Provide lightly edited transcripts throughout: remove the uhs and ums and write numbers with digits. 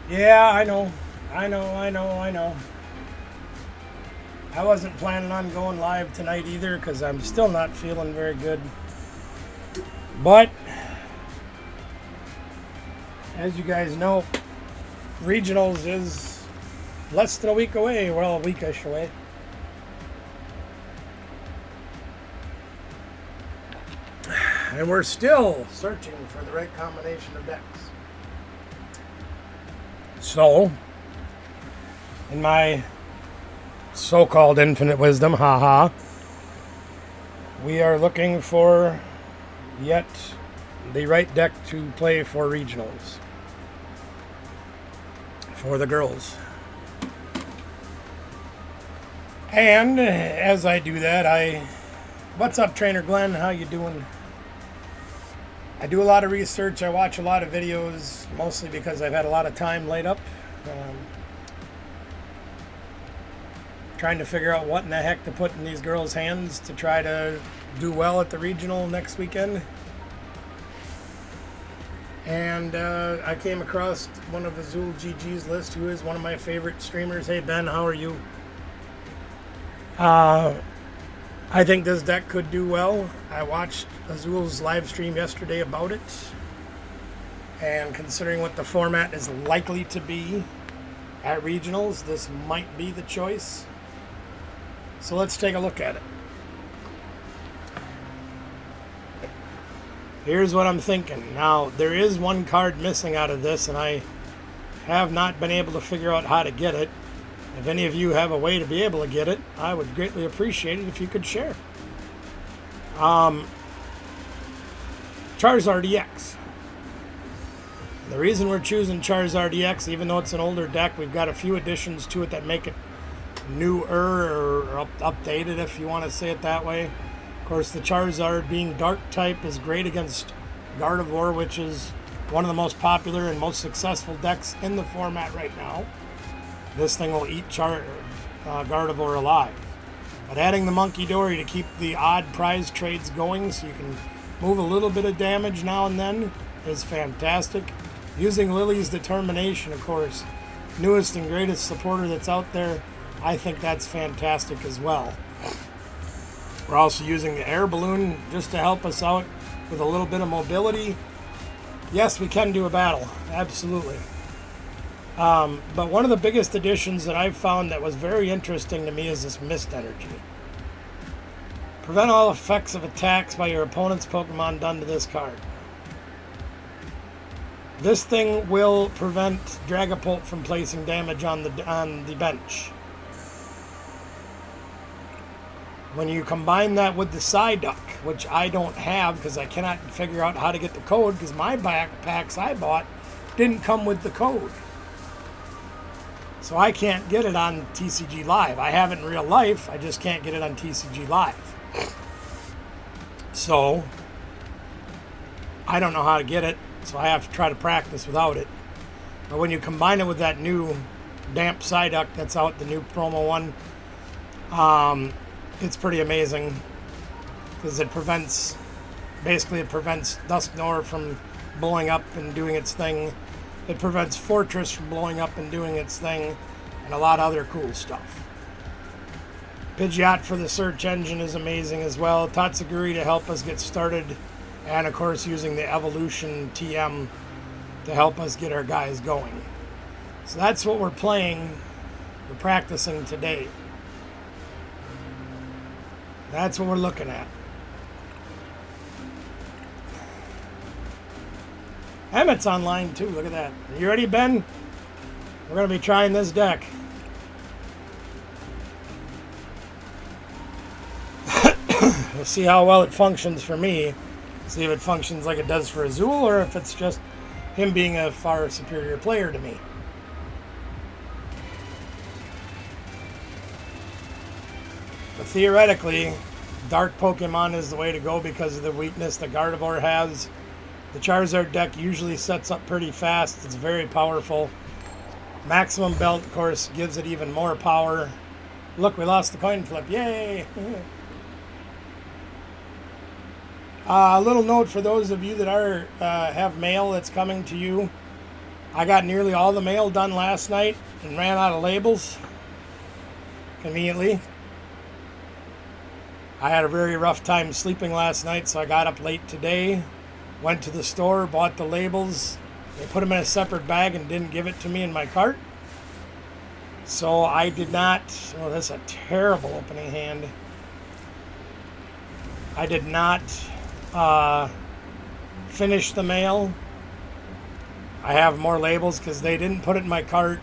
Yeah, I know. I wasn't planning on going live tonight either because I'm still not feeling very good. But as you guys know, regionals is less than a week away. Well, a weekish away. And we're still searching for the right combination of decks. So, in my so-called infinite wisdom, haha, we are looking for yet the right deck to play for regionals for the girls. And as I do that, what's up, Trainer Glenn? How you doing? I do a lot of research. I watch a lot of videos, mostly because I've had a lot of time laid up. Trying to figure out what in the heck to put in these girls' hands to try to do well at the regional next weekend. And I came across one of Azul GG's list, who is one of my favorite streamers. Hey Ben, how are you? I think this deck could do well. I watched Azul's live stream yesterday about it. And considering what the format is likely to be at regionals, this might be the choice. So let's take a look at it. Here's what I'm thinking. Now, there is one card missing out of this, and I have not been able to figure out how to get it. If any of you have a way to be able to get it, I would greatly appreciate it if you could share. Charizard EX. The reason we're choosing Charizard EX, even though it's an older deck, we've got a few additions to it that make it newer or updated, if you want to say it that way. Of course, the Charizard, being dark type, is great against Gardevoir, which is one of the most popular and most successful decks in the format right now. This thing will eat Gardevoir alive. But adding the Monkey Dory to keep the odd prize trades going so you can move a little bit of damage now and then is fantastic. Using Lily's Determination, of course, newest and greatest supporter that's out there, I think that's fantastic as well. We're also using the air balloon just to help us out with a little bit of mobility. Yes, we can do a battle, absolutely. But one of the biggest additions that I've found that was very interesting to me is this Mist Energy. Prevent all effects of attacks by your opponent's Pokemon done to this card. This thing will prevent Dragapult from placing damage on the bench. When you combine that with the Psyduck, which I don't have because I cannot figure out how to get the code because my backpacks I bought didn't come with the code. So I can't get it on TCG Live. I have it in real life, I just can't get it on TCG Live. So I don't know how to get it, so I have to try to practice without it. But when you combine it with that new Damp Psyduck that's out, the new promo one, it's pretty amazing because it prevents Dusknoir from blowing up and doing its thing. It prevents Fortress from blowing up and doing its thing, and a lot of other cool stuff. Pidgeot for the search engine is amazing as well. Tatsuguri to help us get started, and of course using the Evolution TM to help us get our guys going. So that's what we're playing, we're practicing today. That's what we're looking at. Emmett's online too, look at that. Are you ready, Ben? We're going to be trying this deck. We'll see how well it functions for me. See if it functions like it does for Azul, or if it's just him being a far superior player to me. But theoretically, Dark Pokemon is the way to go because of the weakness that Gardevoir has. The Charizard deck usually sets up pretty fast. It's very powerful. Maximum Belt, of course, gives it even more power. Look, we lost the coin flip. Yay! A little note for those of you that have mail that's coming to you. I got nearly all the mail done last night and ran out of labels, conveniently. I had a very rough time sleeping last night, so I got up late today, went to the store, bought the labels. They put them in a separate bag and didn't give it to me in my cart. So I did not, oh, that's a terrible opening hand. I did not finish the mail. I have more labels because they didn't put it in my cart.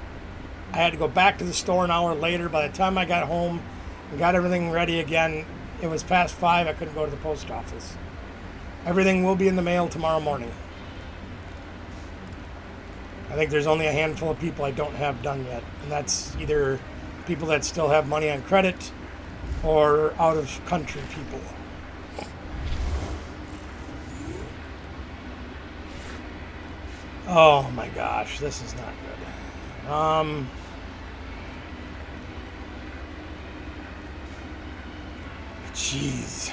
I had to go back to the store an hour later. By the time I got home and got everything ready again, it was past 5. I couldn't go to the post office. Everything will be in the mail tomorrow morning. I think there's only a handful of people I don't have done yet, and that's either people that still have money on credit or out of country people. Oh my gosh, this is not good. Jeez.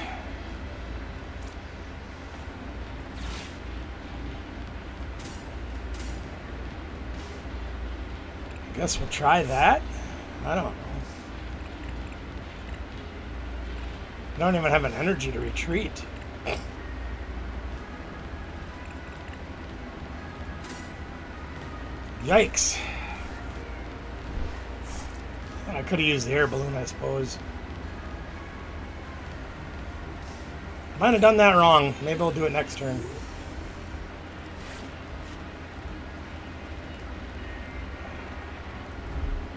I guess we'll try that. I don't know. I don't even have an energy to retreat. Yikes. I could have used the air balloon, I suppose. Might have done that wrong. Maybe I'll do it next turn.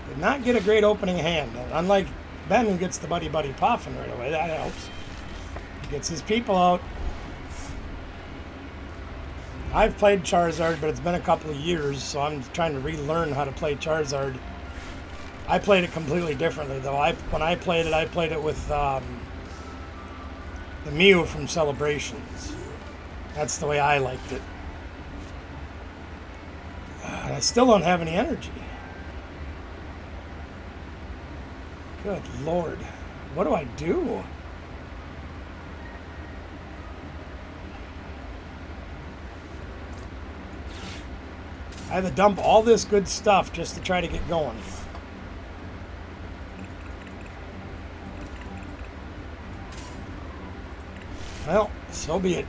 Did not get a great opening hand. Unlike Ben, who gets the Buddy Buddy Poffin right away. That helps. He gets his people out. I've played Charizard, but it's been a couple of years, so I'm trying to relearn how to play Charizard. I played it completely differently, though. When I played it with the Mew from Celebrations. That's the way I liked it. And I still don't have any energy. Good Lord. What do I do? I had to dump all this good stuff just to try to get going. Well, so be it.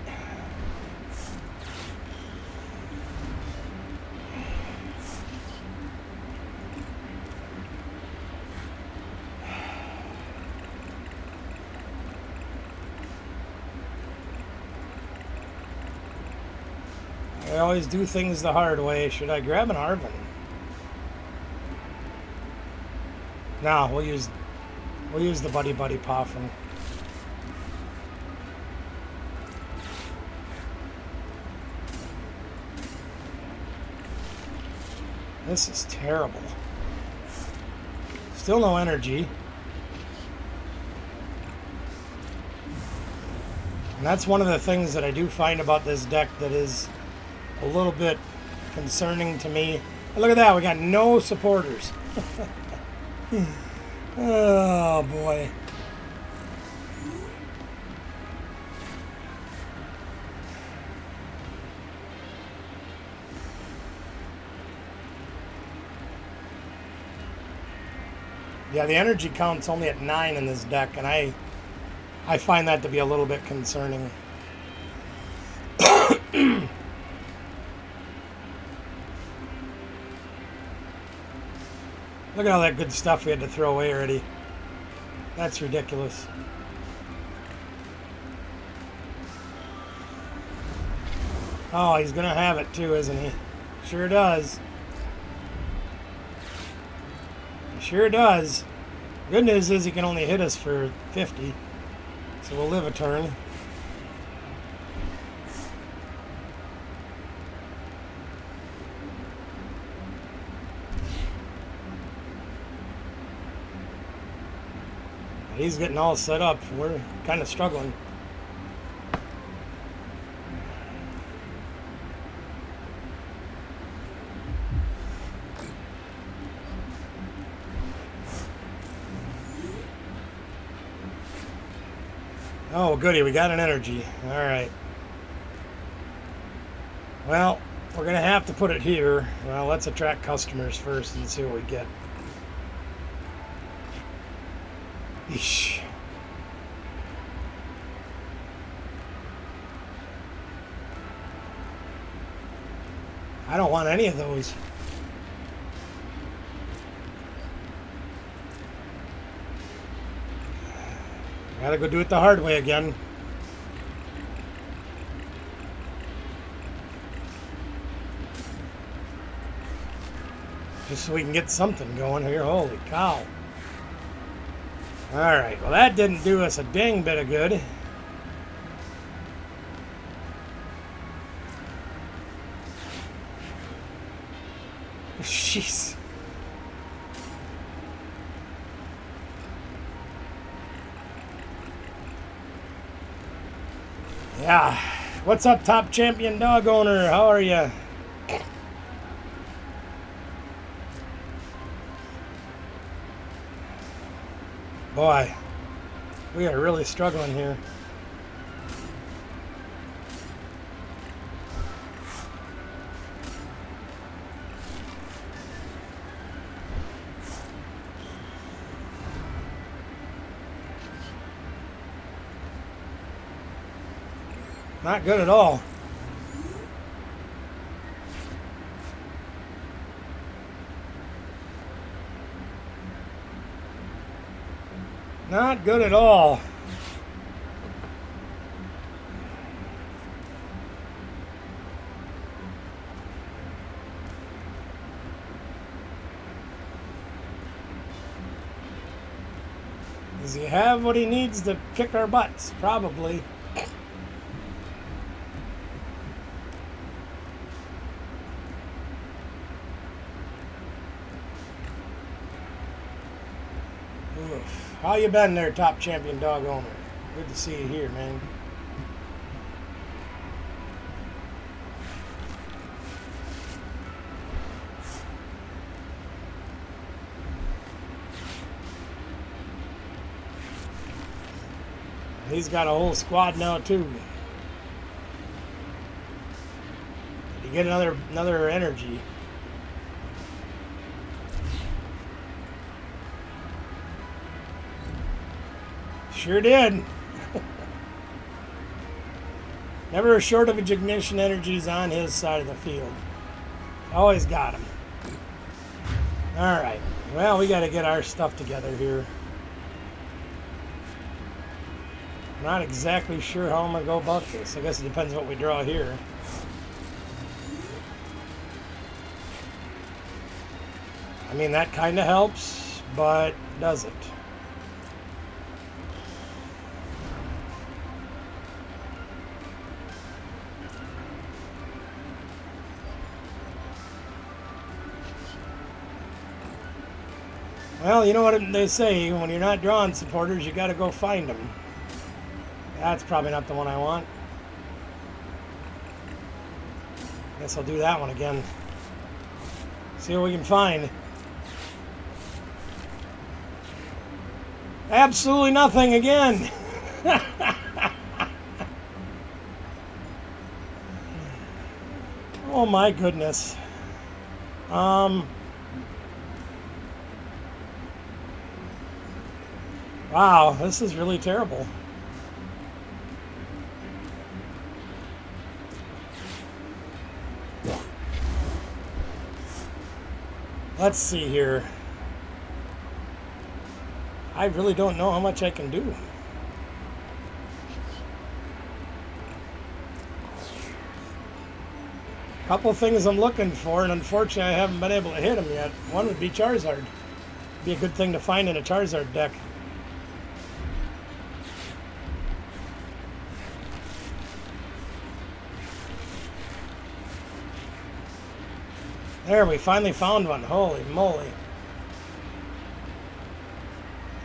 I always do things the hard way. Should I grab an Arven? No, we'll use the Buddy Buddy Poffin. This is terrible. Still no energy. And that's one of the things that I do find about this deck that is a little bit concerning to me. And look at that, we got no supporters. Oh boy. Yeah, the energy count's only at 9 in this deck, and I find that to be a little bit concerning. Look at all that good stuff we had to throw away already. That's ridiculous. Oh, he's going to have it too, isn't he? Sure does. He sure does. Good news is he can only hit us for 50. So we'll live a turn. He's getting all set up. We're kind of struggling. Oh, goody. We got an energy. All right. Well, We're going to have to put it here. Well, let's attract customers first and see what we get. Eesh. I don't want any of those. Gotta go do it the hard way again. Just so we can get something going here. Holy cow. Alright, well that didn't do us a dang bit of good. Jeez. Yeah. What's up, Top Champion Dog Owner? How are you? Boy, we are really struggling here. Not good at all. Not good at all. Does he have what he needs to kick our butts? Probably. How you been there, Top Champion Dog Owner? Good to see you here, man. He's got a whole squad now too. You get another energy. Sure did. Never short of ignition energies on his side of the field. Always got him. Alright. Well, we got to get our stuff together here. Not exactly sure how I'm going to go about this. I guess it depends what we draw here. I mean, that kind of helps, but does it? Well, you know what they say, when you're not drawing supporters, you got to go find them. That's probably not the one I want. Guess I'll do that one again. See what we can find. Absolutely nothing again. Oh my goodness. Wow, this is really terrible. Let's see here. I really don't know how much I can do. Couple things I'm looking for, and unfortunately I haven't been able to hit them yet. One would be Charizard. Be a good thing to find in a Charizard deck. There, we finally found one. Holy moly.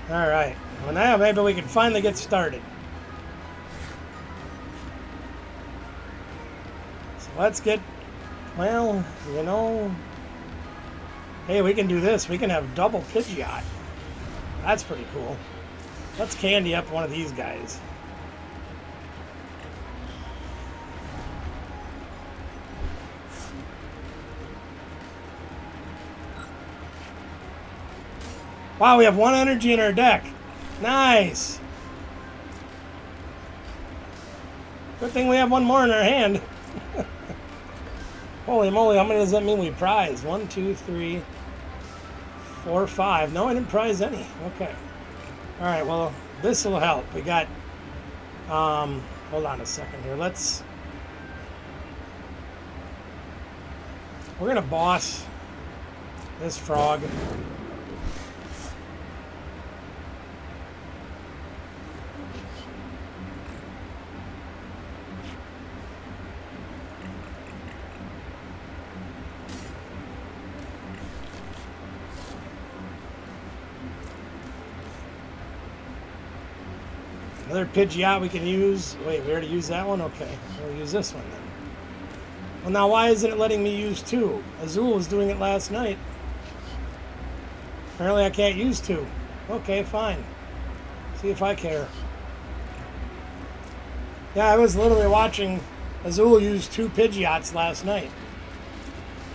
Alright. Well, now maybe we can finally get started. So let's get... Well, you know... Hey, we can do this. We can have double Pidgeot. That's pretty cool. Let's candy up one of these guys. Wow, we have 1 energy in our deck. Nice. Good thing we have 1 more in our hand. Holy moly, how many does that mean we prize? 1, 2, 3, 4, 5. No, I didn't prize any. Okay. All right, well, this will help. We got, hold on a second here. We're going to boss this frog. Another Pidgeot we can use. Wait, we already used that one? Okay, we'll use this one then. Well, now why isn't it letting me use 2? Azul was doing it last night. Apparently I can't use 2. Okay, fine. See if I care. Yeah, I was literally watching Azul use 2 Pidgeots last night.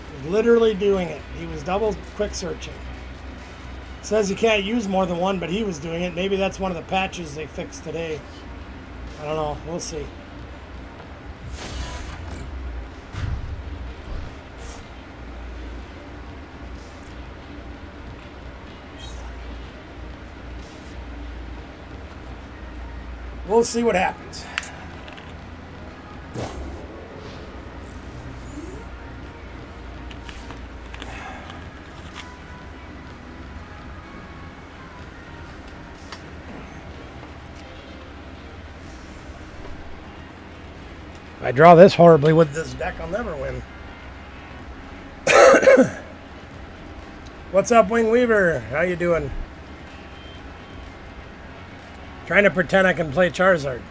He was literally doing it. He was double quick searching. Says you can't use more than 1, but he was doing it. Maybe that's one of the patches they fixed today. I don't know. We'll see. We'll see what happens. If I draw this horribly with this deck, I'll never win. What's up, Wing Weaver? How you doing? Trying to pretend I can play Charizard.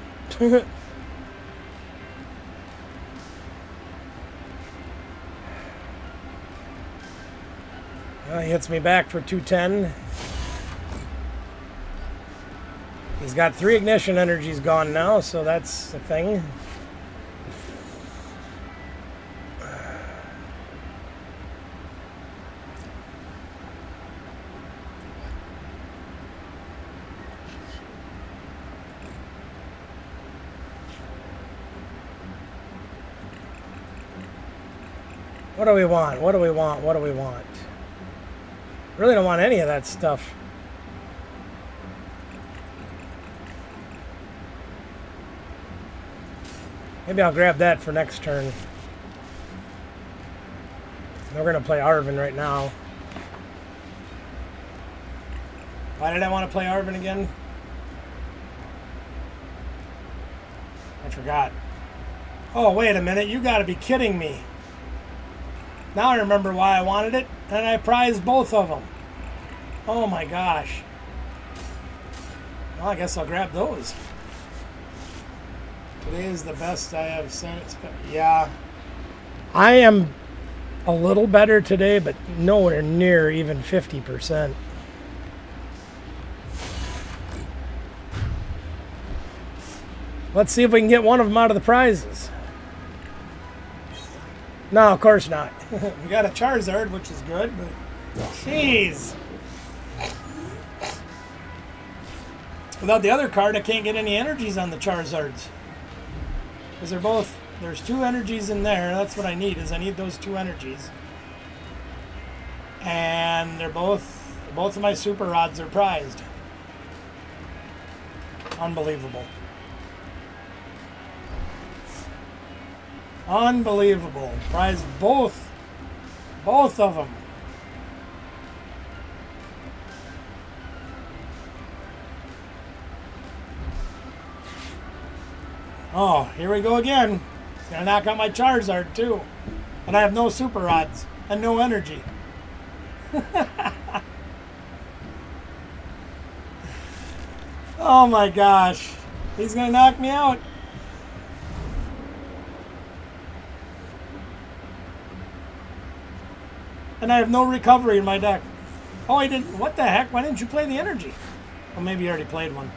Well, he hits me back for 210. He's got 3 ignition energies gone now, so that's the thing. What do we want? What do we want? What do we want? Really don't want any of that stuff. Maybe I'll grab that for next turn. We're going to play Arven right now. Why did I want to play Arven again? I forgot. Oh, wait a minute. You got to be kidding me. Now I remember why I wanted it, and I prized both of them. Oh my gosh. Well, I guess I'll grab those. Today is the best I have seen. Yeah. I am a little better today, but nowhere near even 50%. Let's see if we can get one of them out of the prizes. No, of course not. We got a Charizard, which is good, but jeez. Without the other card, I can't get any energies on the Charizards. Because they're both, there's 2 energies in there. That's what I need, is I need those 2 energies. And they're both of my Super Rods are prized. Unbelievable. Unbelievable. Prize both of them. Oh, here we go again. It's gonna knock out my Charizard too. And I have no Super Rods and no energy. Oh my gosh. He's gonna knock me out. And I have no recovery in my deck. Oh, I didn't. What the heck? Why didn't you play the energy? Well, maybe you already played one.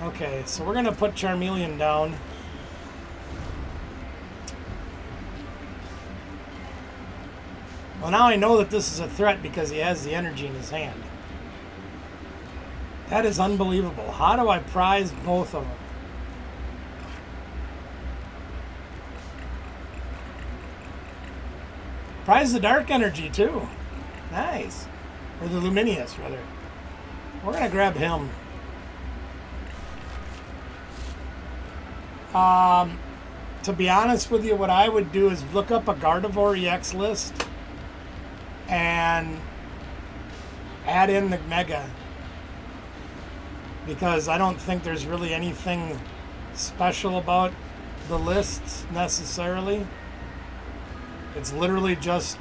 Okay, so we're going to put Charmeleon down. Well, now I know that this is a threat because he has the energy in his hand. That is unbelievable. How do I prize both of them? Prize the Dark Energy, too. Nice. Or the Luminous, rather. We're going to grab him. To be honest with you, what I would do is look up a Gardevoir EX list and add in the Mega. Because I don't think there's really anything special about the lists necessarily. It's literally just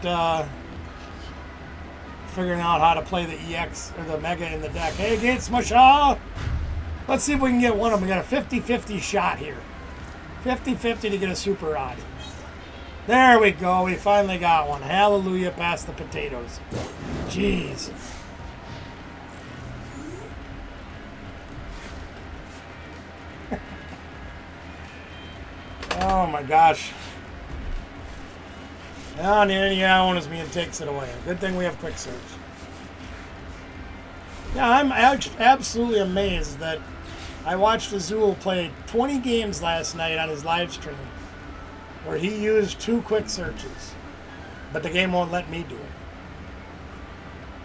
figuring out how to play the EX or the Mega in the deck. Hey, Gates Mushaw! Let's see if we can get one of them. We got a 50-50 shot here. 50-50 to get a Super Rod. There we go. We finally got one. Hallelujah, past the potatoes. Jeez. Oh my gosh. Oh, yeah, owns me and takes it away. Good thing we have Quick Search. Yeah, I'm absolutely amazed that I watched Azul play 20 games last night on his live stream where he used 2 Quick Searches, but the game won't let me do it.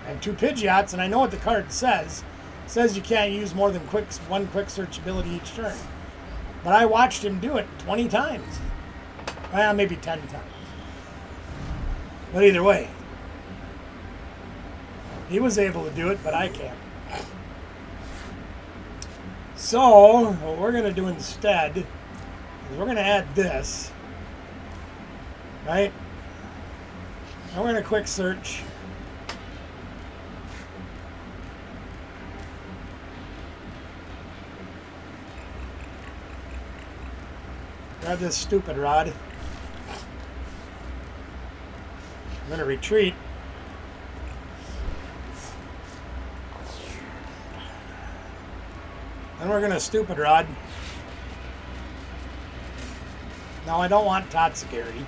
I have 2 Pidgeots, and I know what the card says. It says you can't use more than one Quick Search ability each turn. But I watched him do it 20 times. Well, maybe 10 times. But either way, he was able to do it, but I can't. So, what we're going to do instead is we're going to add this, right? And we're going to Quick Search. Grab this stupid rod. I'm going to retreat. Then we're going to Stupid Rod. Now I don't want Tatsugiri.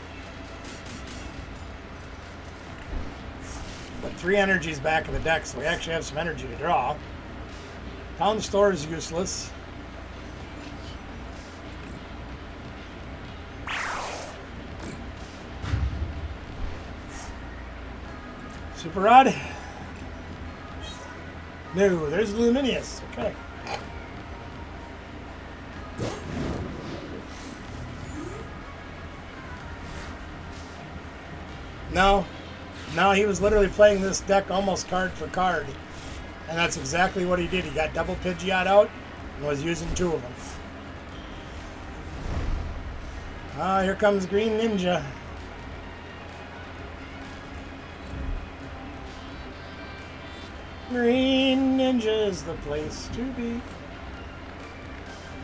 But 3 energies back in the deck, so we actually have some energy to draw. Pound Store is useless. Super Rod. No, there's Luminous. Okay. No, he was literally playing this deck almost card for card. And that's exactly what he did. He got double Pidgeot out and was using 2 of them. Ah, here comes Green Ninja. Green Ninja is the place to be.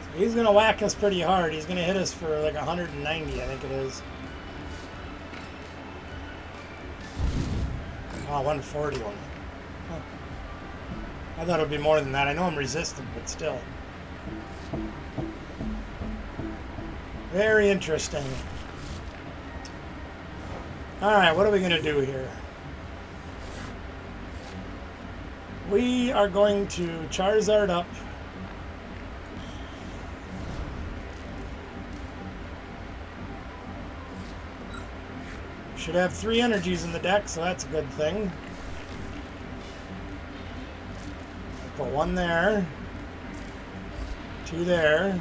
So he's going to whack us pretty hard. He's going to hit us for like 190, I think it is. Oh, 140 one. Huh. I thought it would be more than that. I know I'm resistant, but still. Very interesting. Alright, what are we going to do here? We are going to Charizard up. Should have 3 energies in the deck, so that's a good thing. Put 1 there, 2 there.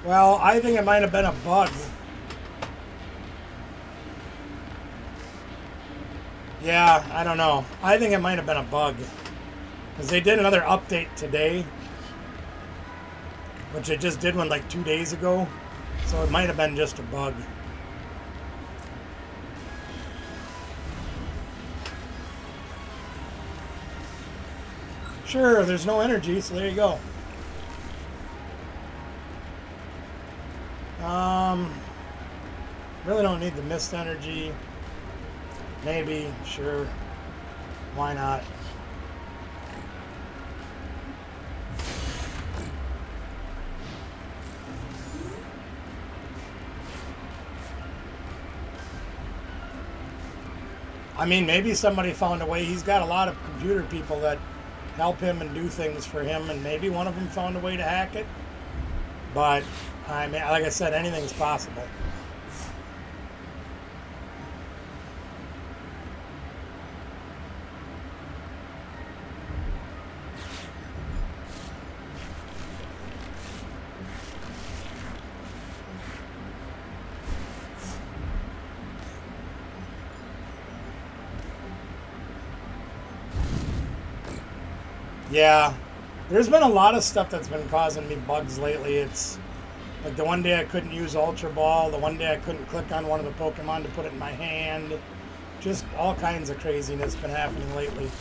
Well, I think it might have been a bug. Yeah, I don't know. I think it might have been a bug. Because they did another update today. Which they just did one like 2 days ago. So it might have been just a bug. Sure, there's no energy, so there you go. Really don't need the mist energy. Maybe, sure. Why not? I mean, maybe somebody found a way. He's got a lot of computer people that help him and do things for him, and maybe one of them found a way to hack it. But, I mean, like I said, anything's possible. Yeah, there's been a lot of stuff that's been causing me bugs lately. It's like the one day I couldn't use Ultra Ball, the one day I couldn't click on one of the Pokemon to put it in my hand. Just all kinds of craziness been happening lately.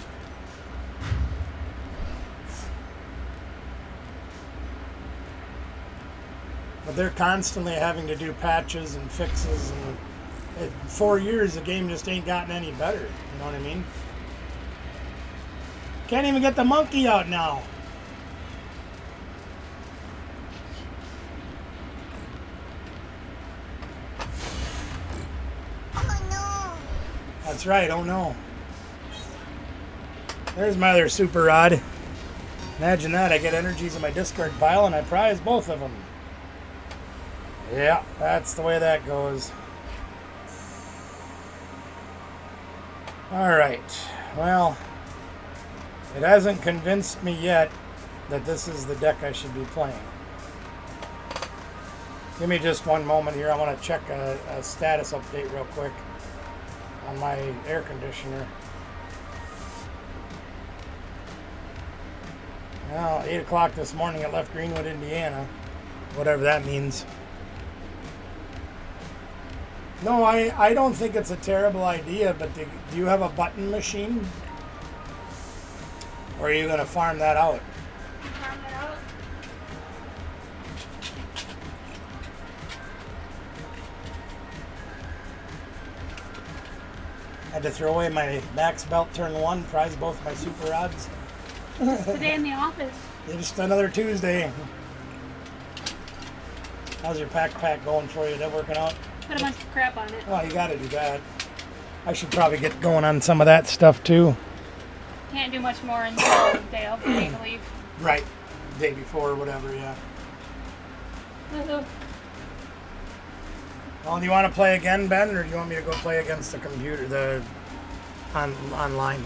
But they're constantly having to do patches and fixes, and 4 years the game just ain't gotten any better. You know what I mean? Can't even get the monkey out now. Oh no. That's right, oh no. There's my other super rod. Imagine that, I get energies in my discard pile and I prize both of them. Yeah, that's the way that goes. Alright, well, it hasn't convinced me yet that this is the deck I should be playing. Give me just one moment here. I want to check a status update real quick on my air conditioner. Well, 8 o'clock this morning it left Greenwood, Indiana. Whatever that means. No, I don't think it's a terrible idea, but do you have a button machine? Or are you going to farm that out? Farm it out. I had to throw away my max belt turn 1, prize both my super rods. Today in the office. Yeah, just another Tuesday. How's your pack going for you? Is that working out? Put a bunch of crap on it. Oh, you gotta do that. I should probably get going on some of that stuff too. Can't do much more until day of day to leave. Right. Day before or whatever, yeah. Woohoo. Well, do you want to play again, Ben, or do you want me to go play against the computer, online?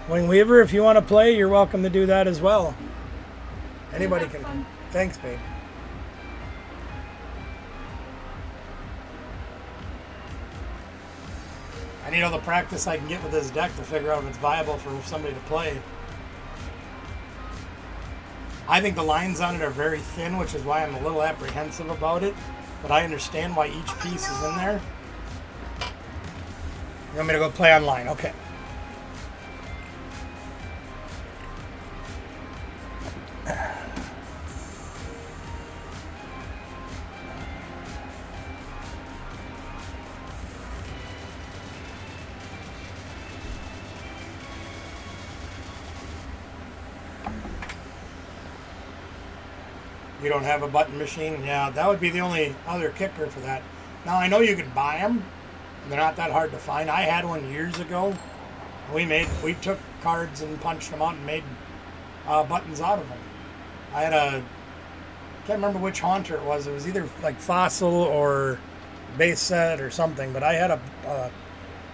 Wing Weaver, if you want to play, you're welcome to do that as well. Anybody Have can. fun. Thanks, babe. I need all the practice I can get with this deck to figure out if it's viable for somebody to play. I think the lines on it are very thin, which is why I'm a little apprehensive about it. But I understand why each piece is in there. You want me to go play online? Okay. You don't have a button machine? Yeah, that would be the only other kicker for that. Now, I know you can buy them. They're not that hard to find. I had one years ago. We took cards and punched them out and made buttons out of them. I had can't remember which Haunter it was. It was either like Fossil or base set or something, but I had a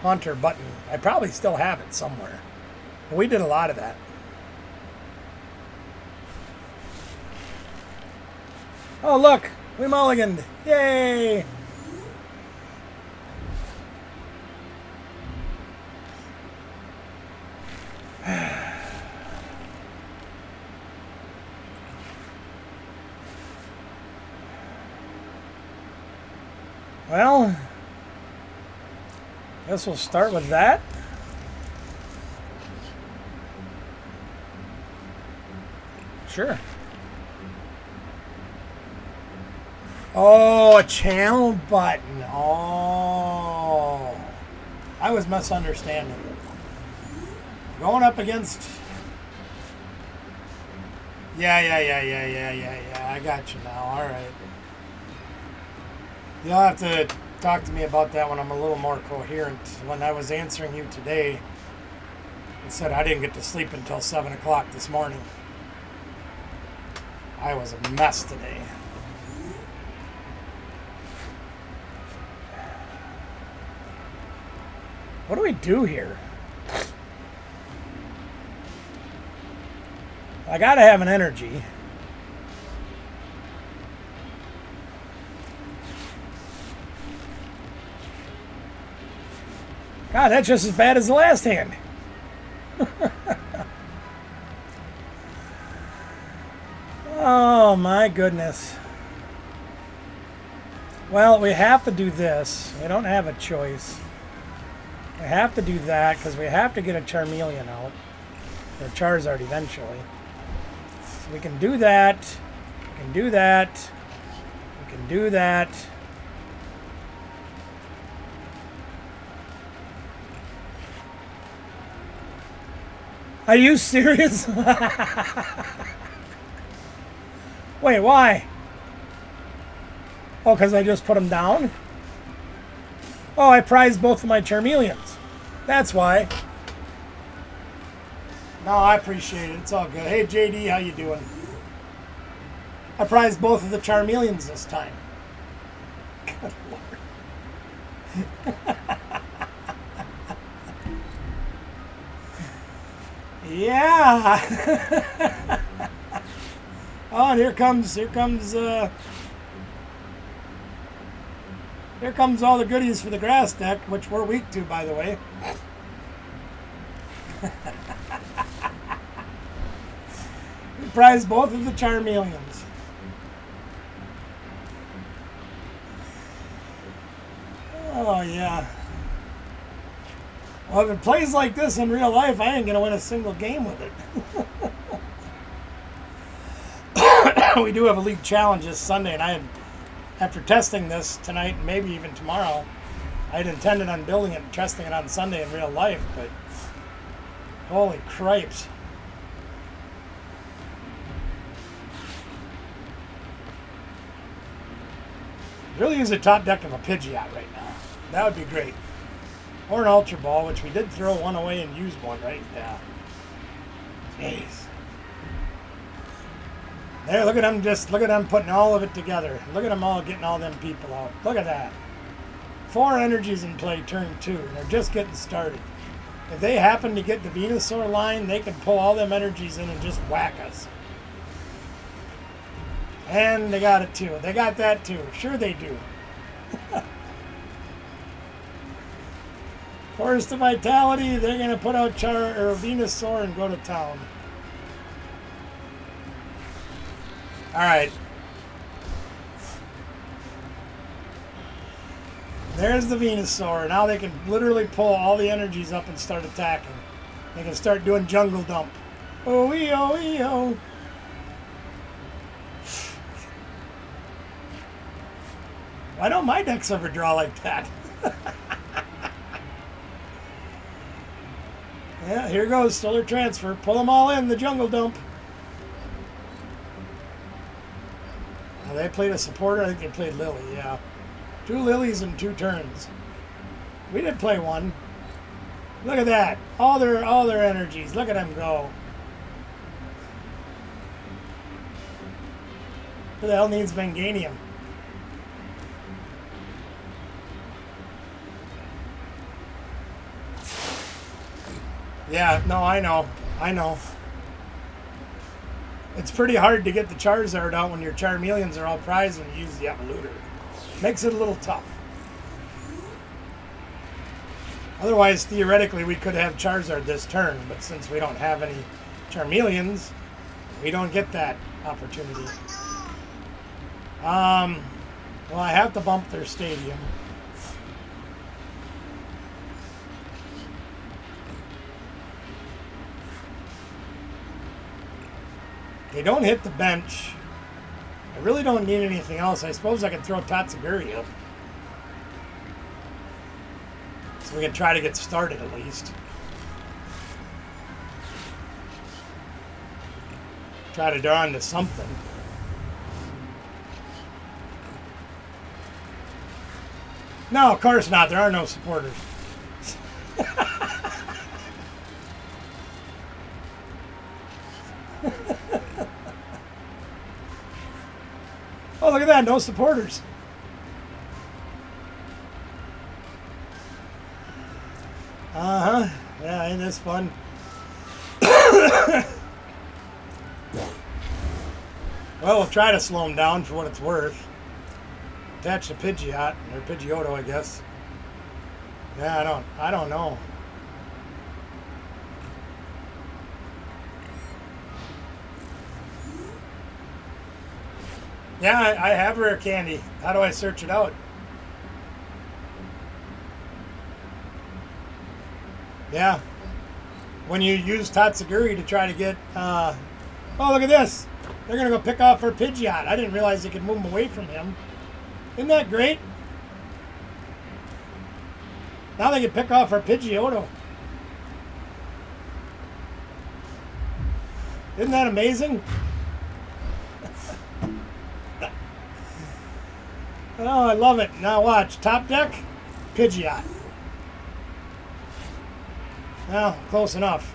Haunter button. I probably still have it somewhere. But we did a lot of that. Oh, look! We mulliganed! Yay! Well, guess we'll start with that. Sure. Oh, a channel button. Oh. I was misunderstanding. Going up against... Yeah. I got you now. All right. You'll have to talk to me about that when I'm a little more coherent. When I was answering you today, I said I didn't get to sleep until 7 o'clock this morning. I was a mess today. What do we do here? I gotta have an energy. God, that's just as bad as the last hand. Oh my goodness. Well, we have to do this. We don't have a choice. We have to do that because we have to get a Charmeleon out. Or Charizard eventually. So we can do that. We can do that. We can do that. Are you serious? Wait, why? Oh, because I just put them down? Oh, I prized both of my Charmeleons. That's why. No, I appreciate it. It's all good. Hey, JD, how you doing? I prized both of the Charmeleons this time. Good Lord. Yeah. Oh, and here comes all the goodies for the grass deck, which we're weak to, by the way. We prized both of the Charmeleons. Oh, yeah. Well, if it plays like this in real life, I ain't going to win a single game with it. We do have a league challenge this Sunday, and after testing this tonight, maybe even tomorrow, I had intended on building it and testing it on Sunday in real life, but holy cripes. Really use a top deck of a Pidgeot right now. That would be great. Or an Ultra Ball, which we did throw one away and use one, right? Yeah. Jeez. There, look at them putting all of it together. Look at them all getting all them people out. Look at that. 4 energies in play turn 2, and they're just getting started. If they happen to get the Venusaur line, they can pull all them energies in and just whack us. And they got it too. They got that too. Sure they do. Forest of Vitality, they're going to put out Venusaur and go to town. Alright. There's the Venusaur. Now they can literally pull all the energies up and start attacking. They can start doing Jungle Dump. Oh. Why don't my decks ever draw like that? Yeah, here goes Solar Transfer. Pull them all in, the Jungle Dump. Now they played a supporter. I think they played Lily, yeah. 2 Lilies in 2 turns. We did play one. Look at that. All their energies. Look at them go. Who the hell needs Meganium? Yeah, no, I know. It's pretty hard to get the Charizard out when your Charmeleons are all prized when you use the Evolutor. Makes it a little tough. Otherwise, theoretically, we could have Charizard this turn, but since we don't have any Charmeleons, we don't get that opportunity. Well, I have to bump their stadium. They don't hit the bench. I really don't need anything else. I suppose I could throw Tatsuguri up. So we can try to get started at least. Try to draw into something. No, of course not. There are no supporters. Oh, look at that. No supporters. Uh-huh. Yeah, ain't this fun? Well, we'll try to slow him down for what it's worth. Attach the Pidgeot, or Pidgeotto, I guess. Yeah, I don't know. Yeah, I have rare candy. How do I search it out? Yeah. When you use Tatsuguri to try to get... oh, look at this. They're going to go pick off our Pidgeot. I didn't realize they could move him away from him. Isn't that great? Now they can pick off our Pidgeotto. Isn't that amazing? Oh, I love it. Now watch. Top deck, Pidgeot. Well, close enough.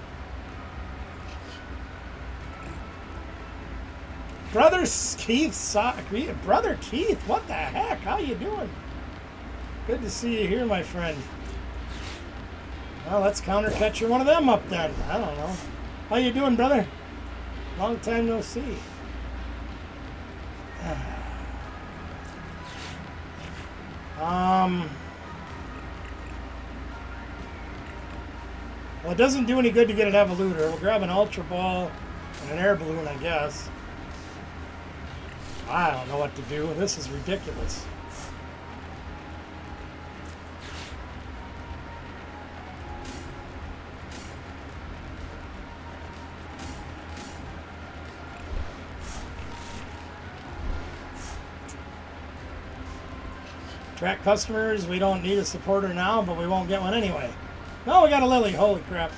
Brother Keith, Brother Keith, what the heck? How you doing? Good to see you here, my friend. Well, let's counter catcher one of them up then. I don't know. How you doing, brother? Long time no see. Well, it doesn't do any good to get an Evoluter. We'll grab an Ultra Ball and an Air Balloon, I guess. I don't know what to do. This is ridiculous. Track customers, we don't need a supporter now, but we won't get one anyway. No, we got a Lily. Holy crap.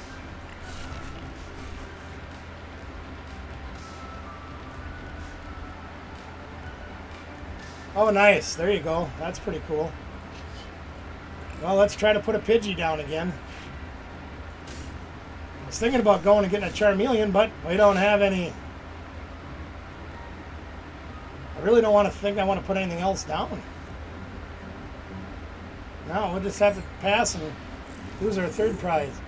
Oh, nice. There you go. That's pretty cool. Well, let's try to put a Pidgey down again. I was thinking about going and getting a Charmeleon, but we don't have any. I really don't want to think I want to put anything else down. No, we'll just have to pass and lose our third prize.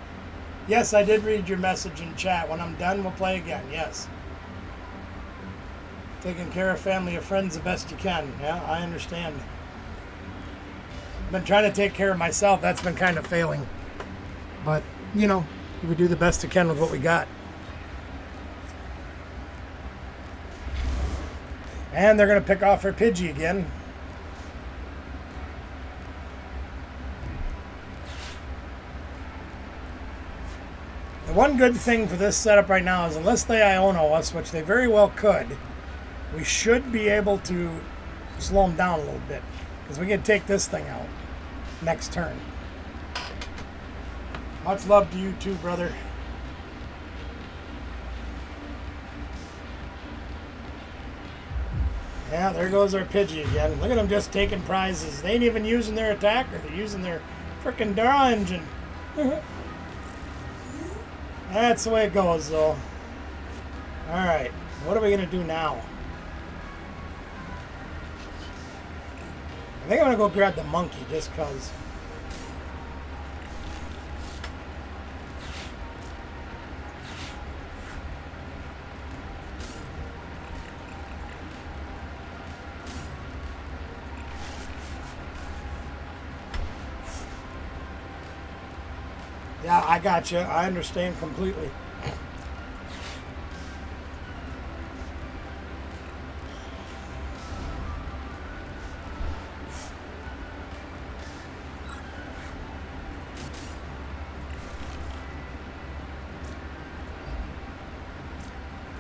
Yes, I did read your message in chat. When I'm done, we'll play again. Yes. Taking care of family or friends the best you can. Yeah, I understand. I've been trying to take care of myself. That's been kind of failing. But, you know, we do the best we can with what we got. And they're going to pick off our Pidgey again. The one good thing for this setup right now is unless they Iono us, which they very well could, we should be able to slow them down a little bit. Because we can take this thing out next turn. Much love to you too, brother. Yeah, there goes our Pidgey again. Look at them just taking prizes. They ain't even using their attacker. They're using their frickin' draw engine. That's the way it goes, though. Alright, what are we going to do now? I think I'm going to go grab the monkey, just because. Yeah, I got you. I understand completely.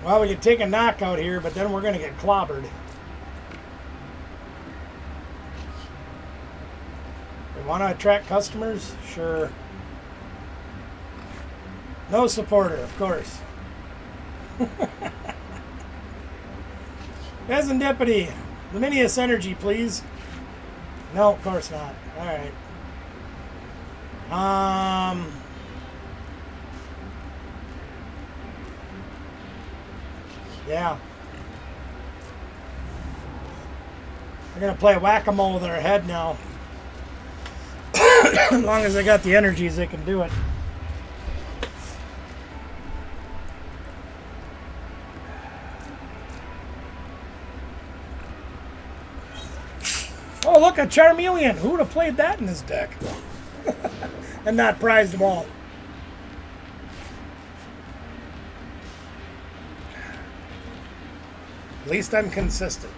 Well, we could take a knockout here, but then we're going to get clobbered. We want to attract customers? Sure. No supporter, of course. Peasant Deputy, Luminious Energy, please. No, of course not. All right. Yeah. We're going to play whack-a-mole with our head now. As long as they got the energies, they can do it. Oh, look, a Charmeleon. Who would have played that in this deck? And not prized them all. At least I'm consistent.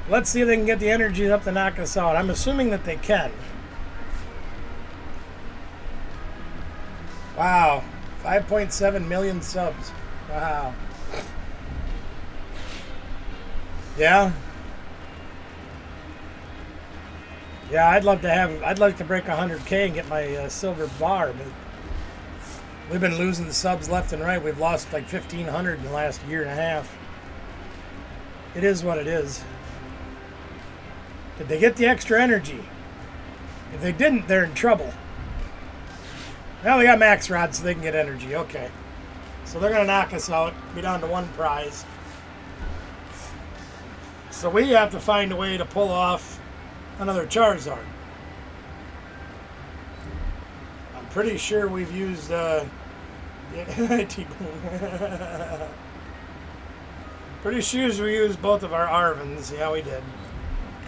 Let's see if they can get the energies up to knock us out. I'm assuming that they can. Wow. 5.7 million subs. Wow. Yeah. Yeah, I'd like to break 100K and get my silver bar, but we've been losing the subs left and right. We've lost like 1,500 in the last year and a half. It is what it is. Did they get the extra energy? If they didn't, they're in trouble. Well, they got max rod, so they can get energy. Okay. So they're going to knock us out, be down to one prize. So we have to find a way to pull off another Charizard. I'm pretty sure we've used... pretty sure we used both of our Arvins. Yeah, we did.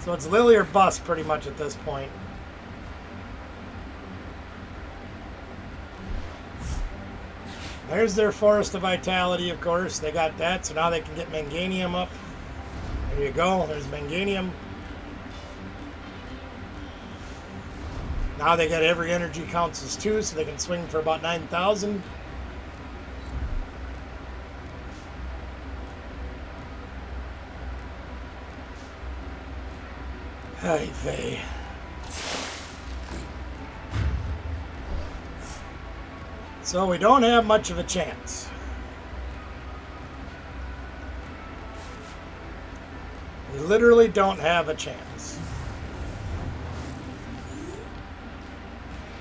So it's Lily or bust pretty much at this point. There's their Forest of Vitality, of course. They got that, so now they can get Manganium up. There you go. There's Manganium. Now they got every energy counts as 2, so they can swing for about 9,000. Hey, vey. So we don't have much of a chance. We literally don't have a chance.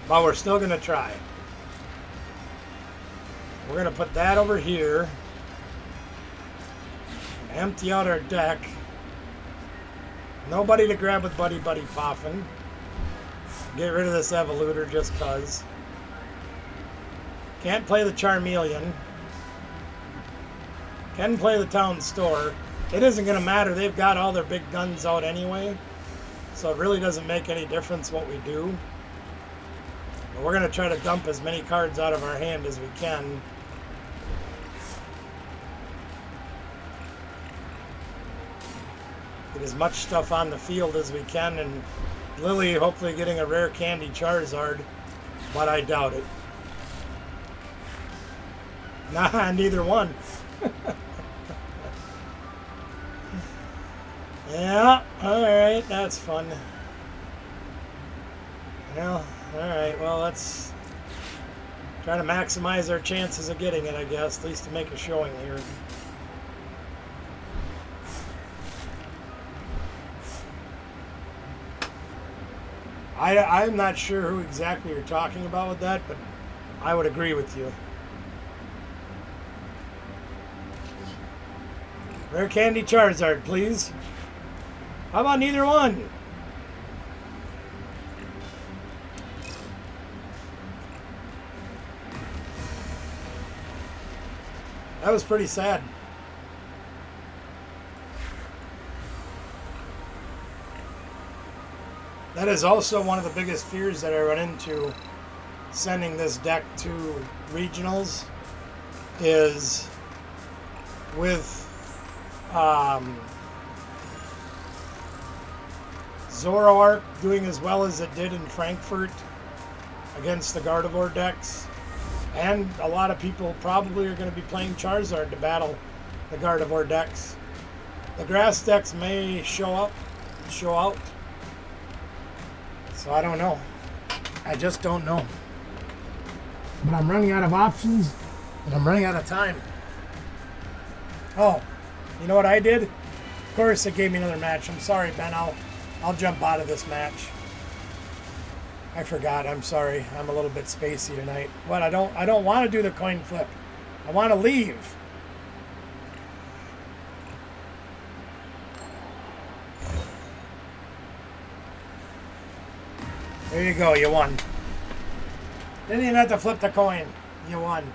But we're still going to try. We're going to put that over here. Empty out our deck. Nobody to grab with Buddy Buddy Poffin. Get rid of this Evoluter just cuz. Can't play the Charmeleon. Can play the Town Store. It isn't going to matter. They've got all their big guns out anyway. So it really doesn't make any difference what we do. But we're going to try to dump as many cards out of our hand as we can. Get as much stuff on the field as we can. And Lily hopefully getting a rare candy Charizard. But I doubt it. Nah, neither one. Yeah, alright, that's fun. Well, alright, well, let's try to maximize our chances of getting it, I guess, at least to make a showing here. I'm not sure who exactly you're talking about with that, but I would agree with you. Rare Candy Charizard, please. How about neither one? That was pretty sad. That is also one of the biggest fears that I run into sending this deck to regionals is with Zoroark doing as well as it did in Frankfurt against the Gardevoir decks. And a lot of people probably are going to be playing Charizard to battle the Gardevoir decks. The grass decks may show out. So I don't know. I just don't know. But I'm running out of options and I'm running out of time. Oh, you know what I did? Of course it gave me another match. I'm sorry, Ben. I'll jump out of this match. I forgot. I'm sorry. I'm a little bit spacey tonight. What? I don't want to do the coin flip. I want to leave. There you go. You won. Didn't even have to flip the coin. You won.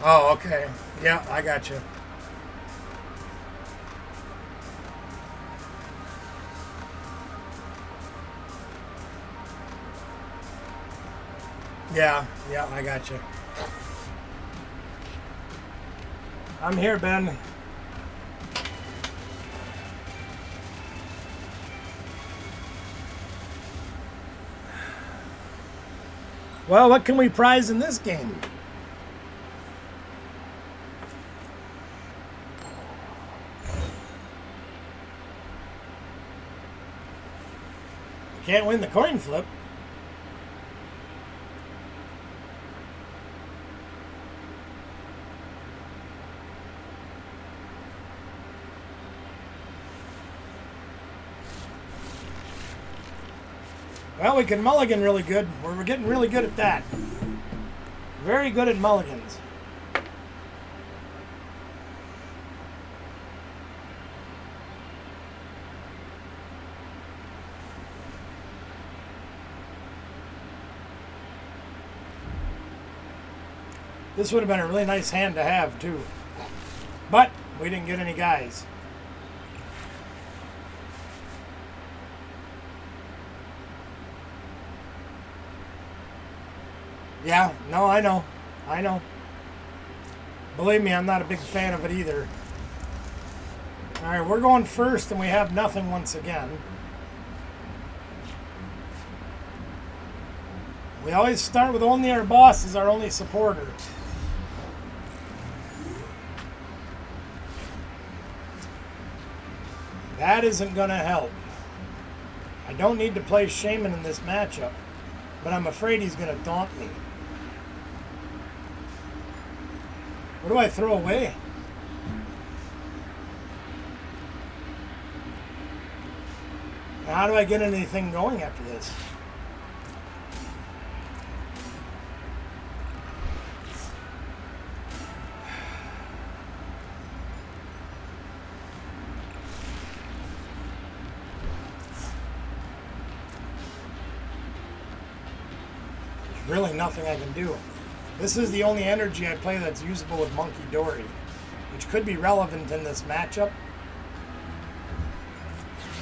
Oh, okay. Yeah, I got you. Yeah, I got you. I'm here, Ben. Well, what can we prize in this game? Can't win the coin flip. Well, we can mulligan really good. We're getting really good at that. Very good at mulligans. This would have been a really nice hand to have, too. But we didn't get any guys. Yeah, no, I know. I know. Believe me, I'm not a big fan of it either. All right, we're going first, and we have nothing once again. We always start with only our boss as our only supporter. That isn't going to help. I don't need to play Shaman in this matchup, but I'm afraid he's going to daunt me. What do I throw away? How do I get anything going after this? Really nothing I can do. This is the only energy I play that's usable with Monkey Dory, which could be relevant in this matchup.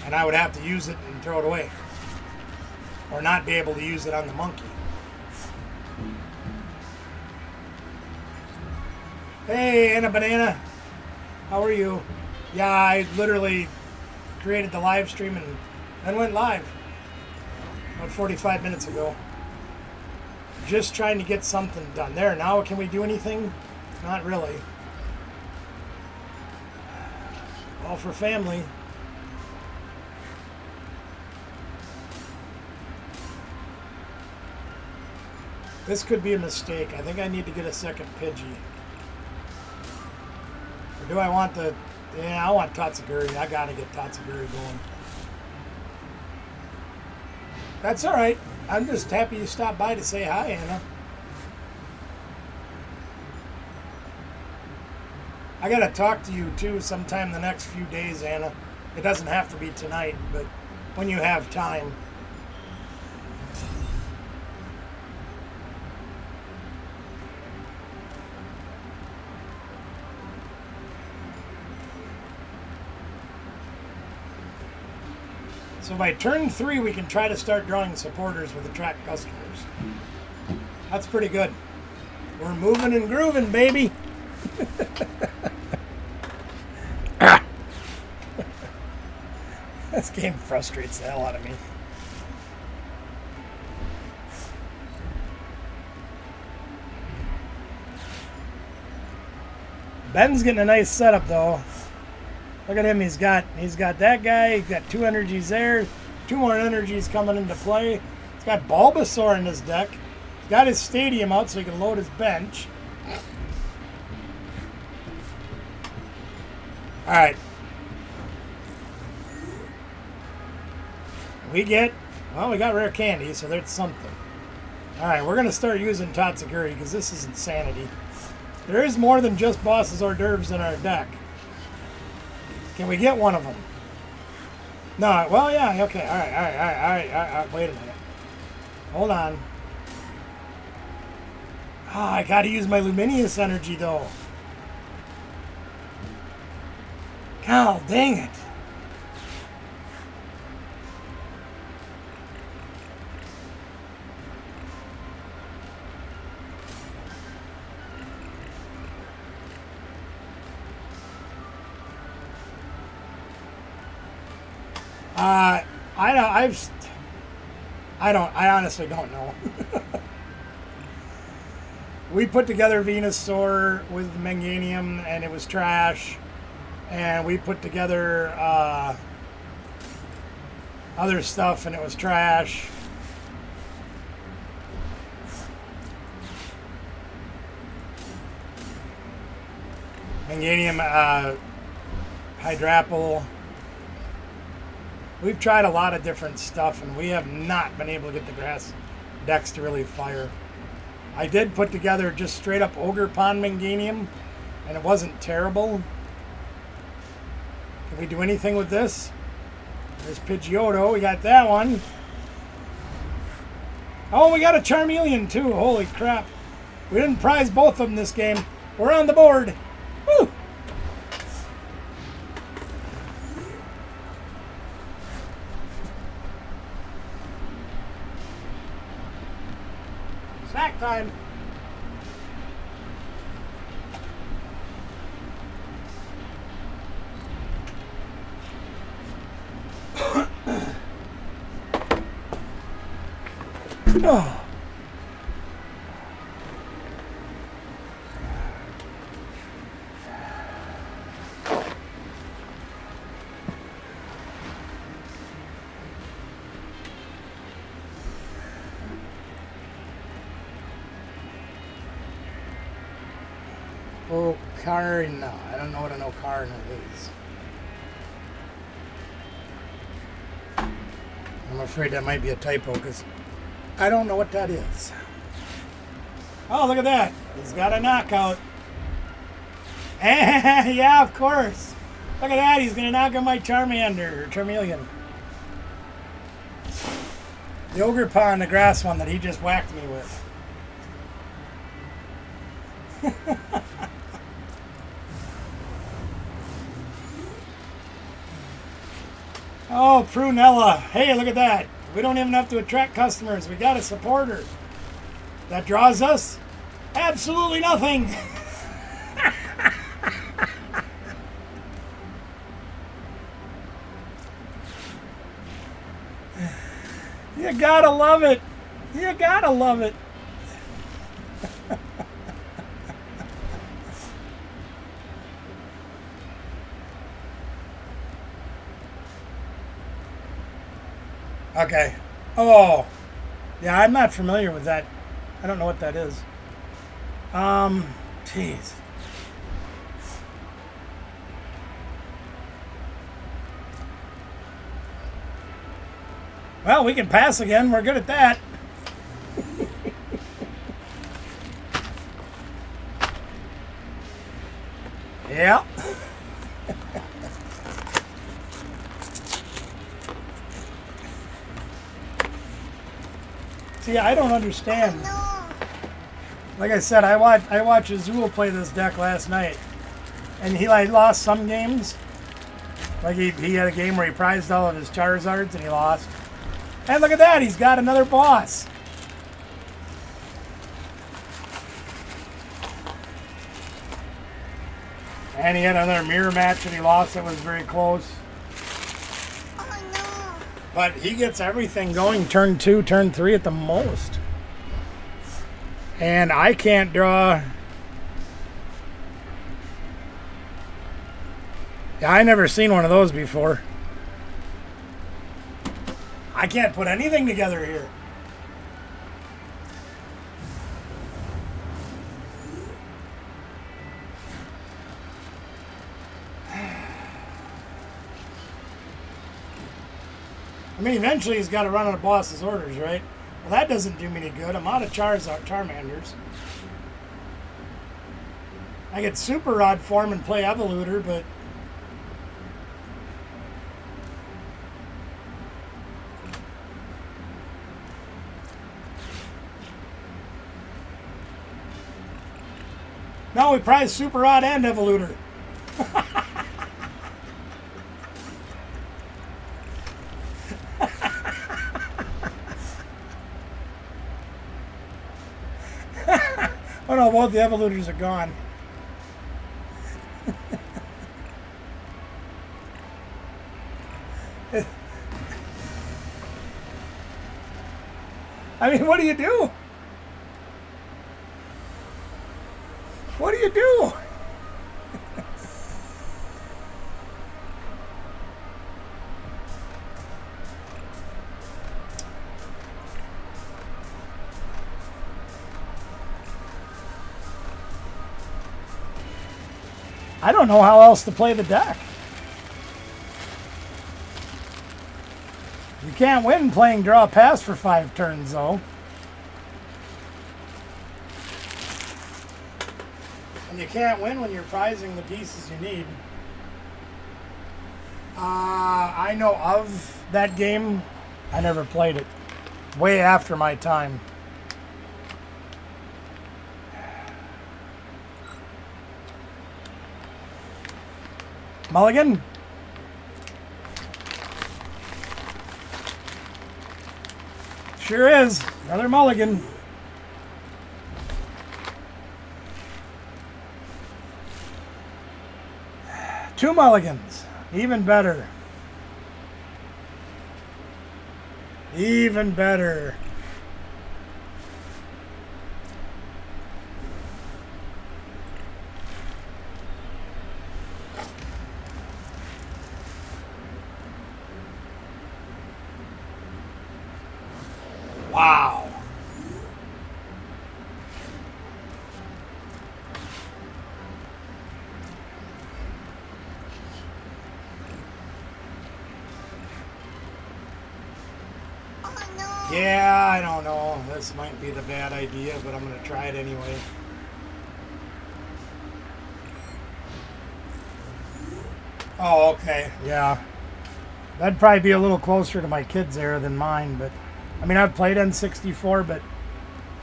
And I would have to use it and throw it away. Or not be able to use it on the monkey. Hey, Anna Banana. How are you? Yeah, I literally created the live stream and then went live about 45 minutes ago. Just trying to get something done. There, now can we do anything? Not really. All for family. This could be a mistake. I think I need to get a second Pidgey. Or do I want the... Yeah, I want Tatsuguri. I gotta get Tatsuguri going. That's alright. I'm just happy you stopped by to say hi, Anna. I gotta talk to you too sometime the next few days, Anna. It doesn't have to be tonight, but when you have time. So by turn 3, we can try to start drawing supporters with attract customers. That's pretty good. We're moving and grooving, baby. This game frustrates the hell out of me. Ben's getting a nice setup though. Look at him. He's got that guy. He's got 2 energies there. 2 more energies coming into play. He's got Bulbasaur in his deck. He's got his stadium out so he can load his bench. All right. We got rare candy, so there's something. All right, we're going to start using Tatsugiri because this is insanity. There is more than just Boss's hors d'oeuvres in our deck. Can we get one of them? No, well, yeah, okay, all right, wait a minute. Hold on. I got to use my Luminous energy, though. God dang it. I honestly don't know. We put together Venusaur with Meganium and it was trash. And we put together other stuff and it was trash. Meganium, Hydrapple. We've tried a lot of different stuff, and we have not been able to get the grass decks to really fire. I did put together just straight up Ogre Pond Meganium, and it wasn't terrible. Can we do anything with this? There's Pidgeotto. We got that one. Oh, we got a Charmeleon, too. Holy crap. We didn't prize both of them this game. We're on the board. Woo! Snack time. Oh. Ocarina. I don't know what an Ocarina is. I'm afraid that might be a typo because I don't know what that is. Oh, look at that. He's got a knockout. Yeah, of course. Look at that. He's going to knock out my Charmander, or Charmeleon. The Ogre Pond, the grass one that he just whacked me with. Oh, Prunella. Hey, look at that. We don't even have to attract customers. We got a supporter. That draws us absolutely nothing. You gotta love it. You gotta love it. Okay. Oh. Yeah, I'm not familiar with that. I don't know what that is. Jeez. Well, we can pass again. We're good at that. Yeah. See, I don't understand. Like I said, I watched Azul play this deck last night, and he lost some games. Like he had a game where he prized all of his Charizards and he lost. And look at that, he's got another boss. And he had another mirror match that he lost that was very close. Oh no. But he gets everything going turn 2, turn 3 at the most. And I can't draw. Yeah, I never seen one of those before. I can't put anything together here. I mean, eventually he's got to run on a boss's orders, right? Well, that doesn't do me any good. I'm out of Charmanders. I get Super Rod form and play Evoluter, but no, we prize Super Rod and Evoluter. Oh no, both the Evoluters are gone. I mean, what do you do? What do you do? I don't know how else to play the deck. You can't win playing draw pass for 5 turns, though. And you can't win when you're prizing the pieces you need. I know of that game. I never played it. Way after my time. Mulligan? Sure is. Another mulligan. Two mulligans. Even better. Even better. Wow. Oh no. Yeah, I don't know. This might be the bad idea, but I'm going to try it anyway. Oh, okay. Yeah. That'd probably be a little closer to my kids' era than mine, but I mean, I've played N64, but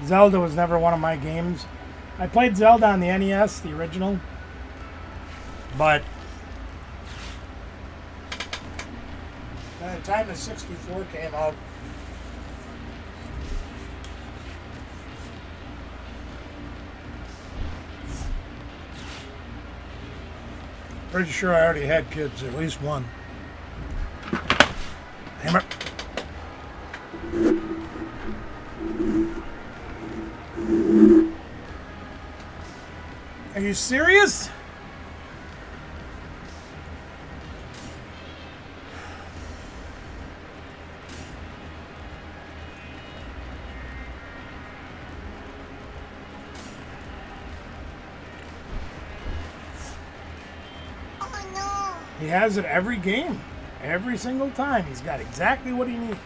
Zelda was never one of my games. I played Zelda on the NES, the original, but by the time the 64 came out, pretty sure I already had kids, at least one. Hammer. Are you serious? Oh no. He has it every game. Every single time. He's got exactly what he needs.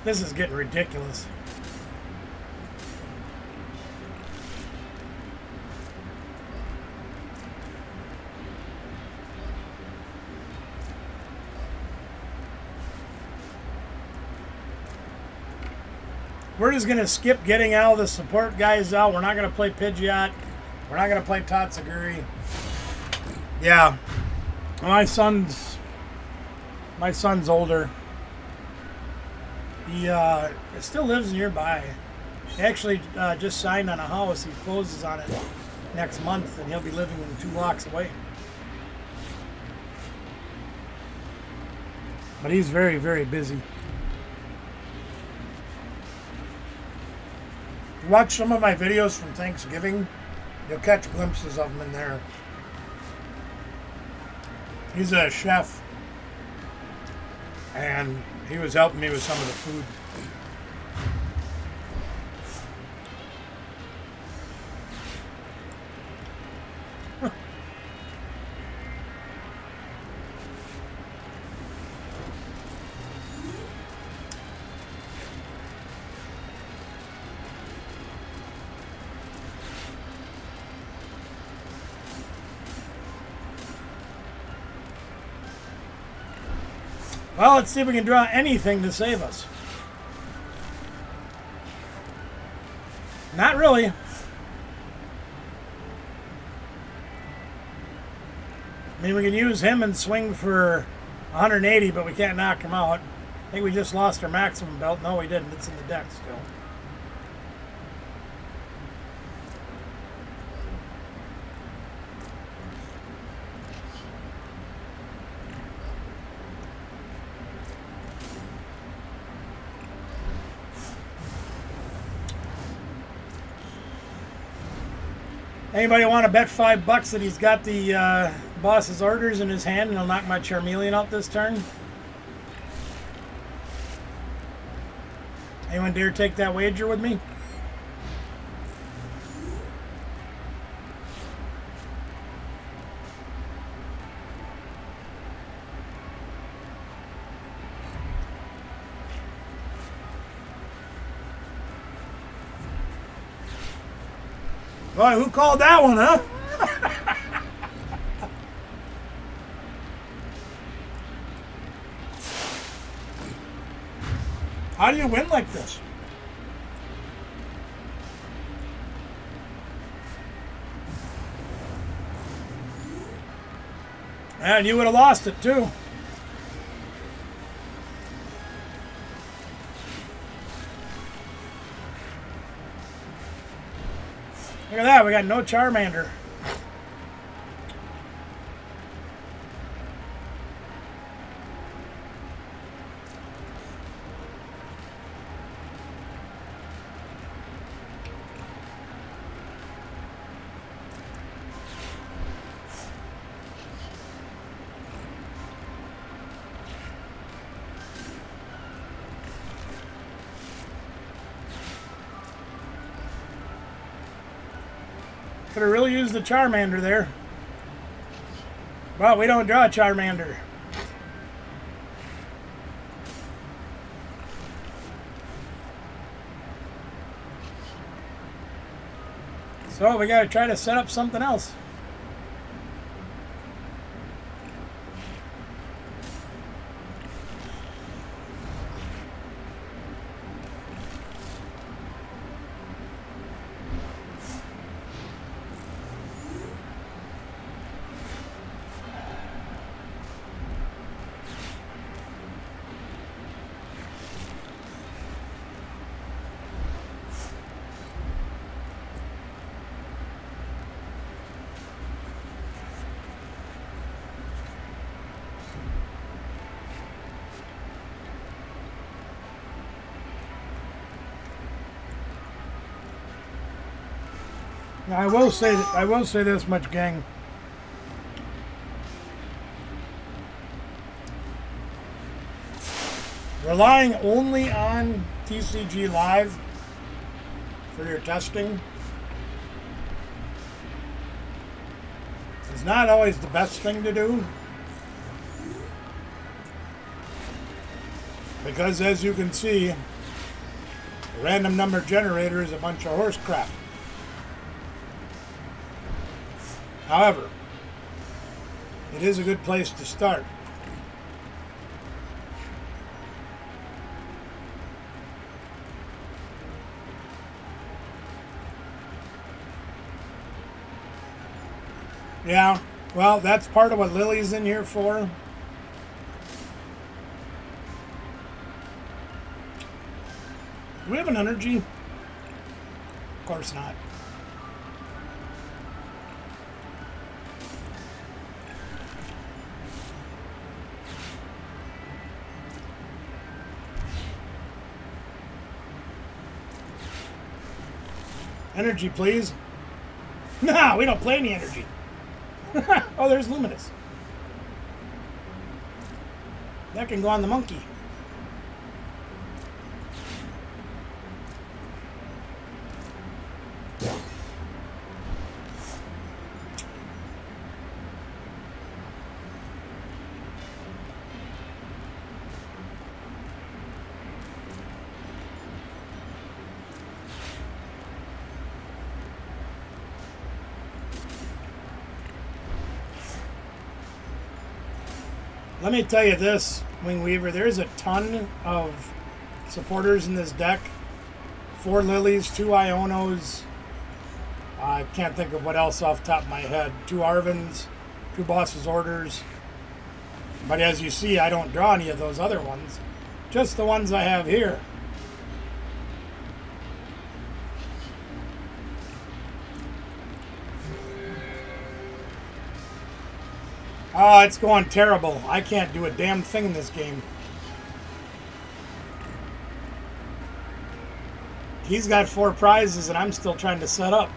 This is getting ridiculous. We're just going to skip getting all the support guys out. We're not going to play Pidgeot. We're not going to play Tatsuguri. Yeah. My son's older. He still lives nearby. He actually just signed on a house. He closes on it next month, and he'll be living 2 blocks away. But he's very, very busy. If you watch some of my videos from Thanksgiving, you'll catch glimpses of him in there. He's a chef, and he was helping me with some of the food. Well, let's see if we can draw anything to save us. Not really. I mean, we can use him and swing for 180, but we can't knock him out. I think we just lost our maximum belt. No, we didn't. It's in the deck still. Anybody want to bet $5 that he's got the boss's orders in his hand and he'll knock my Charmeleon out this turn? Anyone dare take that wager with me? Boy, who called that one, huh? How do you win like this? And you would have lost it too. Look at that, we got no Charmander. Could have really used the Charmander there. Well, we don't draw a Charmander. So we got to try to set up something else. Now, I will say this much, gang. Relying only on TCG Live for your testing is not always the best thing to do. Because as you can see, the random number generator is a bunch of horse crap. However, it is a good place to start. Yeah, well, that's part of what Lily's in here for. Do we have an energy? Of course not. Energy, please. No, we don't play any energy. Oh, there's Luminous. That can go on the monkey. Let me tell you this, Wing Weaver, there's a ton of supporters in this deck. 4 Lilies, 2 Ionos. I can't think of what else off the top of my head. 2 Arvins, 2 Boss's Orders. But as you see, I don't draw any of those other ones. Just the ones I have here. Oh, it's going terrible. I can't do a damn thing in this game. He's got 4 prizes and I'm still trying to set up.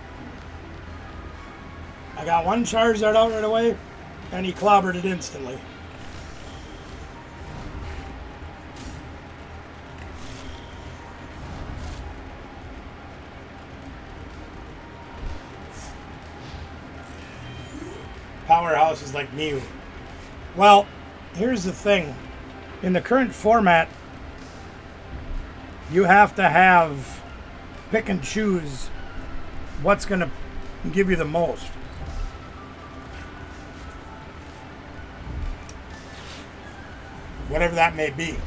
I got 1 Charizard out right away and he clobbered it instantly. Powerhouse is like Mew. Well, here's the thing. In the current format, you have to have pick and choose what's going to give you the most. Whatever that may be.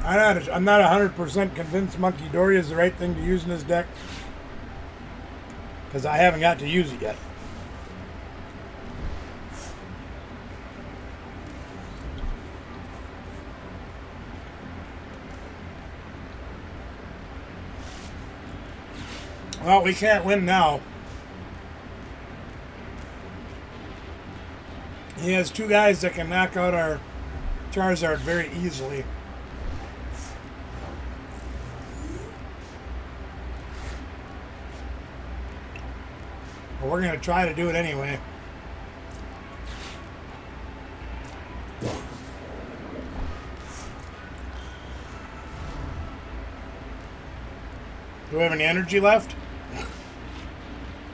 I'm not 100% convinced Monkey Dory is the right thing to use in this deck. Because I haven't got to use it yet. Well, we can't win now. He has 2 guys that can knock out our Charizard very easily. But we're going to try to do it anyway. Do we have any energy left?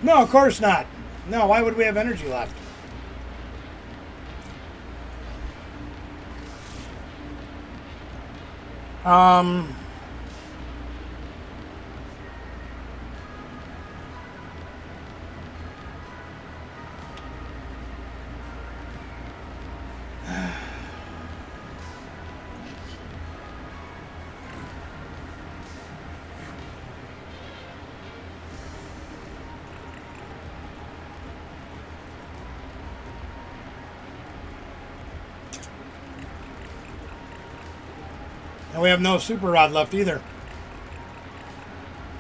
No, of course not. No, why would we have energy left? And we have no Super Rod left either.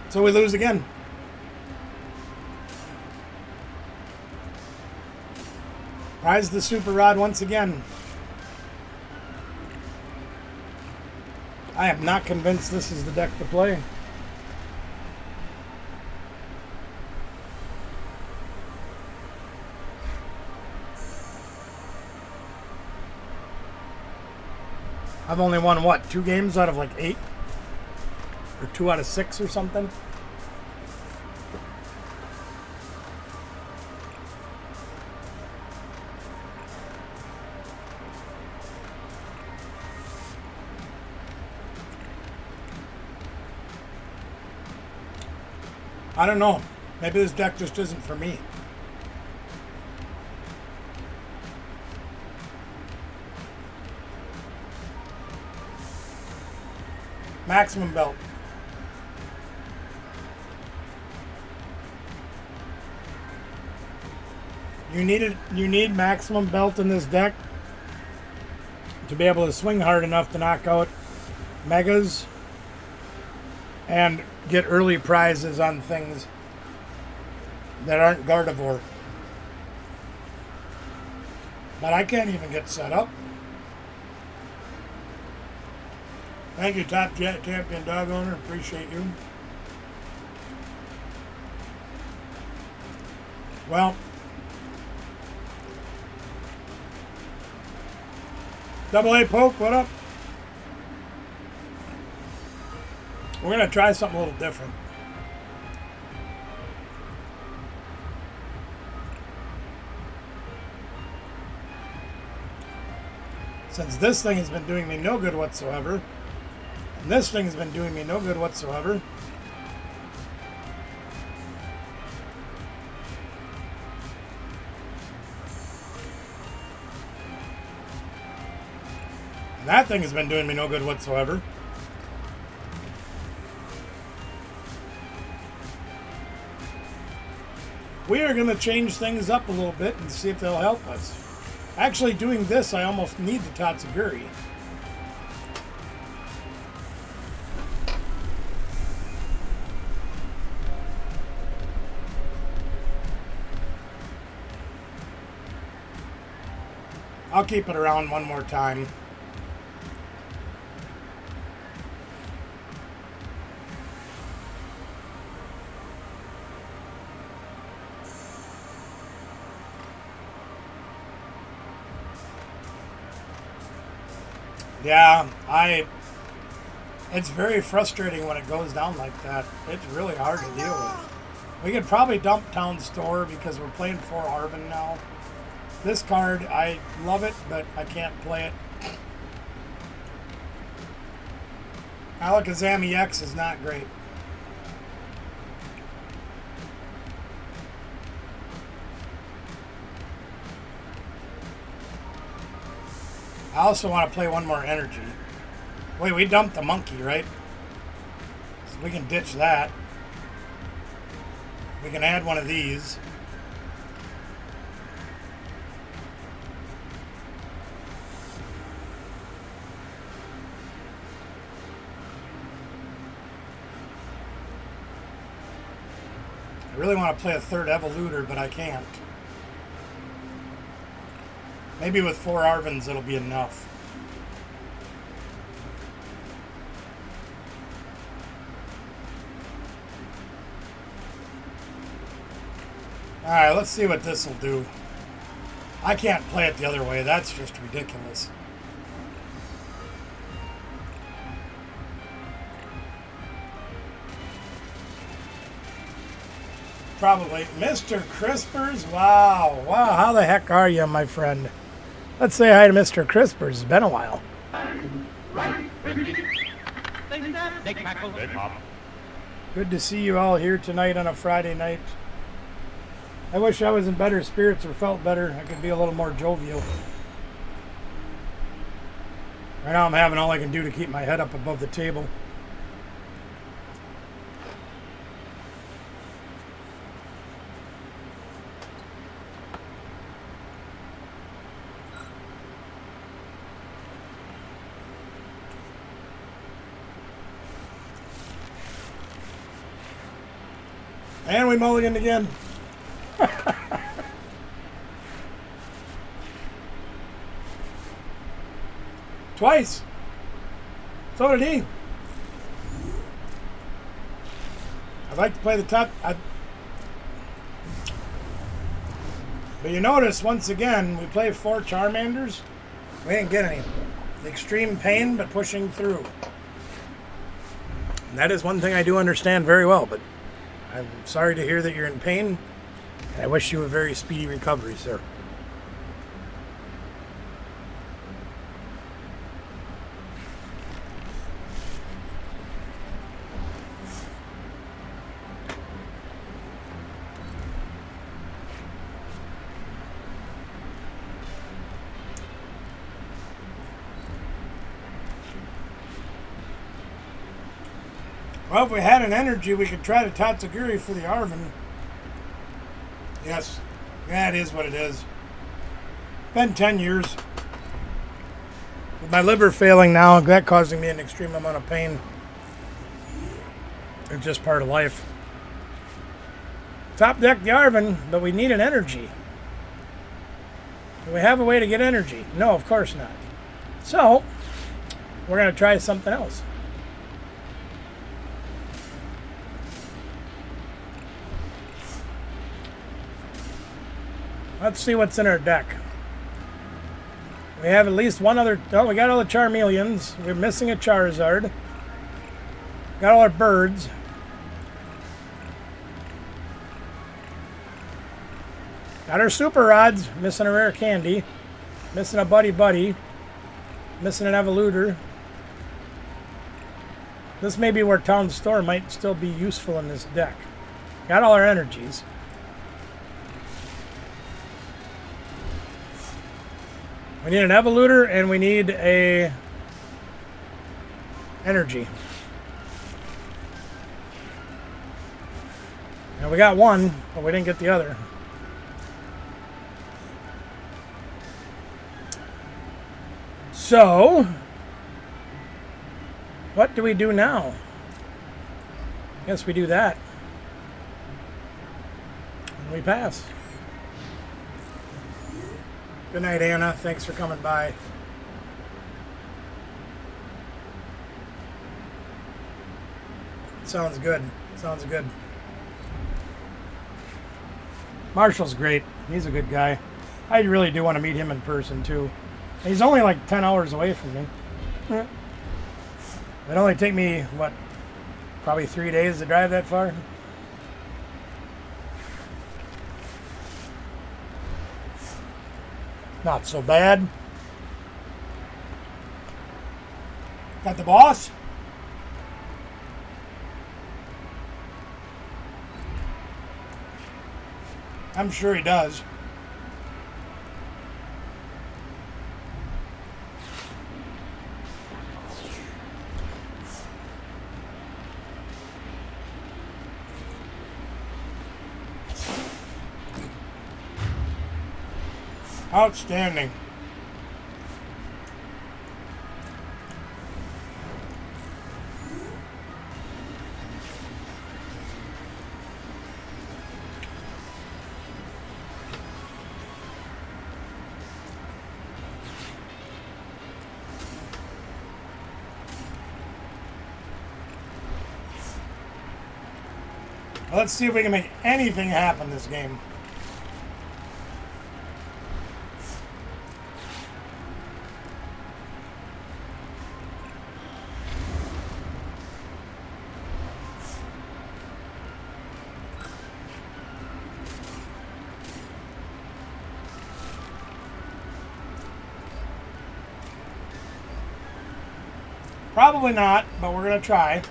So we lose again. Prize the Super Rod once again. I am not convinced this is the deck to play. I've only won, what, 2 games out of like 8? Or 2 out of 6 or something? I don't know. Maybe this deck just isn't for me. Maximum belt. You need maximum belt in this deck to be able to swing hard enough to knock out megas and get early prizes on things that aren't Gardevoir. But I can't even get set up. Thank you, Top Jet Champion Dog Owner. Appreciate you. Well, Double A Poke, what up? We're going to try something a little different. Since this thing has been doing me no good whatsoever, and this thing has been doing me no good whatsoever, and that thing has been doing me no good whatsoever, we are going to change things up a little bit and see if they'll help us. Actually, doing this, I almost need the Tatsugiri. I'll keep it around one more time. Yeah, it's very frustrating when it goes down like that. It's really hard to deal with. We could probably dump Town Store because we're playing 4 Arven now. This card, I love it, but I can't play it. Alakazam EX is not great. I also want to play one more energy. Wait, we dumped the monkey, right? So we can ditch that. We can add one of these. I really want to play a 3rd Evoluter, but I can't. Maybe with 4 Arvens it'll be enough. Alright, let's see what this will do. I can't play it the other way. That's just ridiculous. Probably. Mr. Crispers? Wow. Wow, how the heck are you, my friend? Let's say hi to Mr. Crispers. It's been a while. Good to see you all here tonight on a Friday night. I wish I was in better spirits or felt better. I could be a little more jovial. Right now I'm having all I can do to keep my head up above the table. And we mulliganed again. Twice. So did he. I'd like to play the top. But you notice, once again, we play 4 Charmanders. We didn't get any. Extreme pain, but pushing through. And that is one thing I do understand very well, but I'm sorry to hear that you're in pain, and I wish you a very speedy recovery, sir. Well, if we had an energy, we could try to Tatsugiri for the Arvin. Yes. That is what it is. Been 10 years. With my liver failing now, that causing me an extreme amount of pain. It's just part of life. Top deck the Arvin, but we need an energy. Do we have a way to get energy? No, of course not. So, we're going to try something else. Let's see what's in our deck. We have at least one other... Oh, we got all the Charmeleons. We're missing a Charizard. Got all our birds. Got our Super Rods. Missing a Rare Candy. Missing a Buddy Buddy. Missing an Evolutor. This may be where Town Store might still be useful in this deck. Got all our energies. We need an Evolutor and we need a energy. Now we got one, but we didn't get the other. So, what do we do now? Guess we do that. And we pass. Good night, Anna. Thanks for coming by. Sounds good. Sounds good. Marshall's great. He's a good guy. I really do want to meet him in person, too. He's only like 10 hours away from me. It'd only take me, what, probably 3 days to drive that far? Not so bad. Got the boss? I'm sure he does. Outstanding. Let's see if we can make anything happen this game. Probably not, but we're going to try.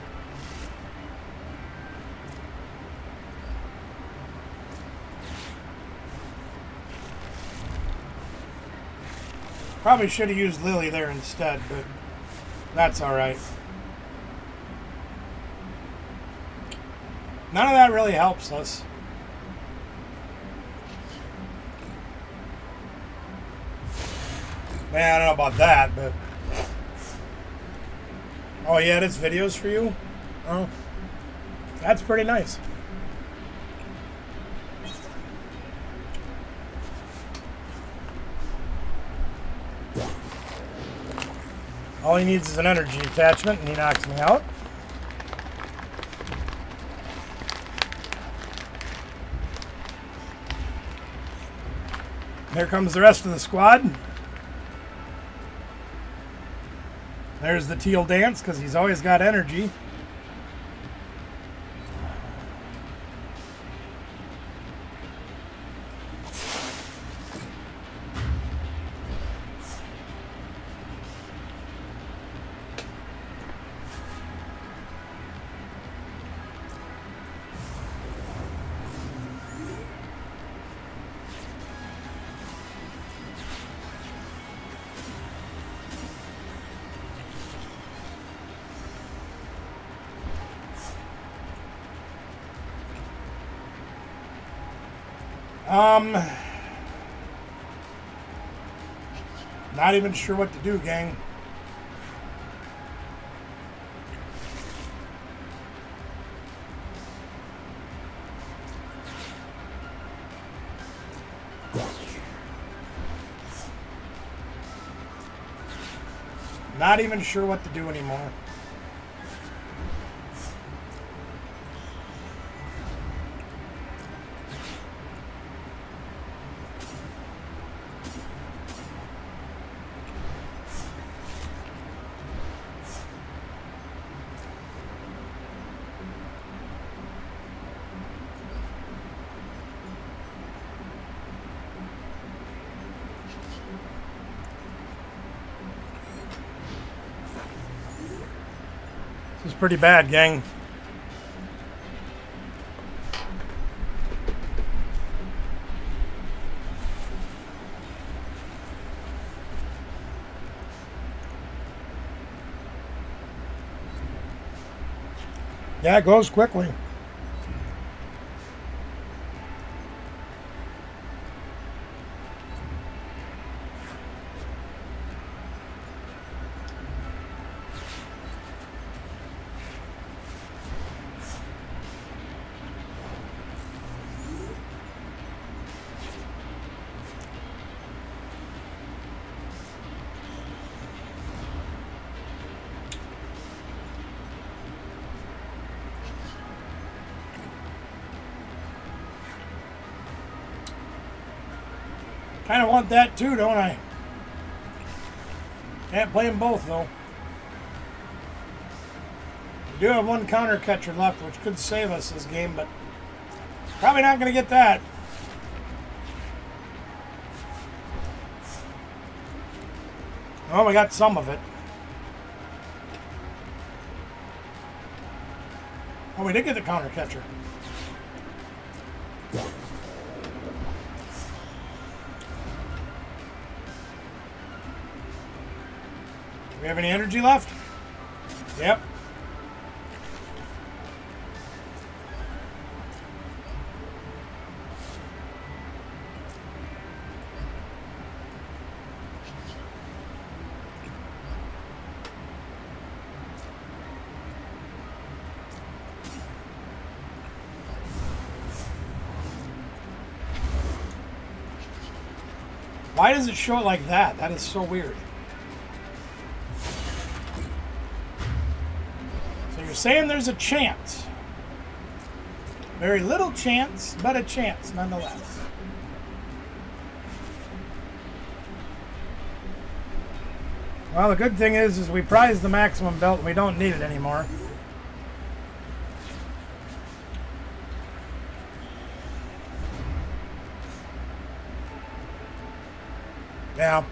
Probably should have used Lily there instead, but that's all right. None of that really helps us. Man, I don't know about that, but... Oh, yeah, it's videos for you? Oh, that's pretty nice. All he needs is an energy attachment, and he knocks me out. There comes the rest of the squad. There's the Teal Dance, because he's always got energy. Not even sure what to do, gang. Not even sure what to do anymore. This is pretty bad, gang. Yeah, it goes quickly. Kind of want that too, don't I? Can't play them both though. We do have one counter catcher left, which could save us this game, but probably not going to get that. Oh, we got some of it. Oh, we did get the counter catcher. Do we have any energy left? Yep. Why does it show it like that? That is so weird. So you're saying there's a chance. Very little chance, but a chance nonetheless. Well, the good thing is we prized the maximum belt and we don't need it anymore. Yeah.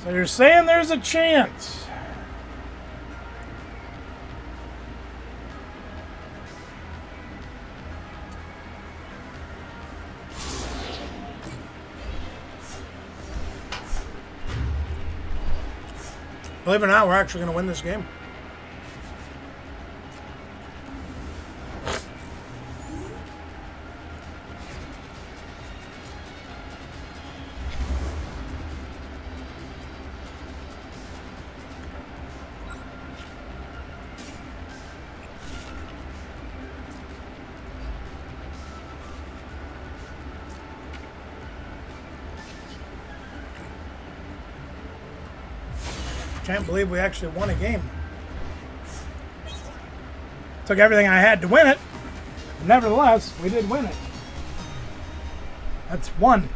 So you're saying there's a chance. Believe it or not, we're actually going to win this game. Can't believe we actually won a game. Took everything I had to win it. Nevertheless, we did win it. That's one.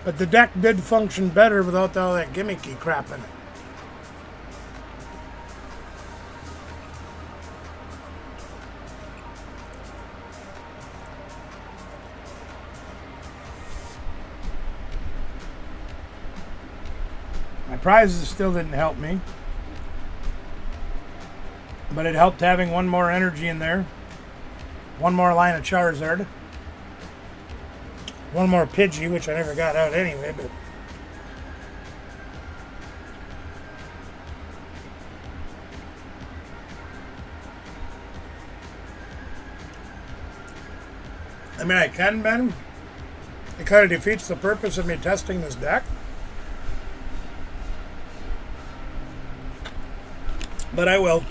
But the deck did function better without all that gimmicky crap in it. prizes still didn't help me. But it helped having one more energy in there. One more line of Charizard. One more Pidgey, which I never got out anyway, but... I mean, I can, Ben. It kind of defeats the purpose of me testing this deck. But I will.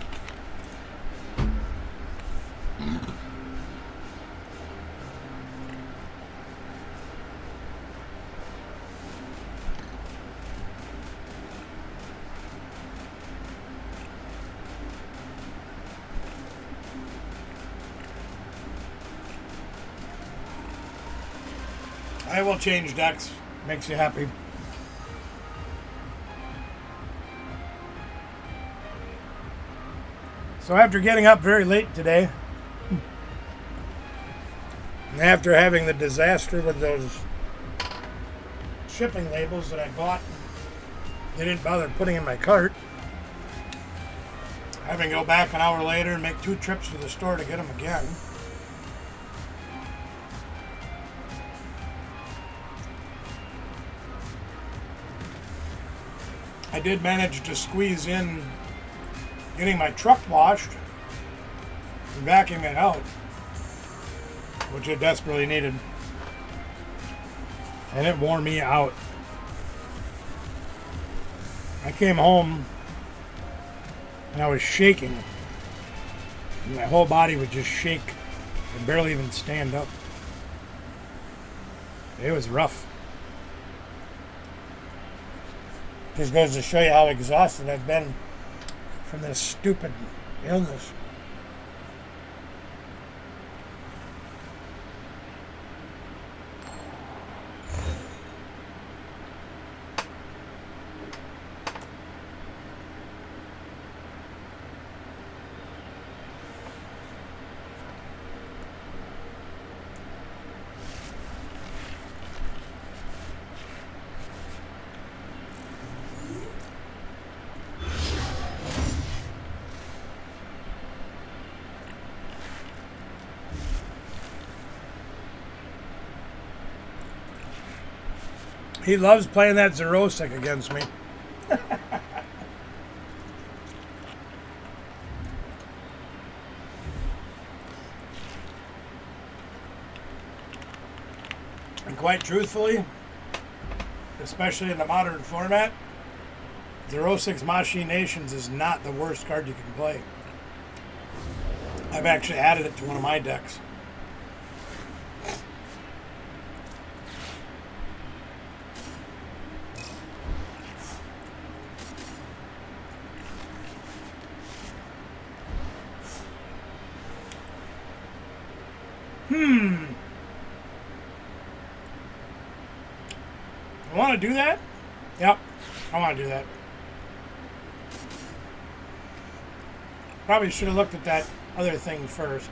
I will change decks. Makes you happy. So after getting up very late today, and after having the disaster with those shipping labels that I bought, they didn't bother putting in my cart, having to go back an hour later and make 2 trips to the store to get them again. I did manage to squeeze in getting my truck washed and vacuuming it out, which it desperately needed. And it wore me out. I came home and I was shaking. And my whole body would just shake. I could barely even stand up. It was rough. Just goes to show you how exhausted I've been from this stupid illness. He loves playing that Xerosic against me. And quite truthfully, especially in the modern format, Xerosic's Machinations is not the worst card you can play. I've actually added it to one of my decks. I want to do that? Yep, I want to do that. Probably should have looked at that other thing first.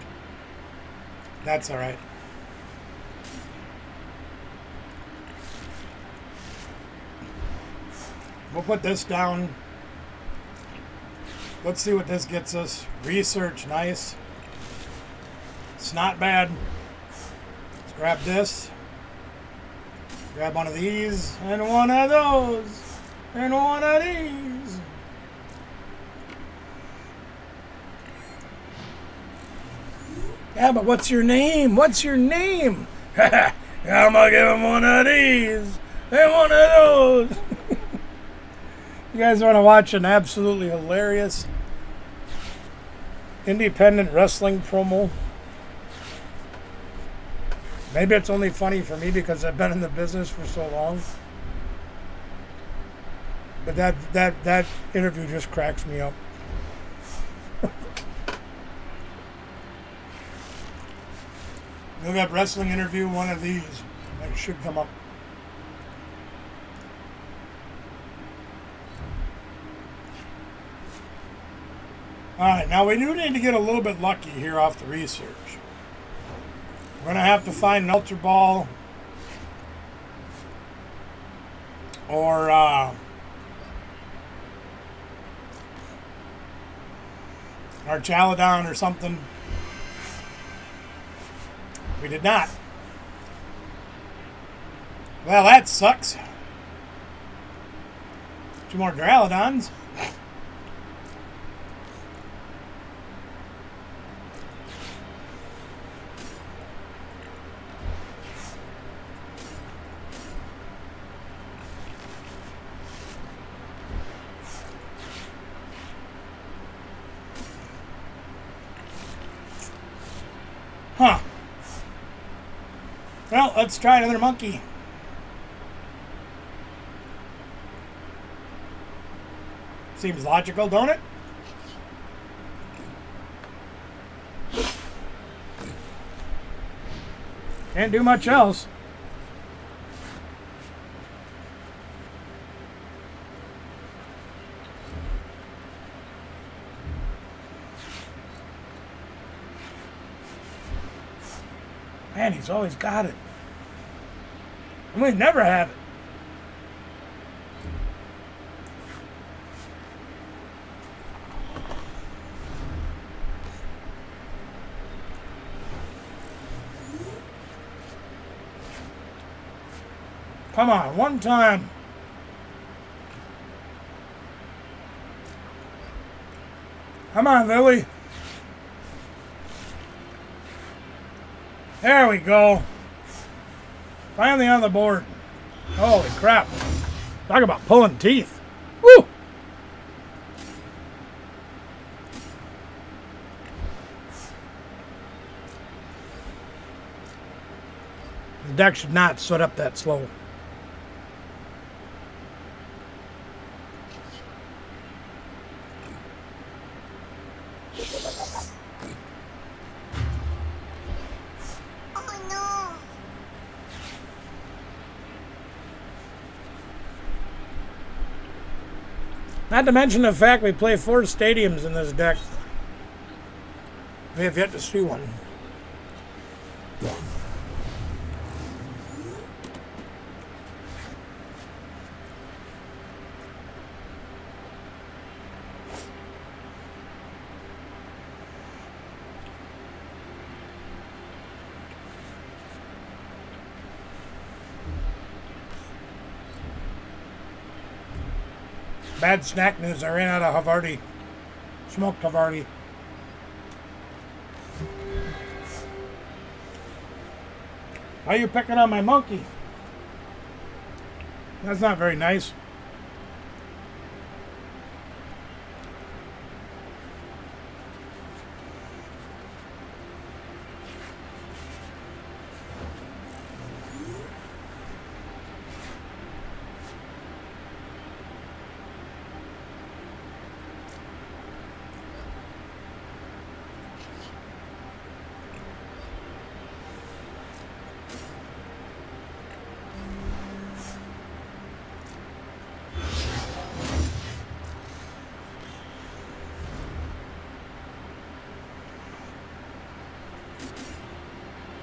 That's alright. We'll put this down. Let's see what this gets us. Research, nice. It's not bad. Let's grab this. Grab one of these, and one of those, and one of these. Yeah, but what's your name? What's your name? I'm gonna give him one of these, and one of those. You guys want to watch an absolutely hilarious independent wrestling promo? Maybe it's only funny for me because I've been in the business for so long. But that interview just cracks me up. Look up wrestling interview, one of these. That should come up. Alright, now we do need to get a little bit lucky here off the research. We're going to have to find an Ultra Ball or Archalodon or something. We did not. Well, that sucks. 2 more Duraludons. Huh. Well, let's try another monkey. Seems logical, don't it? Can't do much else. Man, he's always got it. And we never have it. Come on, one time. Come on, Lily. There we go. Finally on the board. Holy crap. Talk about pulling teeth. Woo! The deck should not set up that slow. Oh no. Not to mention the fact we play 4 stadiums in this deck. We have yet to see one. Bad snack news. I ran out of Havarti. Smoked Havarti. Why are you picking on my monkey? That's not very nice.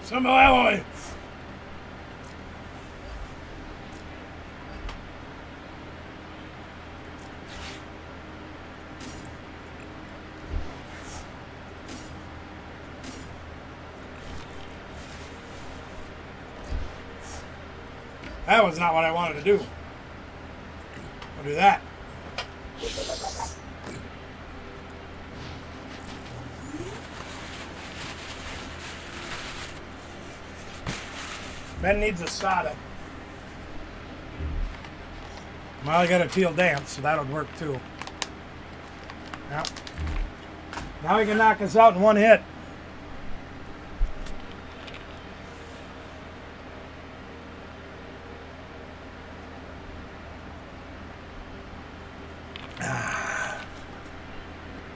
Some alloy. That was not what I wanted to do. I'll do that. Ben needs a soda. Well, I got a teal dance, so that'll work too. Yep. Now he can knock us out in one hit.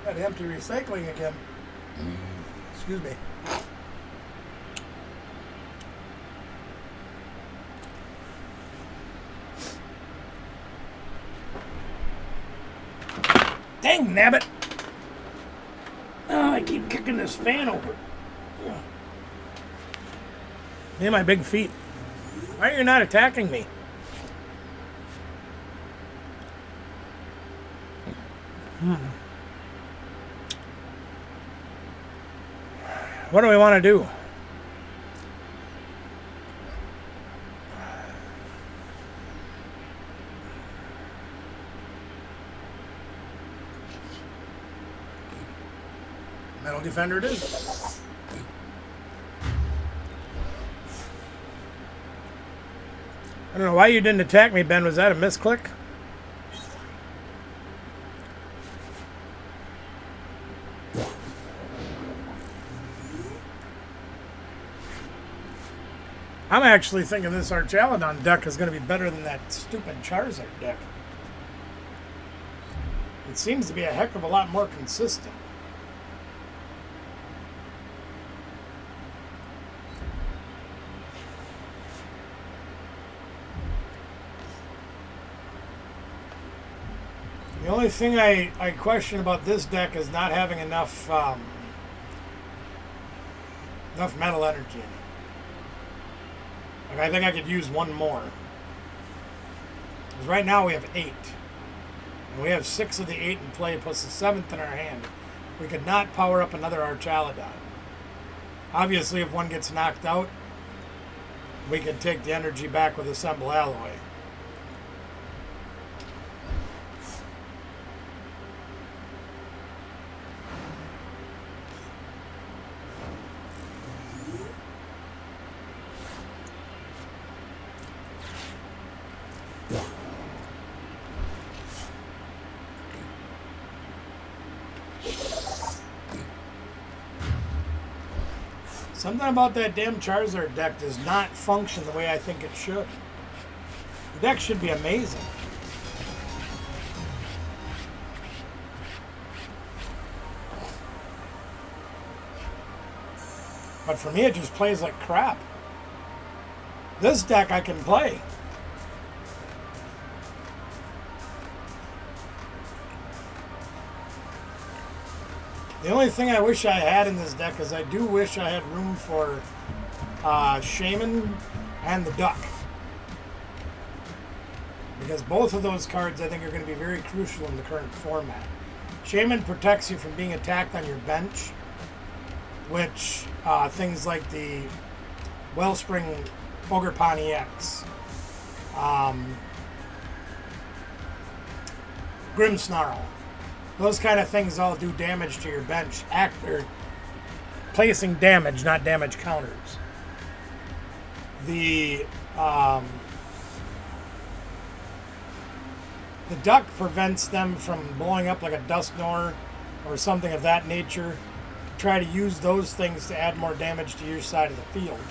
Got empty recycling again. Excuse me. Dang nabbit! Oh, I keep kicking this fan over. Me and my big feet. Why are you not attacking me? What do we want to do? Metal Defender it is. I don't know why you didn't attack me, Ben. Was that a misclick? I'm actually thinking this Archaludon deck is going to be better than that stupid Charizard deck. It seems to be a heck of a lot more consistent. The only thing I question about this deck is not having enough mental energy in it. Like, I think I could use one more. Because right now we have 8. And we have 6 of the 8 in play plus the 7th in our hand. We could not power up another Archaludon. Obviously, if one gets knocked out, we could take the energy back with Assemble Alloy. Something about that damn Charizard deck does not function the way I think it should. The deck should be amazing. But for me, it just plays like crap. This deck I can play. The only thing I wish I had in this deck is I do wish I had room for Shaman and the Duck. Because both of those cards I think are going to be very crucial in the current format. Shaman protects you from being attacked on your bench, which things like the Wellspring Ogerpon EX, Grimmsnarl, those kind of things all do damage to your bench. Or placing damage, not damage counters. The Duck prevents them from blowing up like a Dusknoir or something of that nature. Try to use those things to add more damage to your side of the field.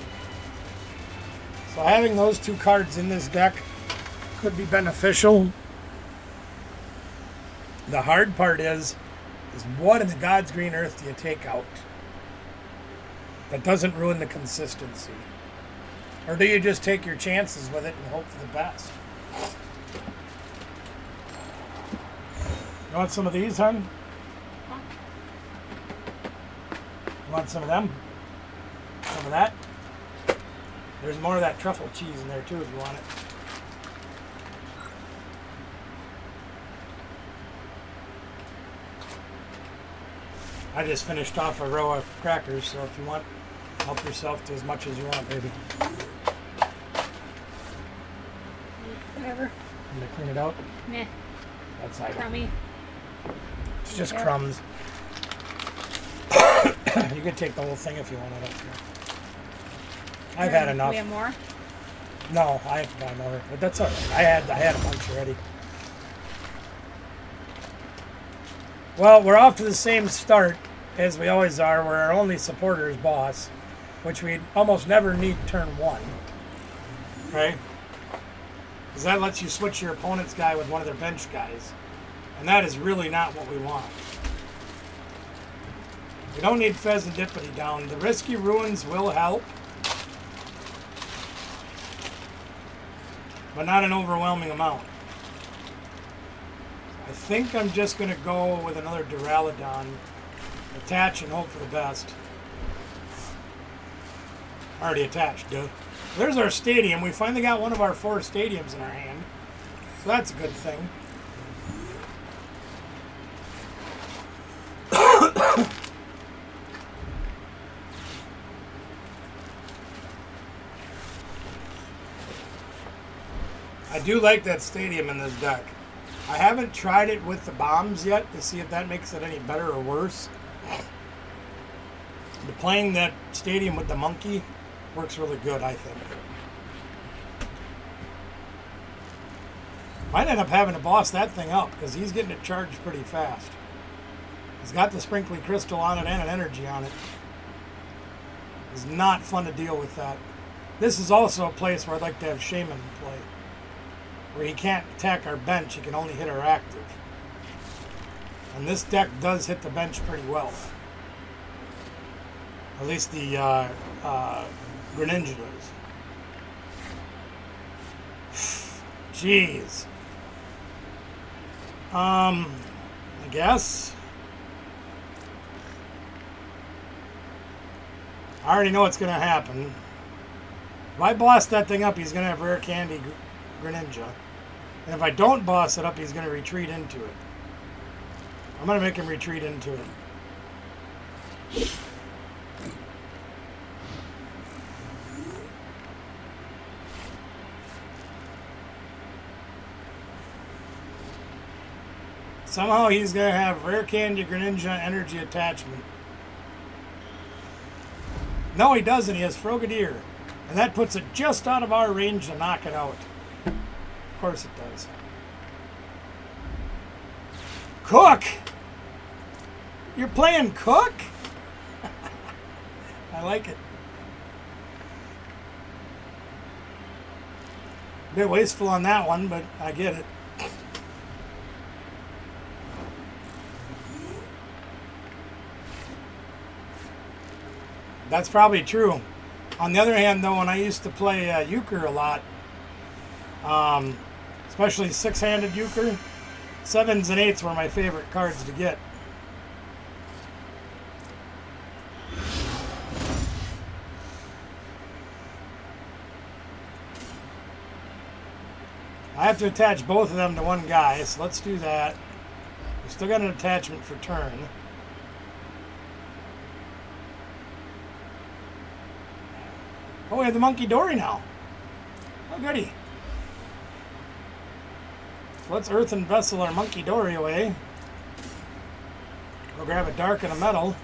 So having those two cards in this deck could be beneficial. The hard part is what in the God's green earth do you take out that doesn't ruin the consistency? Or do you just take your chances with it and hope for the best? You want some of these, hon? You want some of them? Some of that? There's more of that truffle cheese in there too if you want it. I just finished off a row of crackers, so if you want, help yourself to as much as you want, baby. Whatever. I'm gonna clean it out. Meh. That's like Crummy. it's just crumbs. You could take the whole thing if you want it up here. I've had enough. We have more? No, I have to buy more, but that's all right. I had a bunch already. Well, we're off to the same start as we always are. We're our only supporter is boss, which we almost never need turn 1, right? Because that lets you switch your opponent's guy with one of their bench guys, and that is really not what we want. We don't need Fezandipity down. The Risky Ruins will help, but not an overwhelming amount. I think I'm just going to go with another Duraludon, attach and hope for the best. Already attached, dude. There's our stadium. We finally got one of our 4 stadiums in our hand, so that's a good thing. I do like that stadium in this deck. I haven't tried it with the bombs yet to see if that makes it any better or worse. But playing that stadium with the monkey works really good, I think. Might end up having to boss that thing up because he's getting it charged pretty fast. He's got the sprinkly crystal on it and an energy on it. It's not fun to deal with that. This is also a place where I'd like to have Shaman play. Where he can't attack our bench, he can only hit our active. And this deck does hit the bench pretty well. At least the Greninja does. Jeez. I guess. I already know what's going to happen. If I boss that thing up, he's going to have Rare Candy Greninja. And if I don't boss it up, he's going to retreat into it. I'm going to make him retreat into it. Somehow he's going to have Rare Candy Greninja Energy Attachment. No, he doesn't. He has Frogadier. And that puts it just out of our range to knock it out. Of course it does. Cook! You're playing Cook? I like it. A bit wasteful on that one, but I get it. That's probably true. On the other hand, though, when I used to play euchre a lot, especially six-handed euchre, 7s and 8s were my favorite cards to get. I have to attach both of them to one guy, so let's do that. We still got an attachment for turn. Oh, we have the Monkey Dory now. Oh, goody. So let's Earthen Vessel our Monkey Dory away. We'll grab a dark and a metal.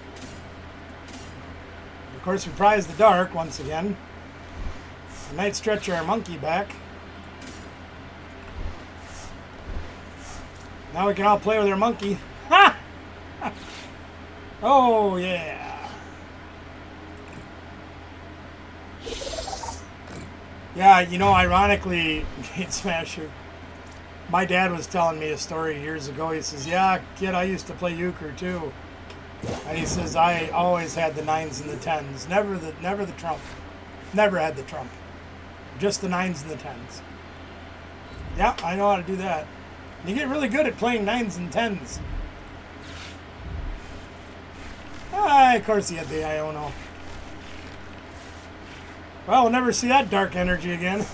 Of course, we prize the dark once again. A Night Stretcher our monkey back. Now we can all play with our monkey. Ha! Oh, yeah. Yeah, you know, ironically, Gate Smasher, my dad was telling me a story years ago. He says, yeah, kid, I used to play euchre too. And he says, I always had the 9s and the 10s. Never the trump. Never had the trump. Just the 9s and the 10s. Yeah, I know how to do that. You get really good at playing 9s and 10s. Ah, of course he had the Iono. Well, we'll never see that dark energy again.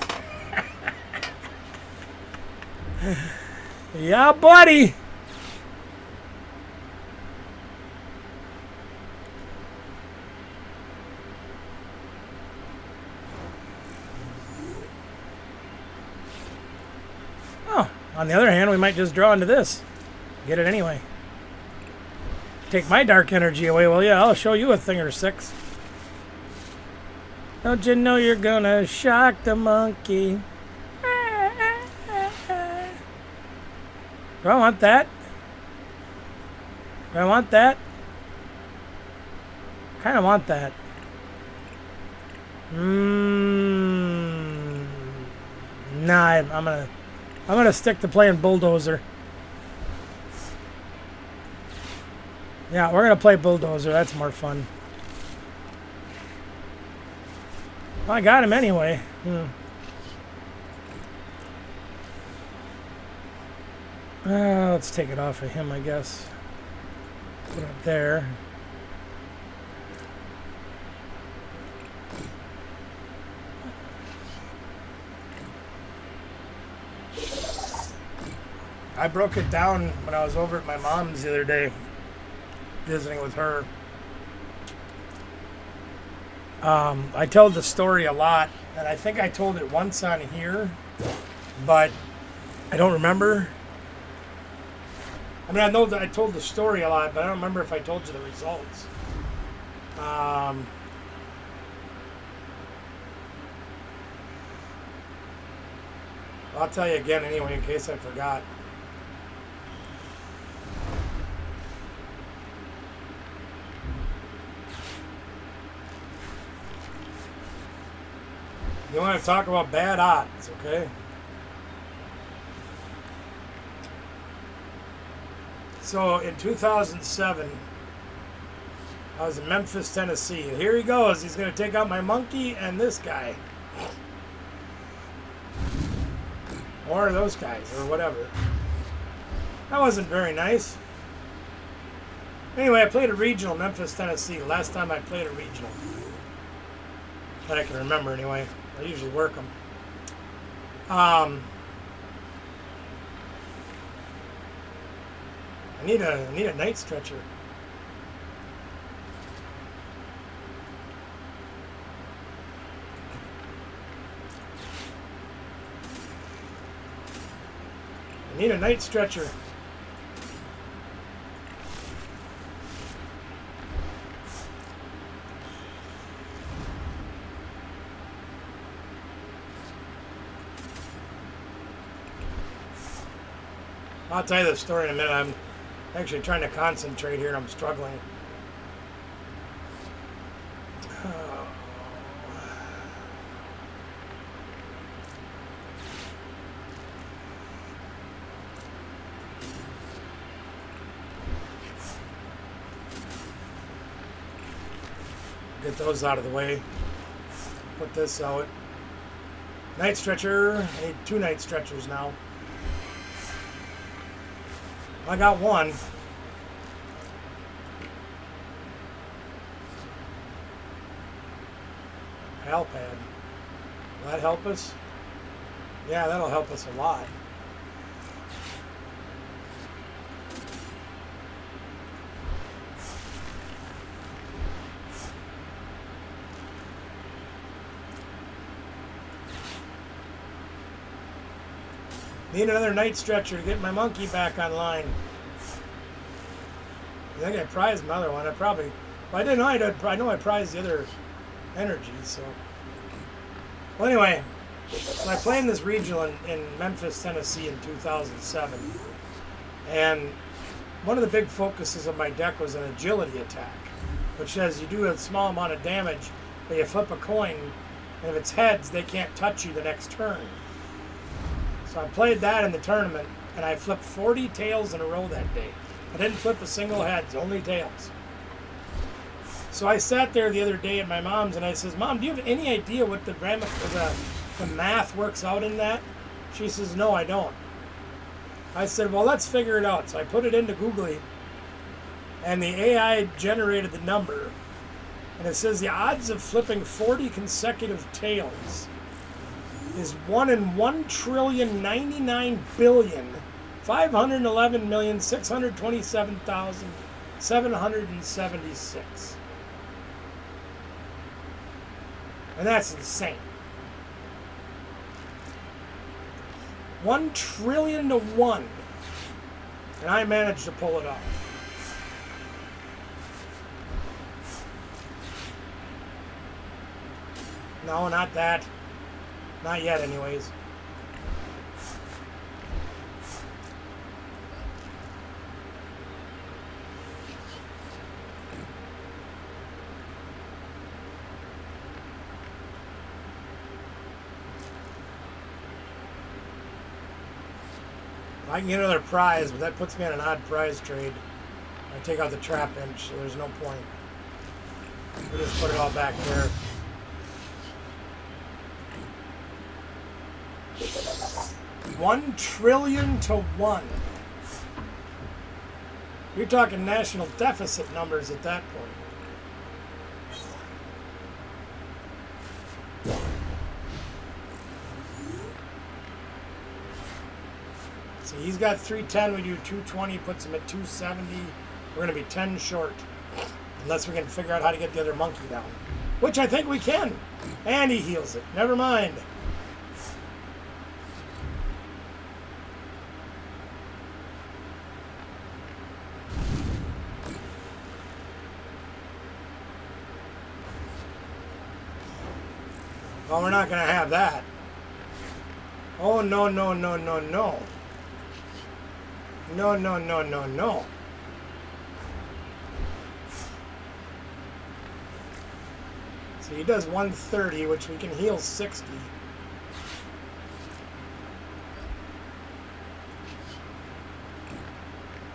Yeah, buddy. Oh, on the other hand, we might just draw into this. Get it anyway. Take my dark energy away, will ya? I'll show you a thing or six. Don't you know you're gonna shock the monkey? Do I want that? Do I want that? Kinda want that. Nah, I'm gonna stick to playing Bulldozer. Yeah, we're gonna play Bulldozer. That's more fun. Well, I got him anyway. Let's take it off of him, I guess. Put it up there. I broke it down when I was over at my mom's the other day, visiting with her. I told the story a lot, and I think I told it once on here, but I don't remember. I mean, I know that I told the story a lot, but I don't remember if I told you the results. I'll tell you again anyway, in case I forgot. You want to talk about bad odds, okay? So in 2007, I was in Memphis, Tennessee. Here he goes. He's going to take out my monkey and this guy. Or those guys, or whatever. That wasn't very nice. Anyway, I played a regional in Memphis, Tennessee. Last time I played a regional. That I can remember anyway. I usually work them. I need a night stretcher. I need a night stretcher. I'll tell you the story in a minute. I'm actually trying to concentrate here and I'm struggling. Get those out of the way. Put this out. Night stretcher. I need 2 night stretchers now. I got one. Pal pad. Will that help us? Yeah, that'll help us a lot. Need another night stretcher to get my monkey back online. I think I prized another one. I probably, if I didn't know, I know I prized the other energy. So, well, anyway, so I played in this regional in Memphis, Tennessee in 2007, and one of the big focuses of my deck was an agility attack, which says you do a small amount of damage, but you flip a coin, and if it's heads, they can't touch you the next turn. So I played that in the tournament, and I flipped 40 tails in a row that day. I didn't flip a single heads, only tails. So I sat there the other day at my mom's, and I says, "Mom, do you have any idea what the math works out in that?" She says, "No, I don't." I said, "Well, let's figure it out." So I put it into Googly, and the AI generated the number. And it says the odds of flipping 40 consecutive tails is 1 in 1,199,511,627,776. And that's insane. 1 trillion to 1. And I managed to pull it off. No, not that. Not yet, anyways. I can get another prize, but that puts me on an odd prize trade. I take out the trap inch, so there's no point. We'll just put it all back there. $1 trillion to 1. You're talking national deficit numbers at that point. So he's got 310, we do 220, puts him at 270. We're going to be 10 short. Unless we can figure out how to get the other monkey down. Which I think we can. And he heals it. Never mind. Well, we're not going to have that. Oh, no, no, no, no, no. No, no, no, no, no. So he does 130, which we can heal 60.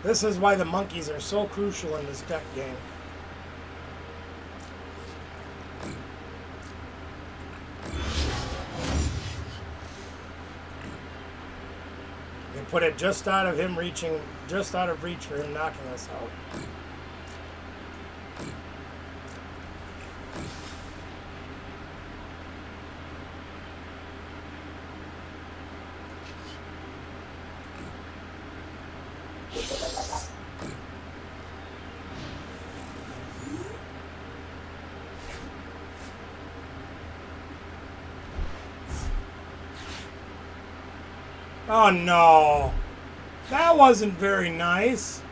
This is why the monkeys are so crucial in this deck game. You put it just out of him reaching, just out of reach for him knocking us out. Oh no, that wasn't very nice.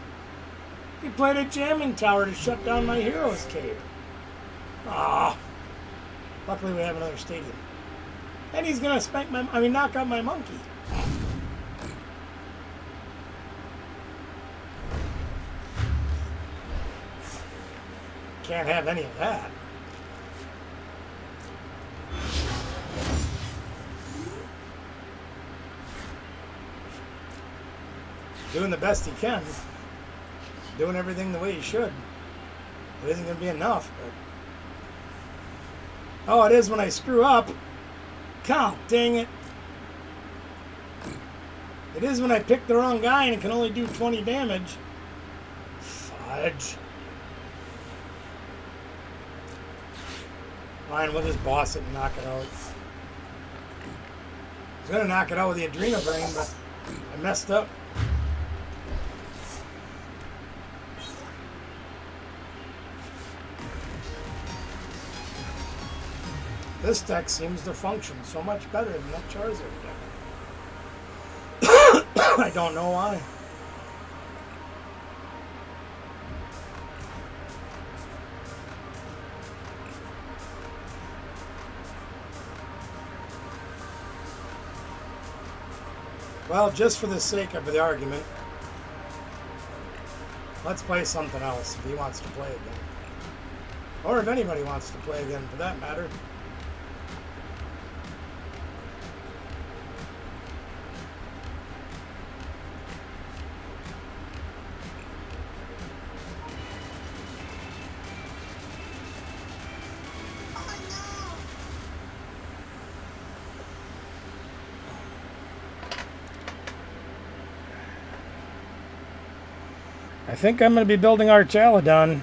He played a jamming tower to shut down my hero's cave. Ah, luckily we have another stadium. And he's gonna spank knock out my monkey. Can't have any of that. Doing the best he can. Doing everything the way he should. It isn't going to be enough, but... Oh, it is when I screw up. God dang it. It is when I pick the wrong guy and it can only do 20 damage. Fudge. Fine, we'll just boss it and knock it out. I was going to knock it out with the Adrena Brain, but I messed up. This deck seems to function so much better than that Charizard deck. I don't know why. Well, just for the sake of the argument, let's play something else if he wants to play again. Or if anybody wants to play again, for that matter. I think I'm going to be building Archaladon.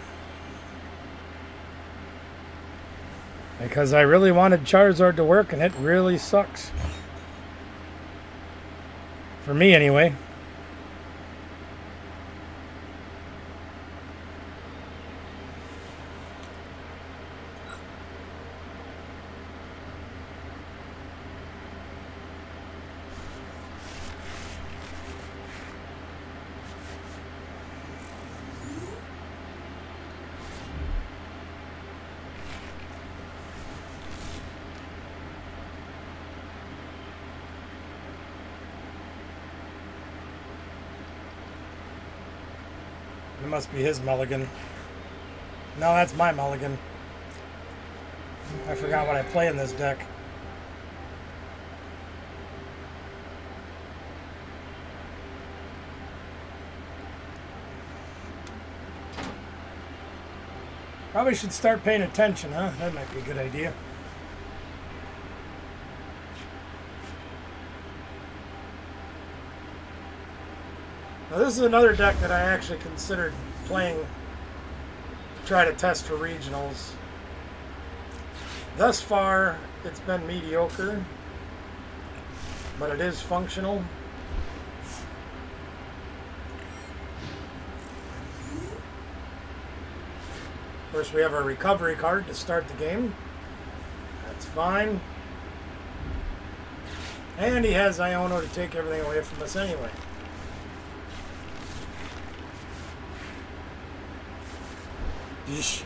Because I really wanted Charizard to work and it really sucks. For me anyway. It must be his mulligan. No, that's my mulligan. I forgot what I play in this deck. Probably should start paying attention, huh? That might be a good idea. Now this is another deck that I actually considered playing to try to test for regionals. Thus far, it's been mediocre, but it is functional. Of course, we have our recovery card to start the game. That's fine. And he has Iono to take everything away from us anyway. Yeesh.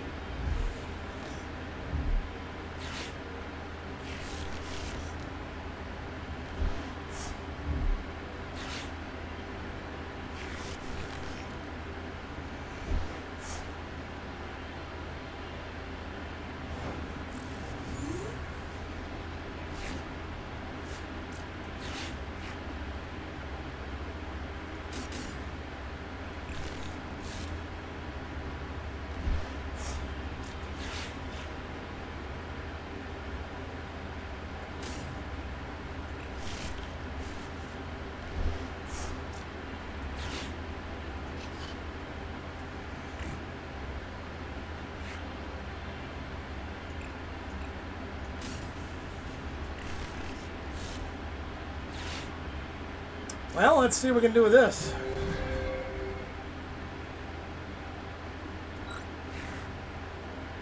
Well, let's see what we can do with this.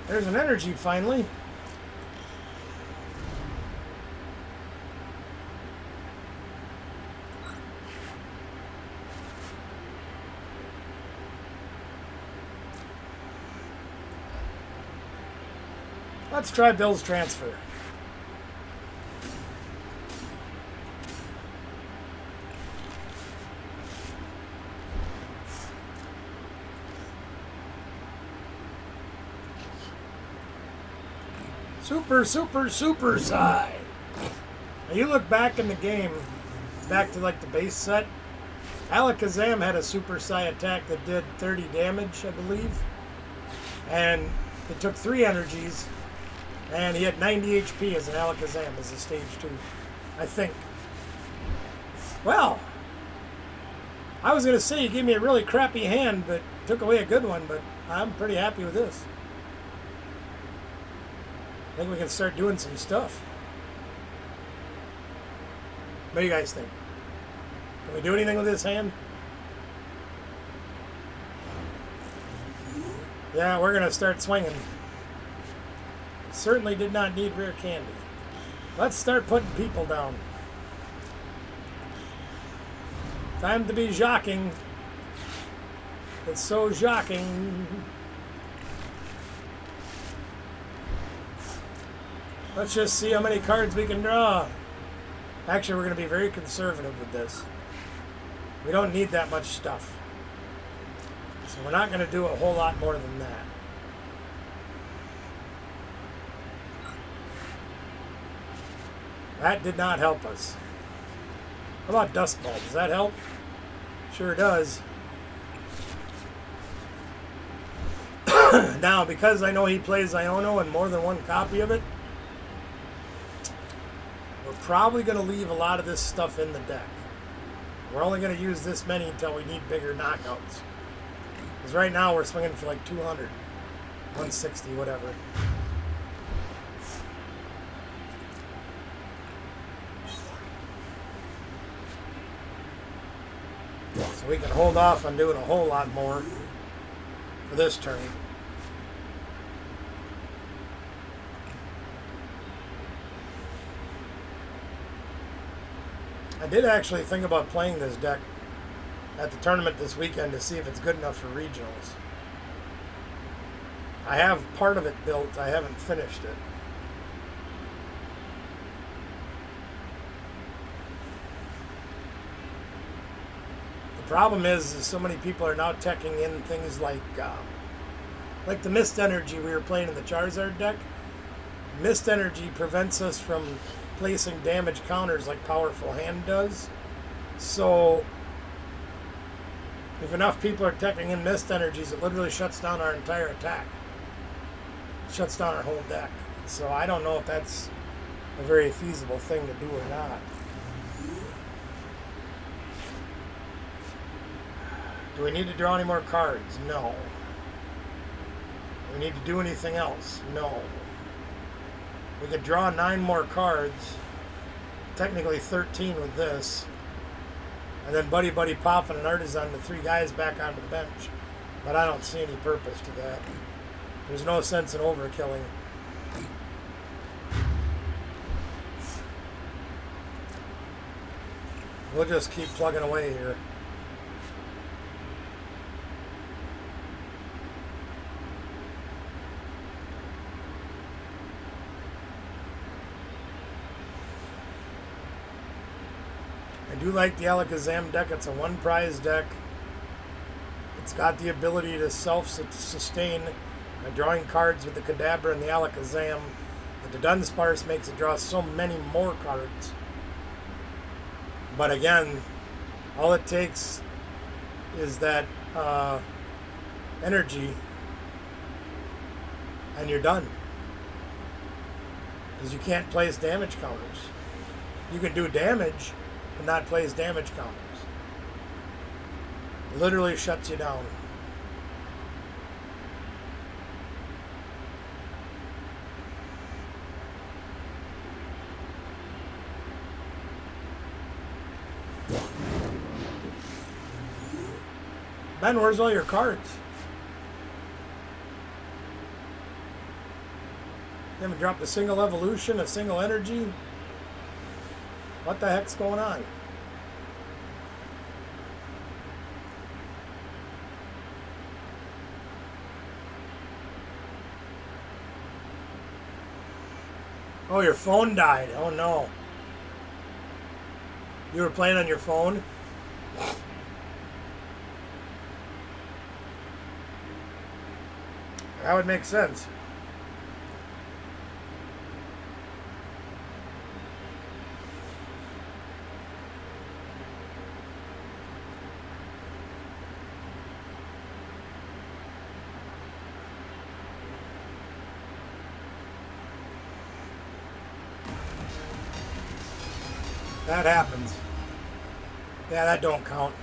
There's an energy finally. Let's try Bill's transfer. Super side. Now you look back in the game, back to like the base set, Alakazam had a Super Sai attack that did 30 damage, I believe. And it took 3 energies, and he had 90 HP as an Alakazam as a stage 2, I think. Well, I was going to say you gave me a really crappy hand, but took away a good one, but I'm pretty happy with this. I think we can start doing some stuff. What do you guys think? Can we do anything with this hand? Yeah, we're going to start swinging. Certainly did not need rare candy. Let's start putting people down. Time to be shocking. It's so shocking. Let's just see how many cards we can draw. Actually, we're going to be very conservative with this. We don't need that much stuff. So we're not going to do a whole lot more than that. That did not help us. How about Dust Ball? Does that help? Sure does. Now, because I know he plays Iono and more than one copy of it, we're probably going to leave a lot of this stuff in the deck. We're only going to use this many until we need bigger knockouts. Because right now we're swinging for like 200, 160, whatever. So we can hold off on doing a whole lot more for this turn. I did actually think about playing this deck at the tournament this weekend to see if it's good enough for regionals. I have part of it built, I haven't finished it. The problem is so many people are now teching in things like the Mist Energy we were playing in the Charizard deck. Mist Energy prevents us from placing damage counters like Powerful Hand does. So if enough people are teching in Mist Energies, it literally shuts down our entire attack. It shuts down our whole deck. So I don't know if that's a very feasible thing to do or not. Do we need to draw any more cards? No. Do we need to do anything else? No. We could draw 9 more cards, technically 13 with this, and then Buddy Buddy Poffin and Artisan, the 3 guys back onto the bench. But I don't see any purpose to that. There's no sense in overkilling. We'll just keep plugging away here. I do like the Alakazam deck. It's a 1 prize deck. It's got the ability to self-sustain by drawing cards with the Kadabra and the Alakazam. The Dunsparce makes it draw so many more cards. But again, all it takes is that energy and you're done. Because you can't place damage counters. You can do damage, but not place damage counters. It literally shuts you down. Ben, where's all your cards? You haven't dropped a single evolution, a single energy? What the heck's going on? Oh, your phone died. Oh no. You were playing on your phone? That would make sense. That happens. Yeah, that don't count.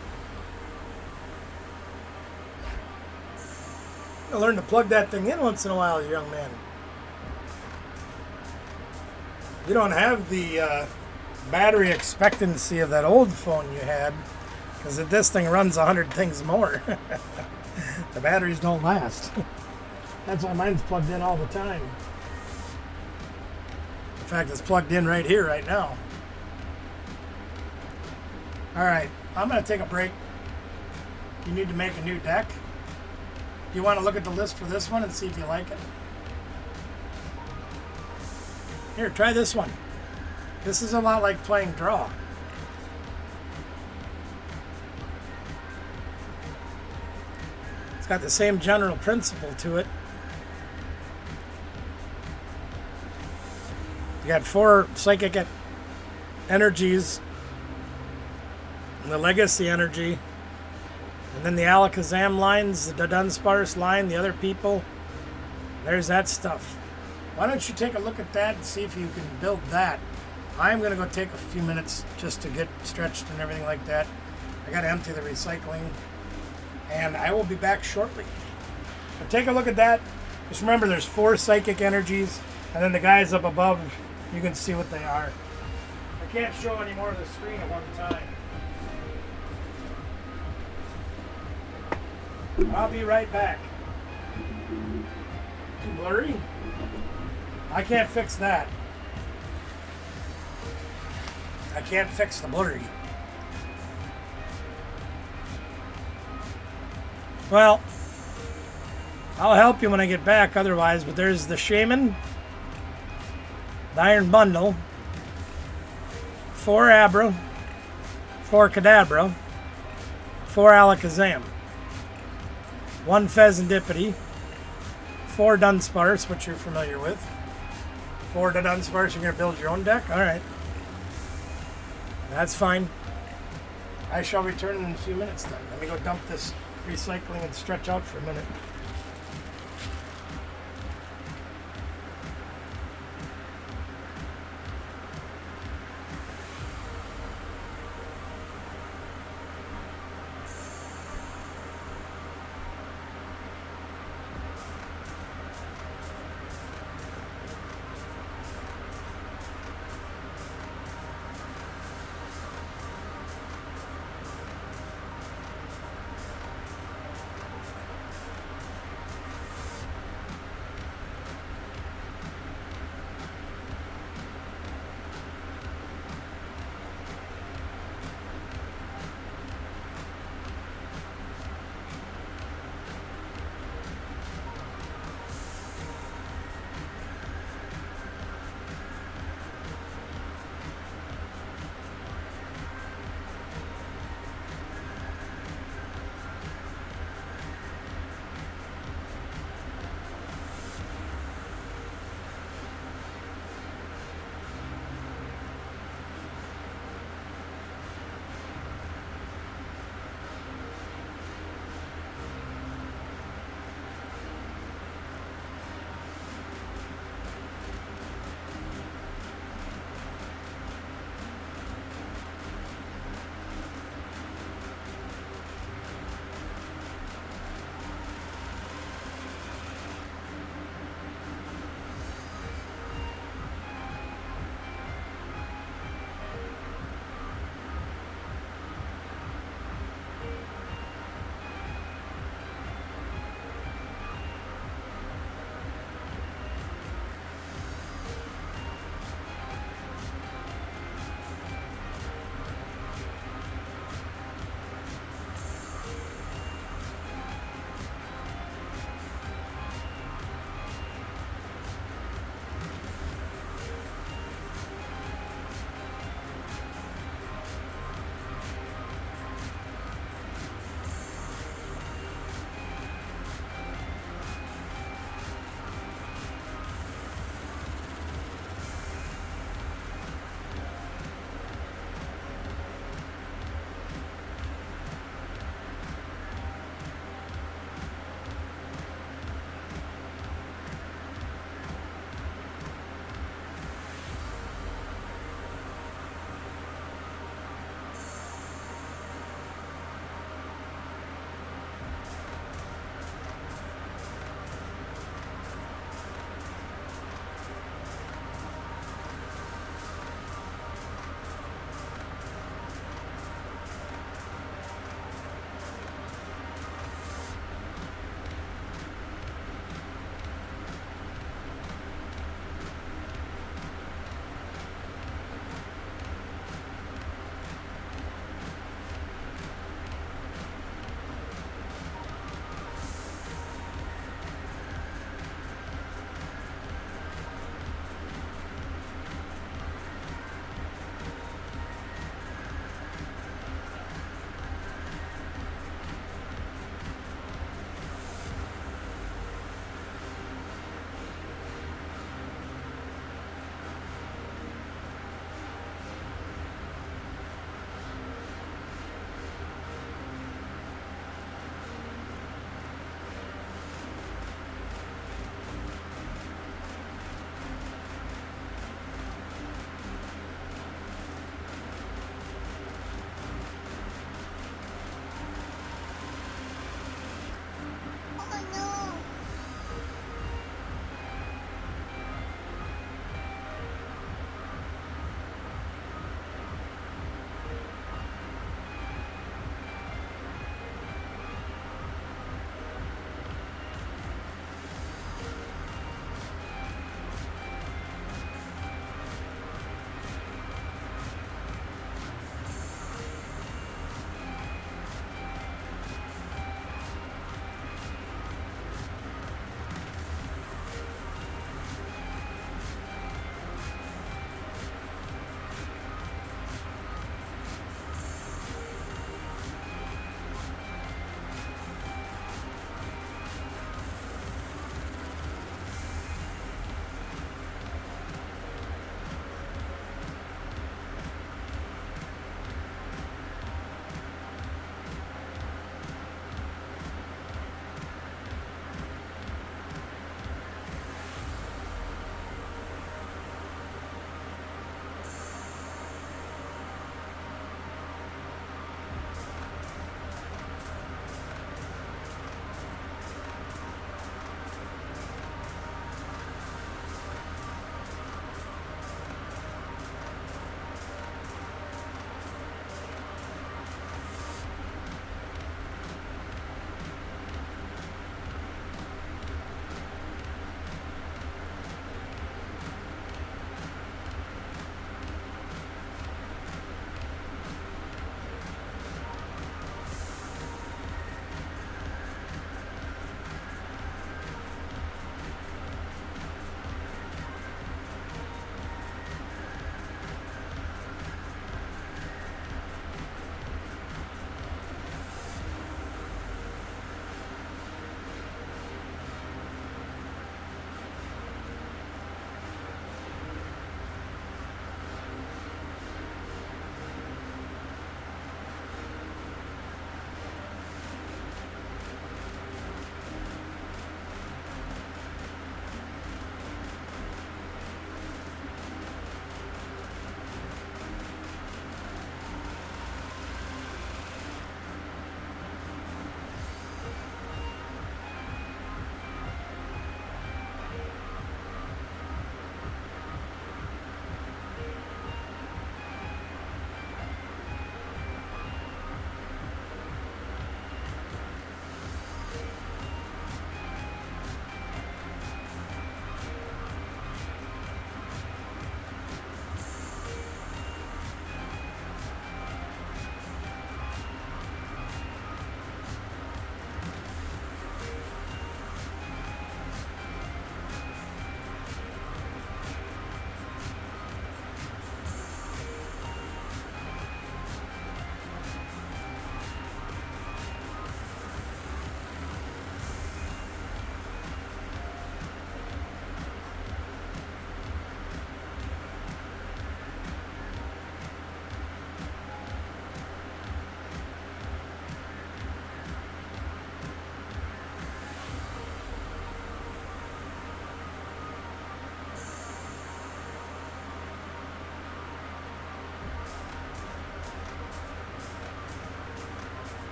You learn to plug that thing in once in a while, young man. You don't have the battery expectancy of that old phone you had, because this thing runs 100 things more. The batteries don't last. That's why mine's plugged in all the time. In fact, it's plugged in right here, right now. All right, I'm going to take a break. You need to make a new deck. Do you want to look at the list for this one and see if you like it? Here, try this one. This is a lot like playing draw. It's got the same general principle to it. You got 4 psychic energies, and the legacy energy, and then the Alakazam lines, the Dunsparce line, the other people. There's that stuff. Why don't you take a look at that and see if you can build that? I'm going to go take a few minutes just to get stretched and everything like that. I got to empty the recycling, and I will be back shortly. But take a look at that. Just remember there's 4 psychic energies, and then the guys up above, you can see what they are. I can't show any more of the screen at one time. I'll be right back. Too blurry? I can't fix that. I can't fix the blurry. Well, I'll help you when I get back otherwise, but there's the Shaman, the Iron Bundle, 4 Abra, 4 Kadabra, 4 Alakazam, 1 Fezandipity, 4 Dunsparce, which you're familiar with. 4 Dunsparce, you're going to build your own deck? Alright. That's fine. I shall return in a few minutes then. Let me go dump this recycling and stretch out for a minute.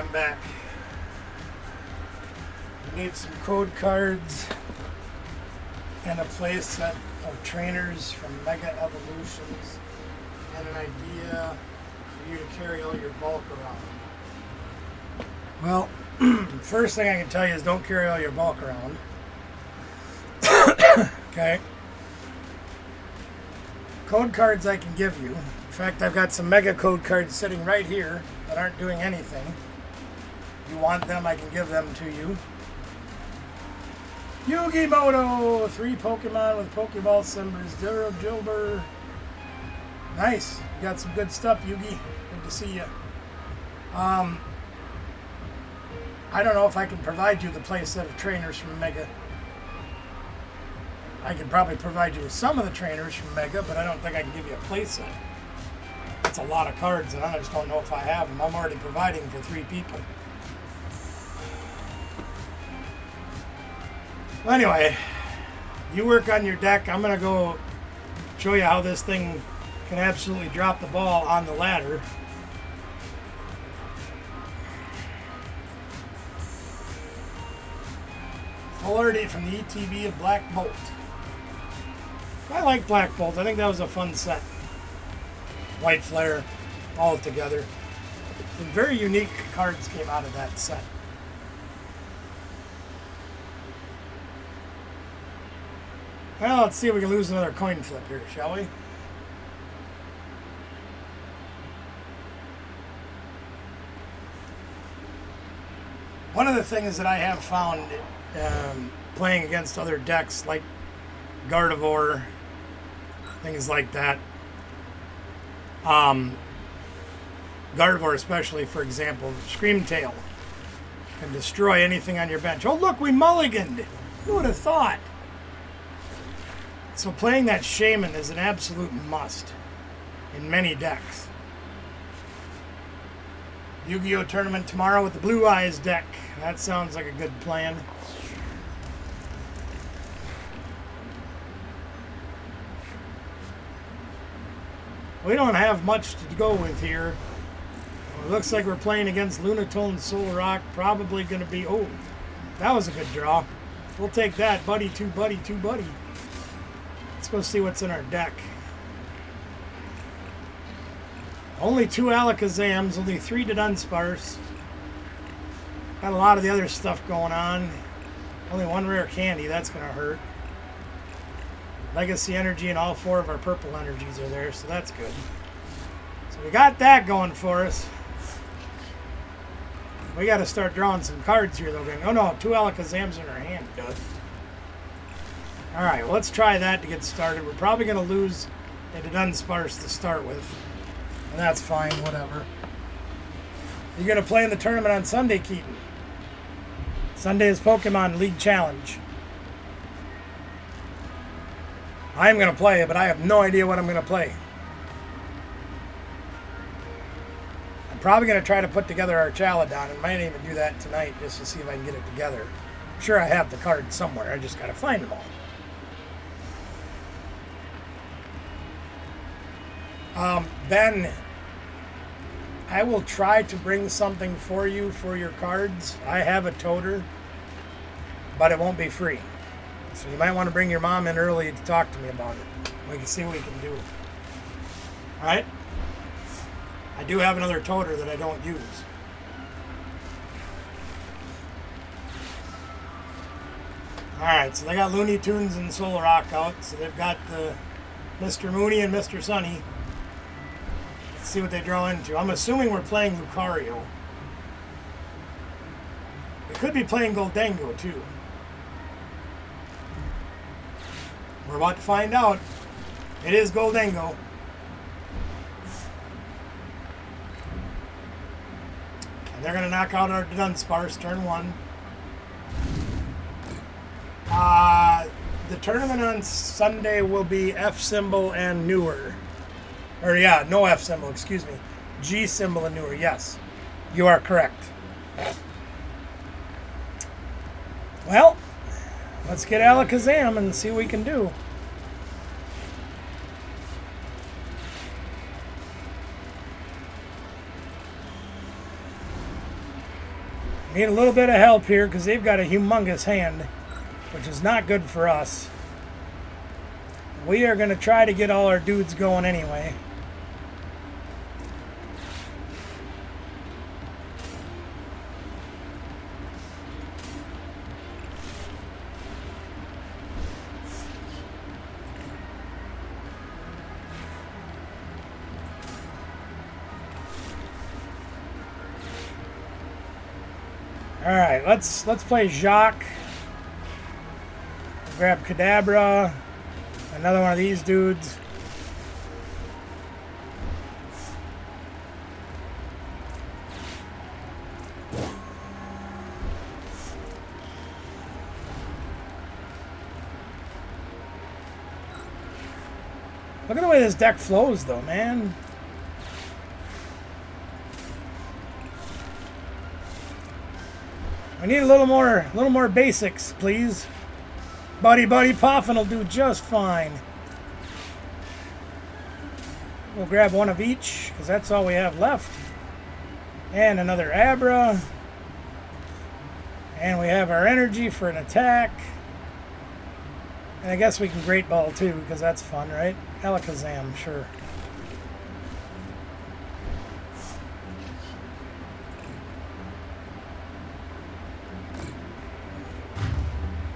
them back. You need some code cards and a play set of trainers from Mega Evolutions and an idea for you to carry all your bulk around. Well, first thing I can tell you is don't carry all your bulk around. Okay. Code cards I can give you. In fact, I've got some Mega code cards sitting right here that aren't doing anything. If you want them, I can give them to you. Yu-Gi-Moto! 3 Pokemon with Pokeball symbols. Jilbur. Nice. You got some good stuff, Yugi. Good to see you. I don't know if I can provide you the play set of trainers from Mega. I could probably provide you with some of the trainers from Mega, but I don't think I can give you a play set. That's a lot of cards, and I just don't know if I have them. I'm already providing for 3 people. Well, anyway, you work on your deck. I'm going to go show you how this thing can absolutely drop the ball on the ladder. Full already from the ETB of Black Bolt. I like Black Bolt. I think that was a fun set. White Flare, all together. Some very unique cards came out of that set. Well, let's see if we can lose another coin flip here, shall we? One of the things that I have found playing against other decks like Gardevoir, things like that. Gardevoir especially, for example, Screamtail can destroy anything on your bench. Oh look, we mulliganed! Who would have thought? So playing that Shaman is an absolute must in many decks. Yu-Gi-Oh! Tournament tomorrow with the Blue Eyes deck. That sounds like a good plan. We don't have much to go with here. It looks like we're playing against Lunatone Solrock. Probably going to be... Oh, that was a good draw. We'll take that. Buddy, two buddy, two buddy. Let's go see what's in our deck. Only 2 Alakazams, only 3 Dunsparce. Got a lot of the other stuff going on. Only 1 rare candy, that's going to hurt. Legacy Energy and all 4 of our purple energies are there, so that's good. So we got that going for us. We got to start drawing some cards here, though. Oh no, 2 Alakazams in our hand, Doug. Alright, well, let's try that to get started. We're probably going to lose into Dunsparce to start with. And that's fine, whatever. You're going to play in the tournament on Sunday, Keaton. Sunday is Pokemon League Challenge. I'm going to play, but I have no idea what I'm going to play. I'm probably going to try to put together our Chaladon, and might even do that tonight just to see if I can get it together. I'm sure I have the cards somewhere. I just got to find them all. Ben, I will try to bring something for you for your cards. I have a toter, but it won't be free. So you might want to bring your mom in early to talk to me about it. We can see what we can do. Alright? I do have another toter that I don't use. Alright, so they got Looney Tunes and Solrock out. So they've got the Mr. Mooney and Mr. Sunny. Let's see what they draw into. I'm assuming we're playing Lucario. We could be playing Goldango too. We're about to find out. It is Goldango. And they're going to knock out our Dunsparce turn 1. The tournament on Sunday will be F symbol and newer. Or yeah, no F symbol, excuse me. G symbol and newer, yes. You are correct. Well, let's get Alakazam and see what we can do. Need a little bit of help here because they've got a humongous hand, which is not good for us. We are going to try to get all our dudes going anyway. All right, let's play Jacques. Grab Kadabra. Another one of these dudes. Look at the way this deck flows, though, man. We need a little more basics, please. Buddy Poffin will do just fine. We'll grab one of each, because that's all we have left. And another Abra. And we have our energy for an attack. And I guess we can Great Ball too, because that's fun, right? Alakazam, sure.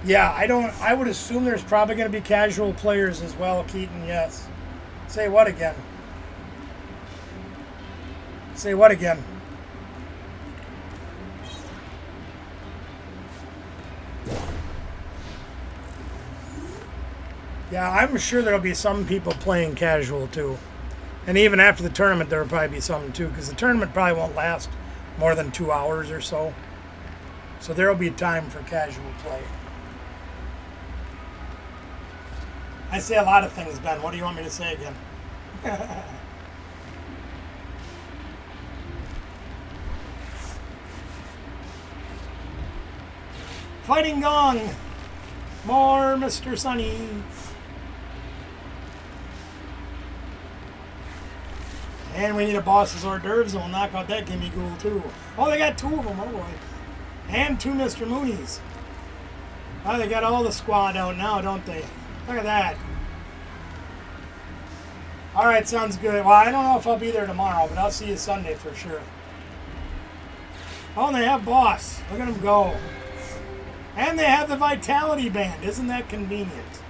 Yeah, I would assume there's probably going to be casual players as well, Keaton, yes. Say what again? Say what again? Yeah, I'm sure there'll be some people playing casual too. And even after the tournament, there'll probably be some too, because the tournament probably won't last more than 2 hours or so. So there'll be time for casual play. I say a lot of things, Ben. What do you want me to say again? Fighting Gong! More Mr. Sunny! And we need a boss's hors d'oeuvres, and we'll knock out that Gimme Ghoul too. Oh, they got 2 of them, oh boy. And 2 Mr. Moonies. Oh, they got all the squad out now, don't they? Look at that. All right, sounds good. Well, I don't know if I'll be there tomorrow, but I'll see you Sunday for sure. Oh, and they have Boss. Look at them go. And they have the Vitality Band. Isn't that convenient?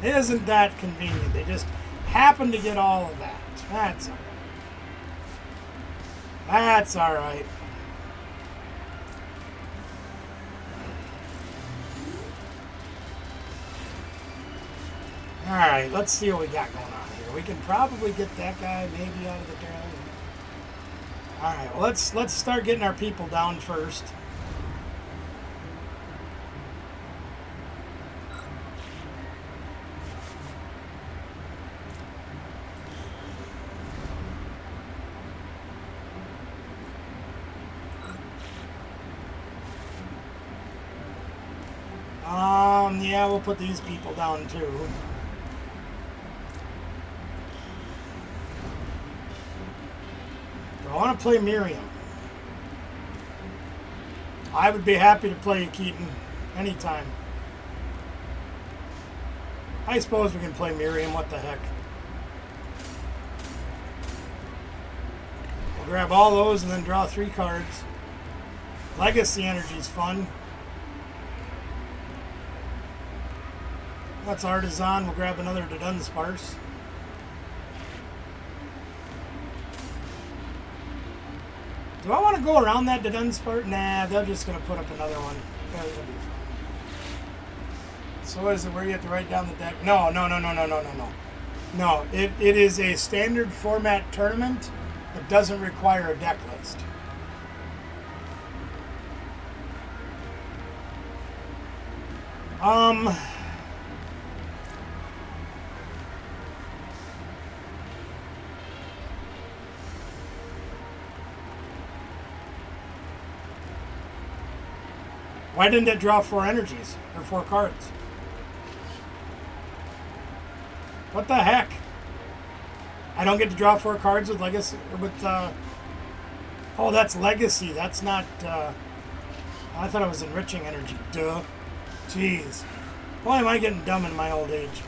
Isn't that convenient? They just happen to get all of that. That's all right. That's all right. All right, let's see what we got going on here. We can probably get that guy maybe out of the tournament. All right, well, let's start getting our people down first. Yeah, we'll put these people down too. I want to play Miriam. I would be happy to play Keaton anytime. I suppose we can play Miriam, what the heck. We'll grab all those and then draw 3 cards. Legacy Energy's fun. That's Artisan. We'll grab another Dunsparce. Do I want to go around that Dunsparce? Nah, they're just going to put up another one. That'll be fine. So what is it, where you have to write down the deck? No. No, it is a standard format tournament that doesn't require a deck list. Why didn't it draw 4 energies or 4 cards? What the heck? I don't get to draw 4 cards with Legacy or with Oh, that's Legacy. That's not. I thought it was Enriching Energy. Duh. Jeez. Why am I getting dumb in my old age?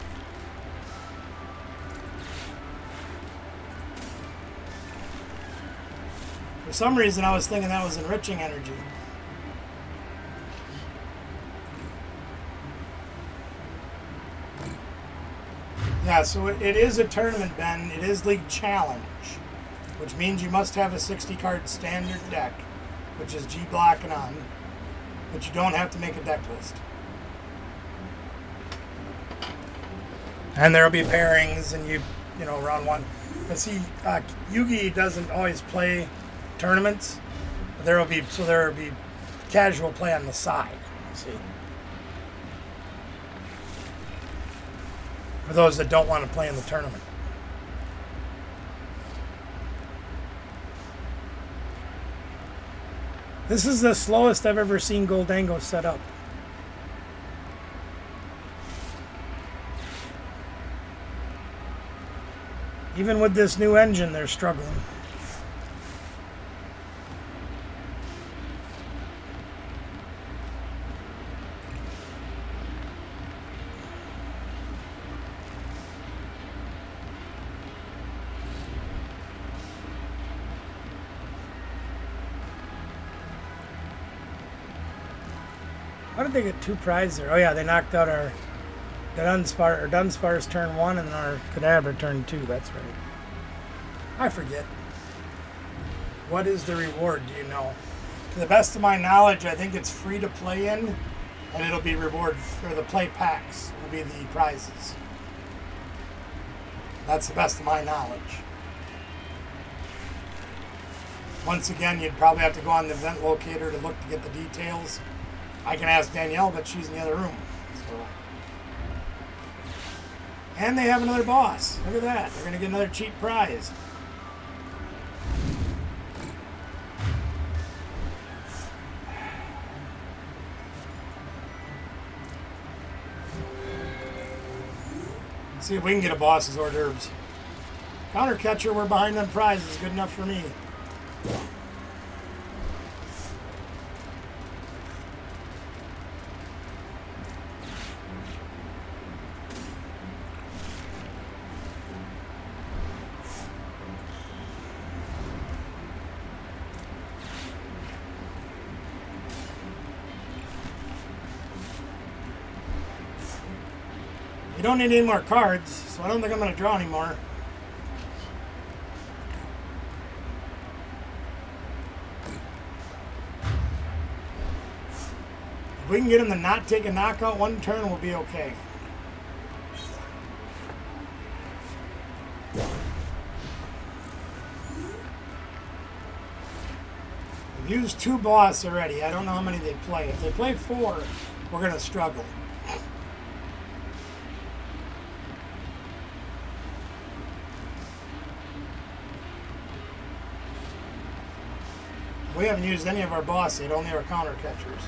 For some reason, I was thinking that was Enriching Energy. Yeah, so it is a tournament, Ben. It is League Challenge, which means you must have a 60-card standard deck, which is G block and on, but you don't have to make a deck list. And there'll be pairings, and you know, round one. But see, Yugi doesn't always play tournaments. But there will be casual play on the side. See, for those that don't want to play in the tournament. This is the slowest I've ever seen Goldango set up. Even with this new engine, they're struggling. How did they get 2 prizes there? Oh yeah, they knocked out our Dunsparce turn 1 and our Kadabra turn 2. That's right. I forget. What is the reward? Do you know? To the best of my knowledge, I think it's free to play in, and it'll be reward for the play packs will be the prizes. That's the best of my knowledge. Once again, you'd probably have to go on the event locator to look to get the details. I can ask Danielle, but she's in the other room. So. And they have another boss. Look at that. They're going to get another cheap prize. See if we can get a boss's hors d'oeuvres. Counter catcher, we're behind on prizes. Good enough for me. You don't need any more cards, so I don't think I'm going to draw anymore. If we can get him to not take a knockout one turn, we'll be okay. We've used 2 boss already. I don't know how many they play. If they play 4, we're going to struggle. We haven't used any of our boss yet, only our counter catchers.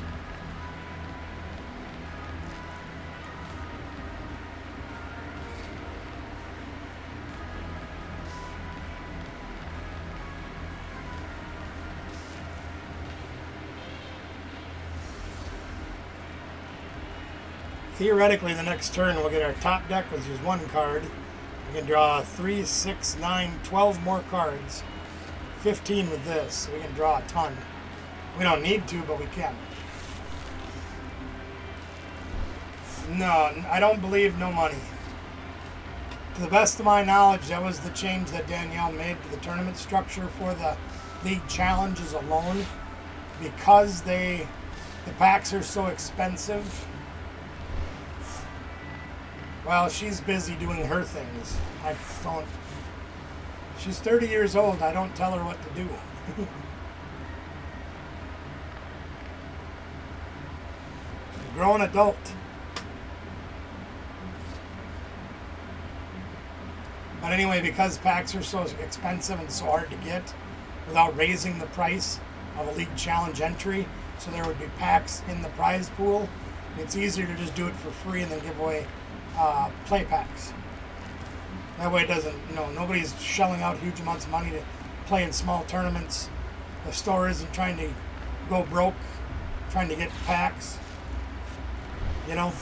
Theoretically, the next turn we'll get our top deck, which is 1 card. We can draw 3, 6, 9, 12 more cards. 15 with this, so we can draw a ton. We don't need to, but we can. No, I don't believe no money. To the best of my knowledge, that was the change that Danielle made to the tournament structure for the league challenges alone. Because the packs are so expensive. Well, she's busy doing her things. I don't. She's 30 years old. I don't tell her what to do. She's a grown adult. But anyway, because packs are so expensive and so hard to get without raising the price of a league challenge entry, so there would be packs in the prize pool, it's easier to just do it for free and then give away play packs. That way it doesn't, nobody's shelling out huge amounts of money to play in small tournaments the store isn't trying to go broke, trying to get packs. You know?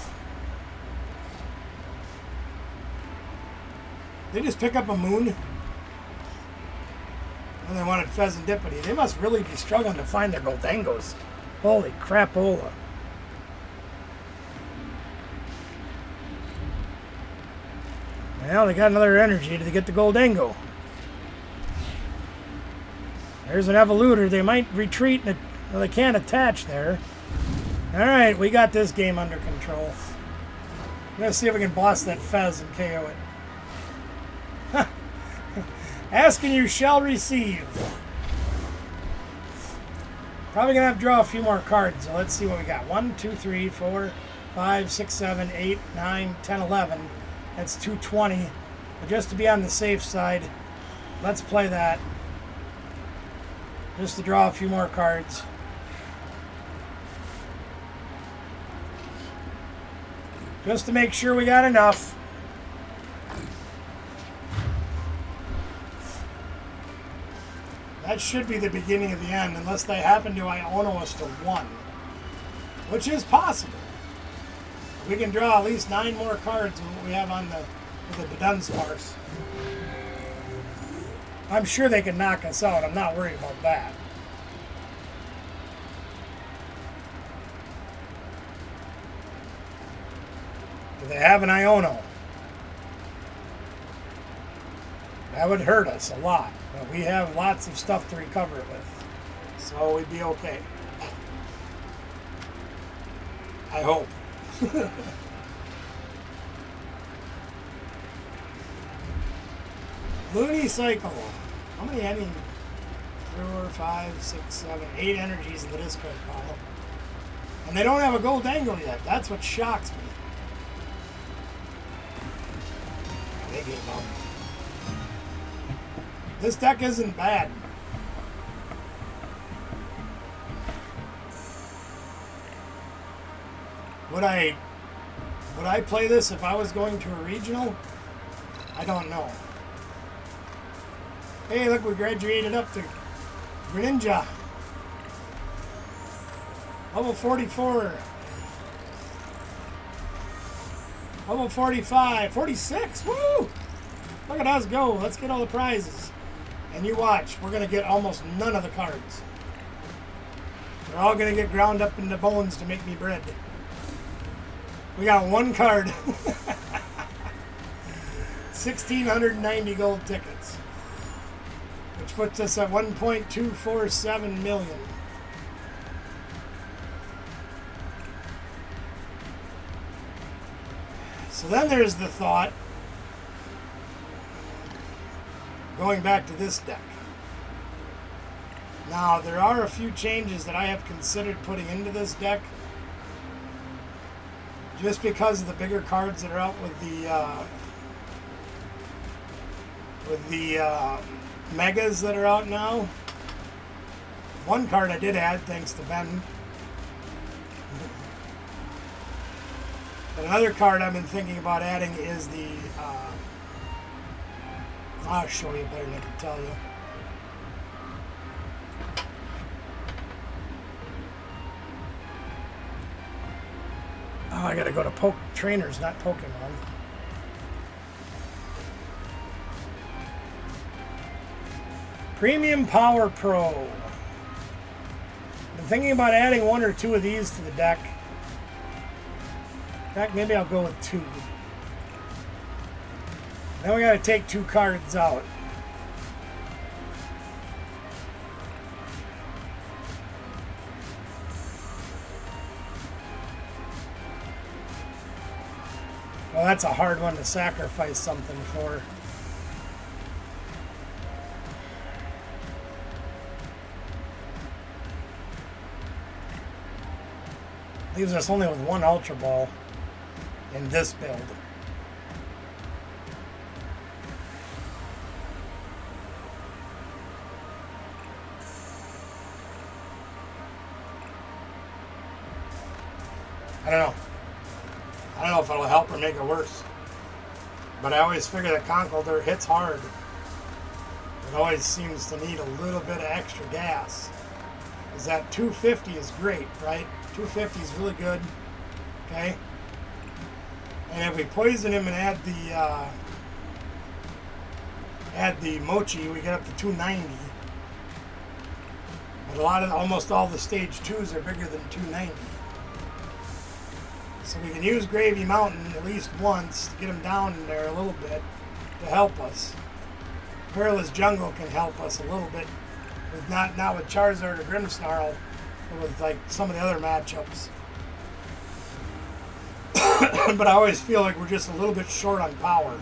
They just pick up a moon. And they wanted pheasantipity. They must really be struggling to find their Goldangos. Holy crapola. Well, they got another energy to get the Goldango. There's an Evolutor. They might retreat. Well, they can't attach there. Alright, we got this game under control. I'm going to see if we can boss that Fez and KO it. Asking you shall receive. Probably going to have to draw a few more cards. So let's see what we got. 1, 2, 3, 4, 5, 6, 7, 8, 9, 10, 11. That's 220. But just to be on the safe side, let's play that. Just to draw a few more cards. Just to make sure we got enough. That should be the beginning of the end, unless they happen to Iono us to 1. Which is possible. We can draw at least 9 more cards than what we have on the Dunsparce. I'm sure they can knock us out. I'm not worried about that. Do they have an Iono? That would hurt us a lot. But we have lots of stuff to recover it with. So we'd be okay. I hope. Looney Cycle. How many? 4, 5, 6, 7, 8 energies in the discard pile. And they don't have a Goldango yet. That's what shocks me. They gave up. This deck isn't bad. Would I play this if I was going to a regional? I don't know. Hey, look, we graduated up to Greninja. Level 44. Level 45. 46. Woo! Look at us go. Let's get all the prizes. And you watch. We're going to get almost none of the cards. They're all going to get ground up into bones to make me bread. We got 1 card. 1,690 gold tickets. Which puts us at 1.247 million. So then there's the thought, going back to this deck. Now, there are a few changes that I have considered putting into this deck. Just because of the bigger cards that are out with the megas that are out now. 1 card I did add, thanks to Ben. But another card I've been thinking about adding is the... I'll show you better than I can tell you. Oh, I gotta go to Trainers, not Pokemon. Premium Power Pro. I'm thinking about adding 1 or 2 of these to the deck. In fact, maybe I'll go with 2. Then we gotta take 2 cards out. Well, that's a hard one to sacrifice something for. Leaves us only with 1 Ultra Ball in this build. I don't know. I don't know if it'll help or make it worse. But I always figure that Conkeldurr hits hard. It always seems to need a little bit of extra gas. Is that 250 is great, right? 250 is really good. Okay. And if we poison him and add the mochi, we get up to 290. But almost all the stage 2s are bigger than 290. So we can use Gravy Mountain at least once to get him down in there a little bit to help us. Perilous Jungle can help us a little bit, with not with Charizard or Grimmsnarl, but with like some of the other matchups. But I always feel like we're just a little bit short on power.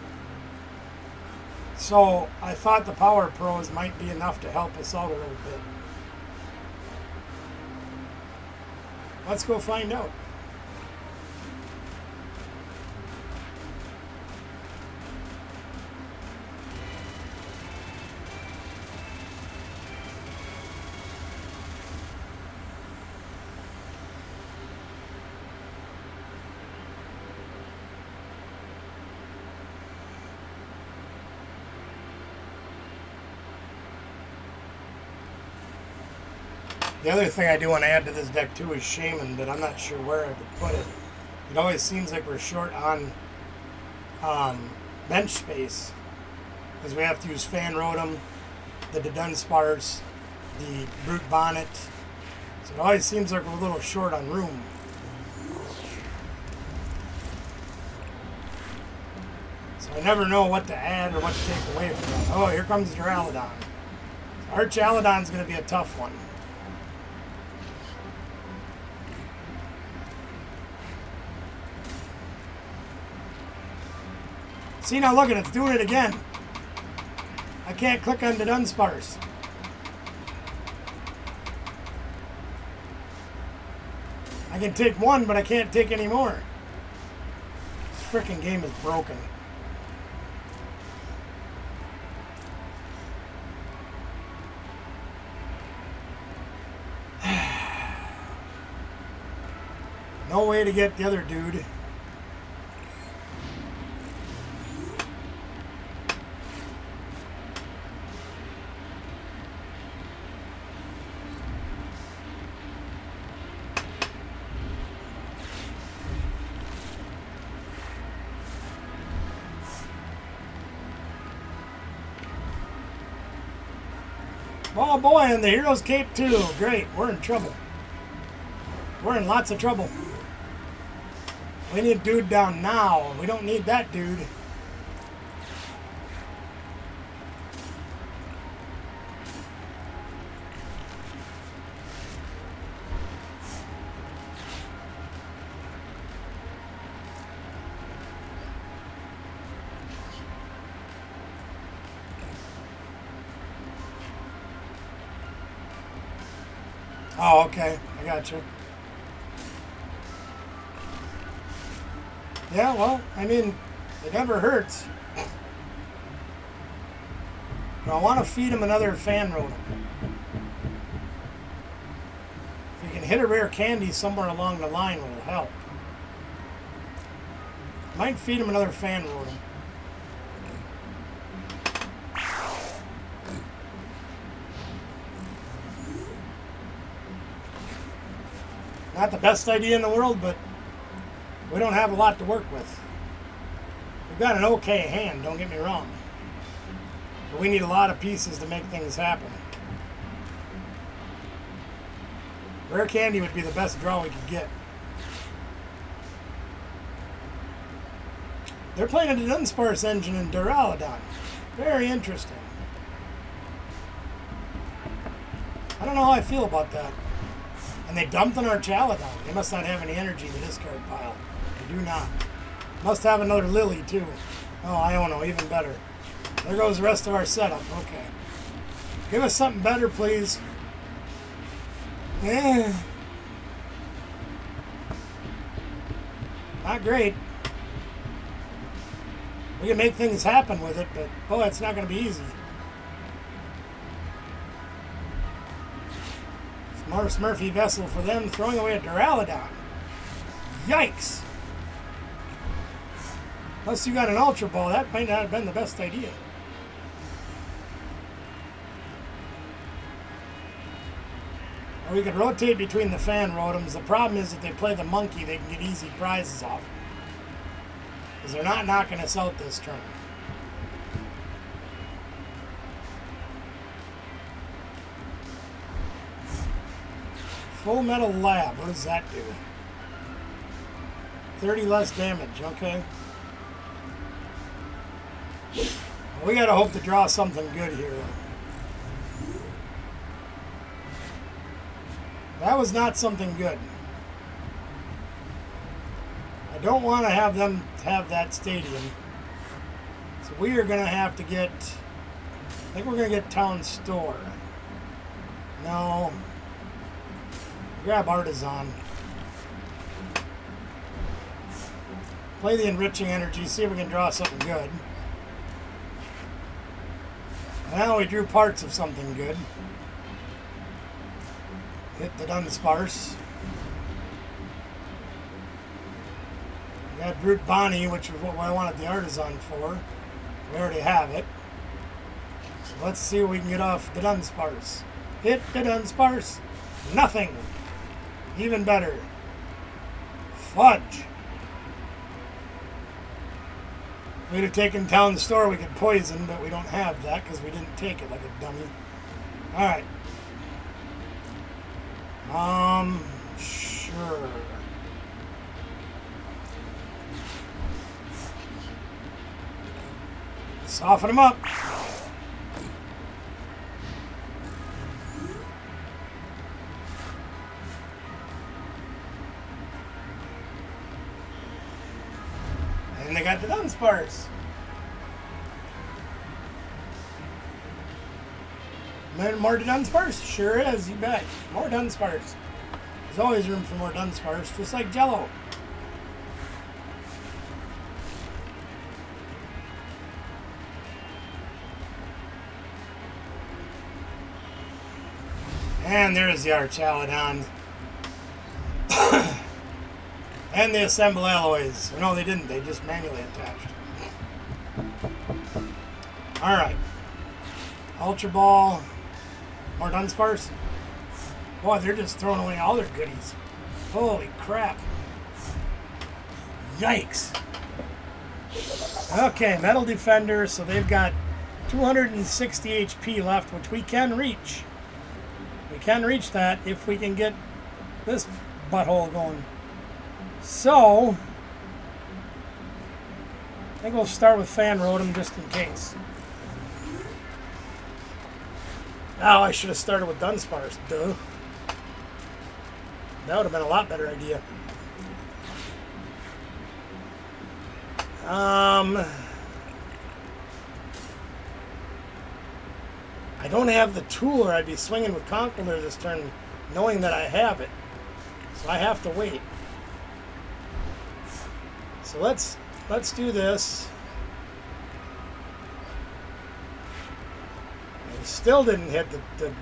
So I thought the Power Pros might be enough to help us out a little bit. Let's go find out. The other thing I do want to add to this deck too is Shaman, but I'm not sure where I would put it. It always seems like we're short on bench space because we have to use Fan Rotom, the Dunsparce, the Brute Bonnet. So it always seems like we're a little short on room. So I never know what to add or what to take away from that. Oh, here comes Duraludon. Arch Alladon's going to be a tough one. See, now look at it, it's doing it again. I can't click on the Dunsparce. I can take one, but I can't take any more. This freaking game is broken. No way to get the other dude. Oh boy, and the Hero's Cape too. Great, we're in trouble. We're in lots of trouble. We need a dude down now. We don't need that dude. Oh, okay. I got you. Yeah, well, I mean, it never hurts. But I want to feed him another Fan Rotom. If you can hit a rare candy somewhere along the line, will help. Might feed him another Fan Rotom. Not the best idea in the world, but we don't have a lot to work with. We've got an okay hand, don't get me wrong. But we need a lot of pieces to make things happen. Rare candy would be the best draw we could get. They're playing a Dunsparce engine in Duraludon. Very interesting. I don't know how I feel about that. And they dumped on our Chaladon. They must not have any energy in the discard pile. They do not. Must have another Lily, too. Oh, I don't know. Even better. There goes the rest of our setup. Okay. Give us something better, please. Yeah. Not great. We can make things happen with it, but, oh, it's not going to be easy. Smurfy Vessel for them, throwing away a Duraludon. Yikes! Unless you got an Ultra Ball, that might not have been the best idea. we could rotate between the fan rotoms. The problem is if they play the monkey, they can get easy prizes off. Because they're not knocking us out this turn. Full Metal Lab, what does that do? 30 less damage, okay. We gotta hope to draw something good here. That was not something good. I don't want to have them have that stadium. So we are going to have to get... I think we're going to get Town Store. No. Grab Artisan. Play the Enriching Energy, see if we can draw something good. Now we drew parts of something good. Hit the Dunsparce. We got Brute Bonnie, which is what I wanted the Artisan for. We already have it. So let's see what we can get off the Dunsparce. Hit the Dunsparce. Nothing. Even better. Fudge. If we'd have taken Town Store, we could poison, but we don't have that because we didn't take it like a dummy. Alright. Sure. Soften them up. And they got the Dunsparce. More Dunsparce? Sure is, you bet. More Dunsparce. There's always room for more Dunsparce, just like Jello. And there's the Archaludon. And the Assemble Alloys. No, they didn't. They just manually attached. Alright. Ultra Ball. More Dunsparce? Boy, they're just throwing away all their goodies. Holy crap. Yikes. Okay, Metal Defender. So they've got 260 HP left, which we can reach. We can reach that if we can get this butthole going. So, I think we'll start with Fan Rotom just in case. Oh, I should have started with Dunsparce, duh. That would have been a lot better idea. I don't have the tool, or I'd be swinging with Conkeldurr this turn, knowing that I have it. So I have to wait. So let's do this. We still didn't hit the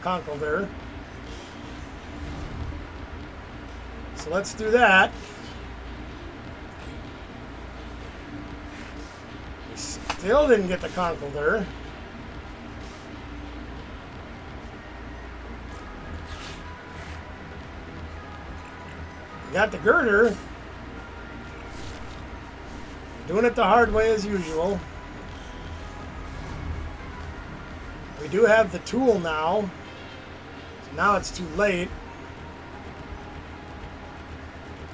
Conkeldurr. So let's do that. We still didn't get the Conkeldurr. Got the Girder. Doing it the hard way as usual. We do have the tool now. So now it's too late.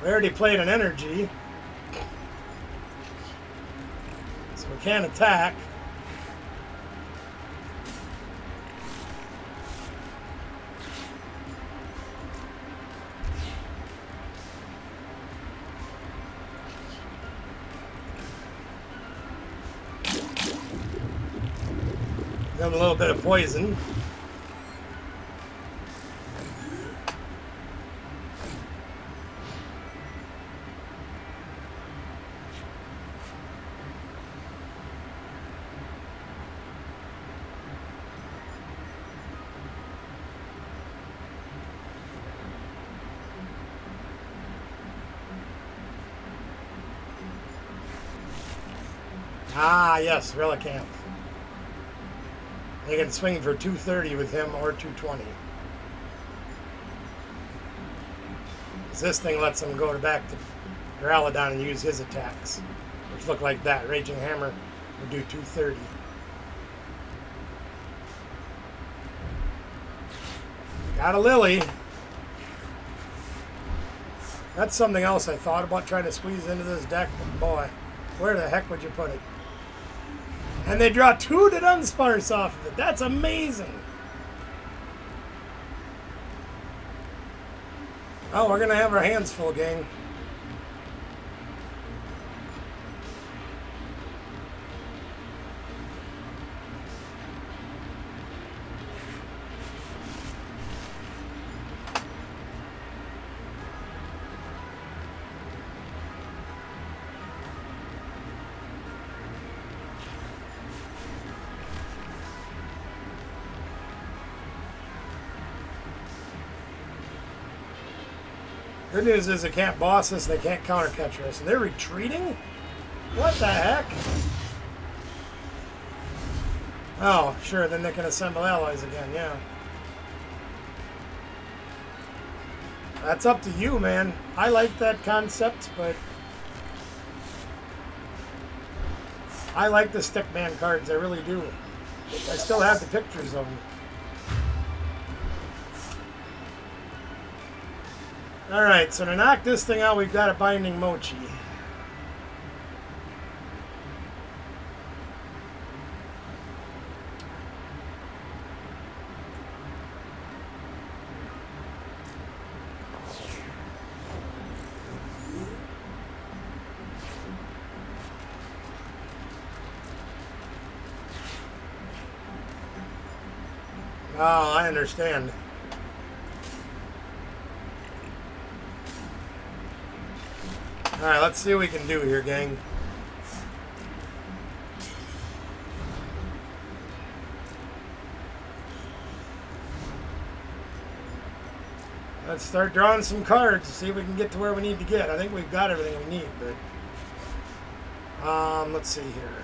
We already played an energy. So we can't attack. Give him a little bit of poison. Ah, yes, Relicanth. They can swing for 230 with him or 220. 'Cause this thing lets him go back to Duraludon and use his attacks, which look like that. Raging Hammer would do 230. Got a Lily. That's something else I thought about trying to squeeze into this deck, but boy, where the heck would you put it? And they draw 2 to Dunsparce off of it. That's amazing. Oh, we're going to have our hands full, gang. Good news is they can't boss us, they can't counter catch us. And they're retreating? What the heck? Oh, sure, then they can assemble allies again, yeah. That's up to you, man. I like that concept, but I like the Stickman cards, I really do. I still have the pictures of them. Alright, so to knock this thing out, we've got a Binding Mochi. Oh, I understand. Alright, let's see what we can do here, gang. Let's start drawing some cards to see if we can get to where we need to get. I think we've got everything we need, but let's see here.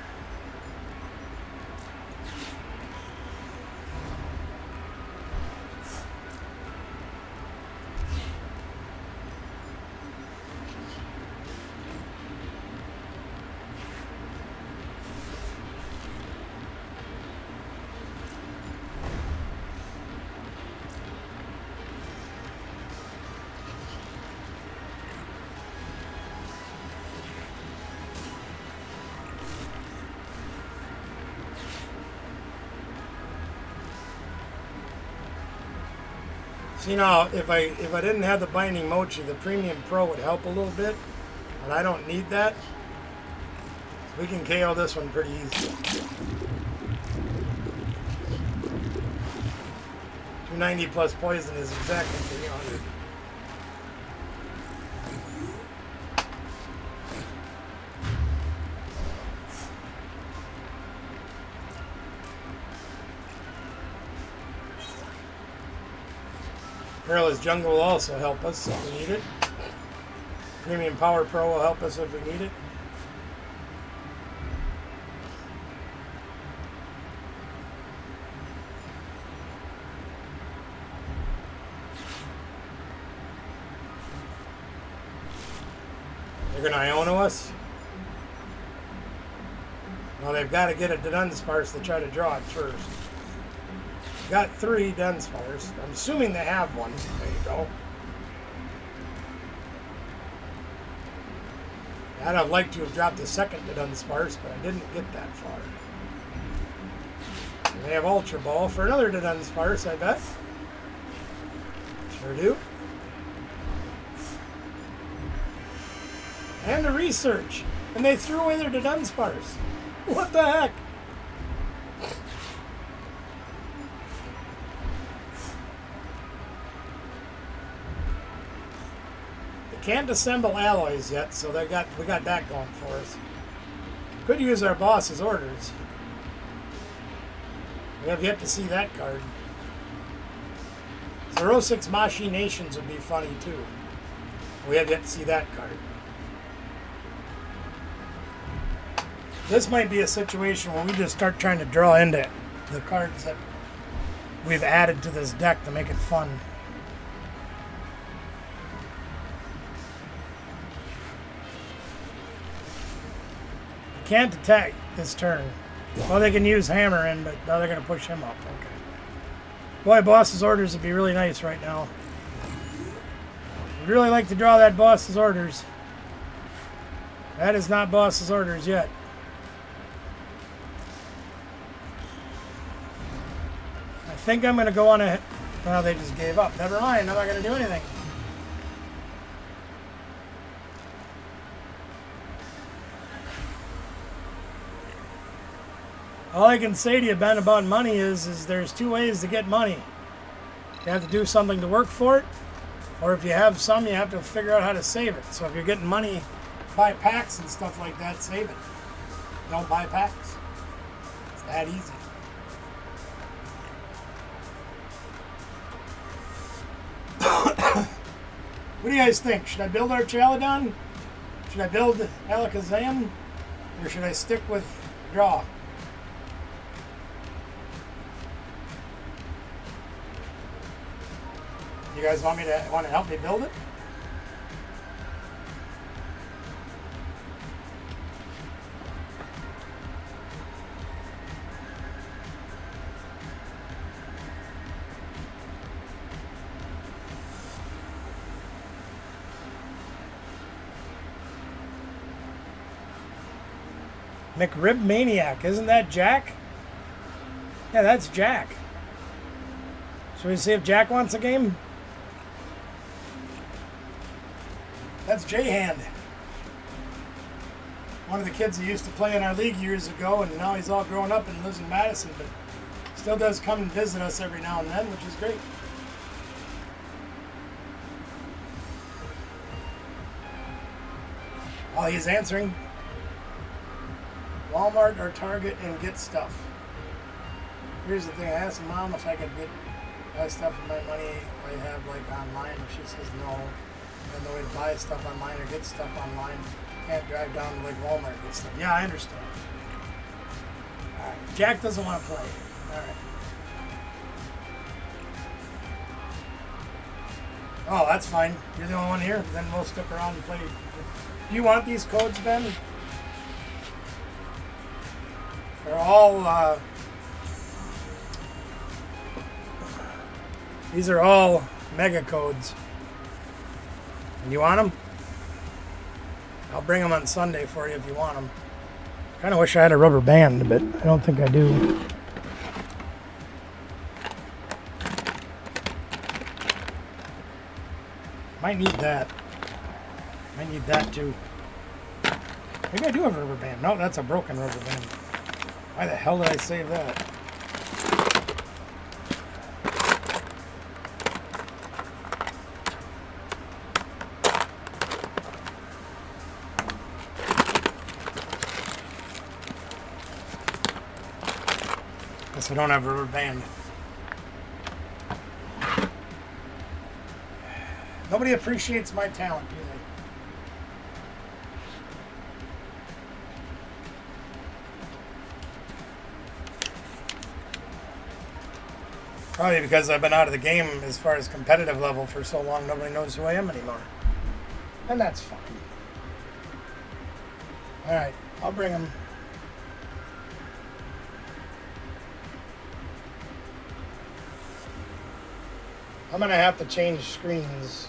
See now, if I didn't have the Binding Mochi, the Premium Pro would help a little bit, but I don't need that. We can KO this one pretty easy. 290 plus poison is exactly 300. Perilous Jungle will also help us if we need it. Premium Power Pro will help us if we need it. They're going to Iono us. Well, they've got to get a Dunsparce to try to draw it first. Got 3 Dunsparce. I'm assuming they have one. There you go. I'd have liked to have dropped the second Dunsparce, but I didn't get that far. And they have Ultra Ball for another Dunsparce, I bet. Sure do. And a Research. And they threw away their Dunsparce. What the heck? Can't assemble alloys yet, so we got that going for us. Could use our boss's orders. We have yet to see that card. 06 Machinations would be funny too. We have yet to see that card. This might be a situation where we just start trying to draw into the cards that we've added to this deck to make it fun. Can't attack this turn. Well, they can use hammer in, but now they're going to push him up. Okay. Boy, boss's orders would be really nice right now. I'd really like to draw that boss's orders. That is not boss's orders yet. I think I'm going to go on a... Well, they just gave up. Never mind. I'm not going to do anything. All I can say to you, Ben, about money is there's two ways to get money. You have to do something to work for it, or if you have some, you have to figure out how to save it. So if you're getting money, buy packs and stuff like that, save it. Don't buy packs. It's that easy. What do you guys think? Should I build Archaladon? Should I build Alakazam? Or should I stick with draw? You guys want to help me build it? McRib Maniac, isn't that Jack? Yeah, that's Jack. Should we see if Jack wants a game? That's J-Hand. One of the kids who used to play in our league years ago, and now he's all grown up and lives in Madison, but still does come and visit us every now and then, which is great. While he's answering, Walmart or Target and get stuff. Here's the thing, I asked Mom if I could buy stuff with my money I have like online, and she says no. And the way to buy stuff online or get stuff online, can't drive down to like Walmart and get stuff. Yeah, I understand. Alright, Jack doesn't want to play. Alright. Oh, that's fine. You're the only one here. Then we'll stick around and play. Do you want these codes, Ben? They're all, these are all mega codes. And you want them? I'll bring them on Sunday for you if you want them. Kind of wish I had a rubber band, but I don't think I do. Might need that. Might need that too. Maybe I do have a rubber band. No, that's a broken rubber band. Why the hell did I save that? Guess I don't have a rubber band. Nobody appreciates my talent, do they? Probably because I've been out of the game as far as competitive level for so long, nobody knows who I am anymore. And that's fine. Alright, I'll bring them. I'm going to have to change screens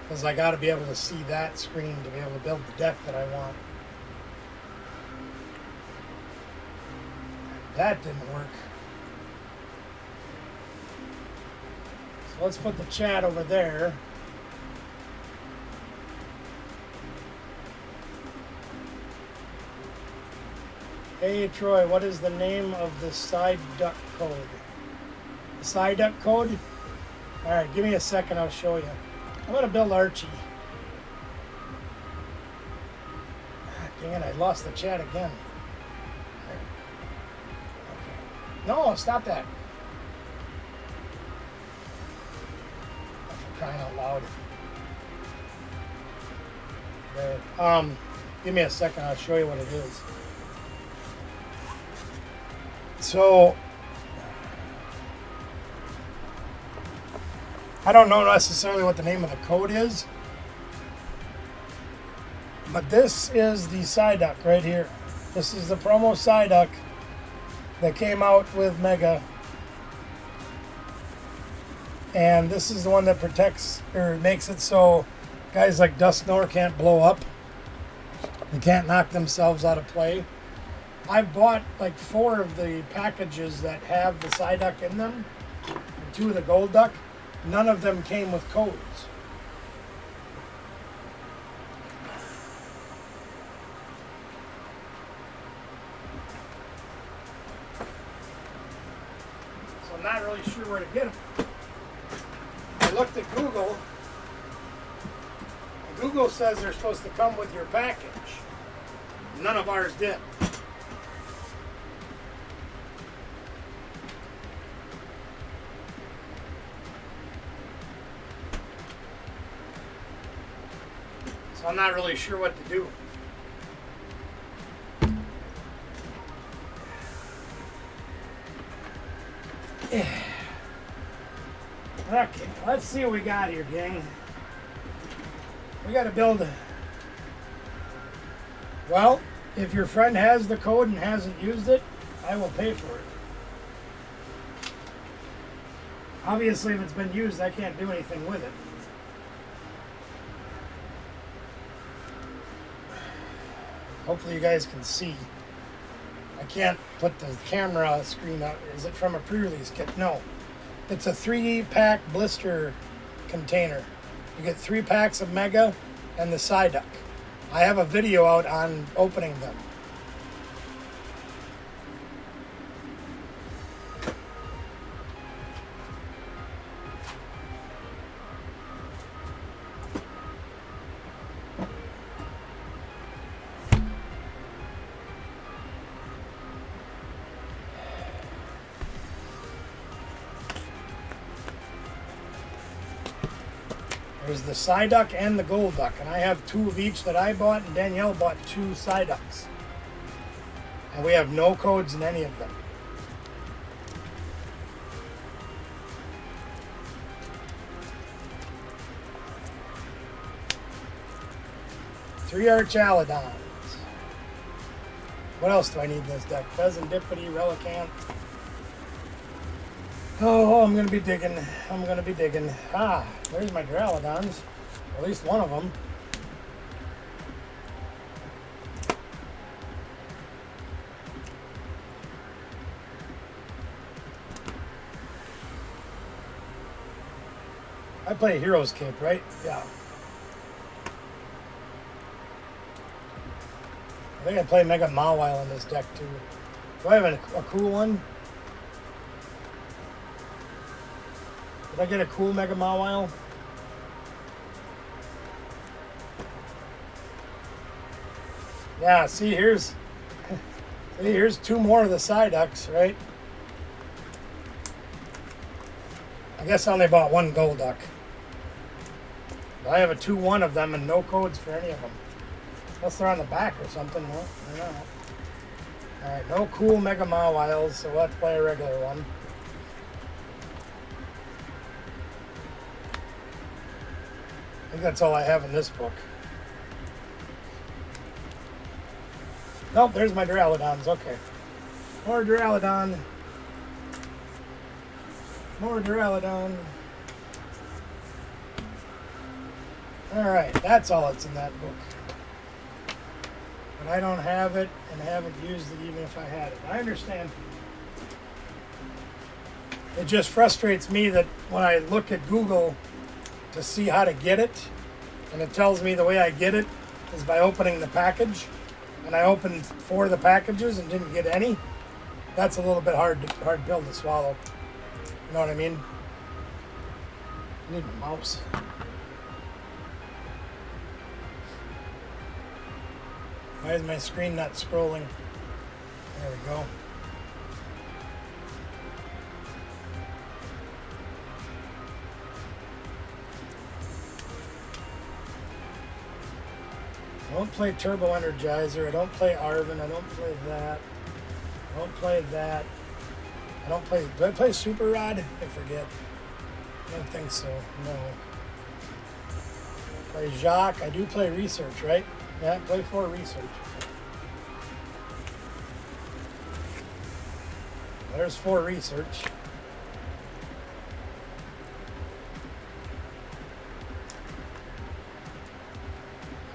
because I got to be able to see that screen to be able to build the deck that I want. That didn't work. So let's put the chat over there. Hey Troy, what is the name of the side duck code? The side duck code? Alright, give me a second, I'll show you. I'm going to build Archie. Dang it, I lost the chat again. Okay. No, stop that. For crying out loud. Okay. Give me a second, I'll show you what it is. So, I don't know necessarily what the name of the code is. But this is the Psyduck right here. This is the promo Psyduck that came out with Mega. And this is the one that protects or makes it so guys like Dusknoir can't blow up. They can't knock themselves out of play. I've bought like 4 of the packages that have the Psyduck in them, and 2 of the Golduck. None of them came with codes. So I'm not really sure where to get them. I looked at Google. And Google says they're supposed to come with your package. None of ours did. So I'm not really sure what to do. Okay, let's see what we got here, gang. We got to build a... Well, if your friend has the code and hasn't used it, I will pay for it. Obviously, if it's been used, I can't do anything with it. Hopefully you guys can see. I can't put the camera screen up. Is it from a pre-release kit? No. It's a 3-pack blister container. You get 3 packs of Mega and the Psyduck. I have a video out on opening them. There's the Psyduck and the Golduck, and I have 2 of each that I bought, and Danielle bought 2 Psyducks. And we have no codes in any of them. Three Archaladons. What else do I need in this deck? Pheasantipity, Relicanth. Oh, I'm gonna be digging. I'm gonna be digging. Ah, there's my Duraludons. At least one of them. I play Heroes Cape, right? Yeah. I think I play Mega Mawile in this deck too. Do I have a cool one? Did I get a cool Mega Mawile? Yeah, see here's 2 more of the Psyducks, right? I guess I only bought 1 Golduck. I have a 2-1 of them and no codes for any of them. Unless they're on the back or something. Well, I don't know. Alright, no cool Mega Mawiles, so let's play a regular one. I think that's all I have in this book. Nope, there's my Duraludons. Okay. More Duraludon. More Duraludon. Alright, that's all that's in that book. But I don't have it and haven't used it even if I had it. I understand. It just frustrates me that when I look at Google to see how to get it, and it tells me the way I get it is by opening the package, and I opened 4 of the packages and didn't get any. That's a little bit hard pill to swallow. You know what I mean? I need a mouse. Why is my screen not scrolling? There we go. I don't play Turbo Energizer. I don't play Arven. I don't play that. I don't play that. I don't play... Do I play Super Rod? I forget. I don't think so. No. I play Jacques. I do play Research, right? Yeah, play 4 research. There's 4 research.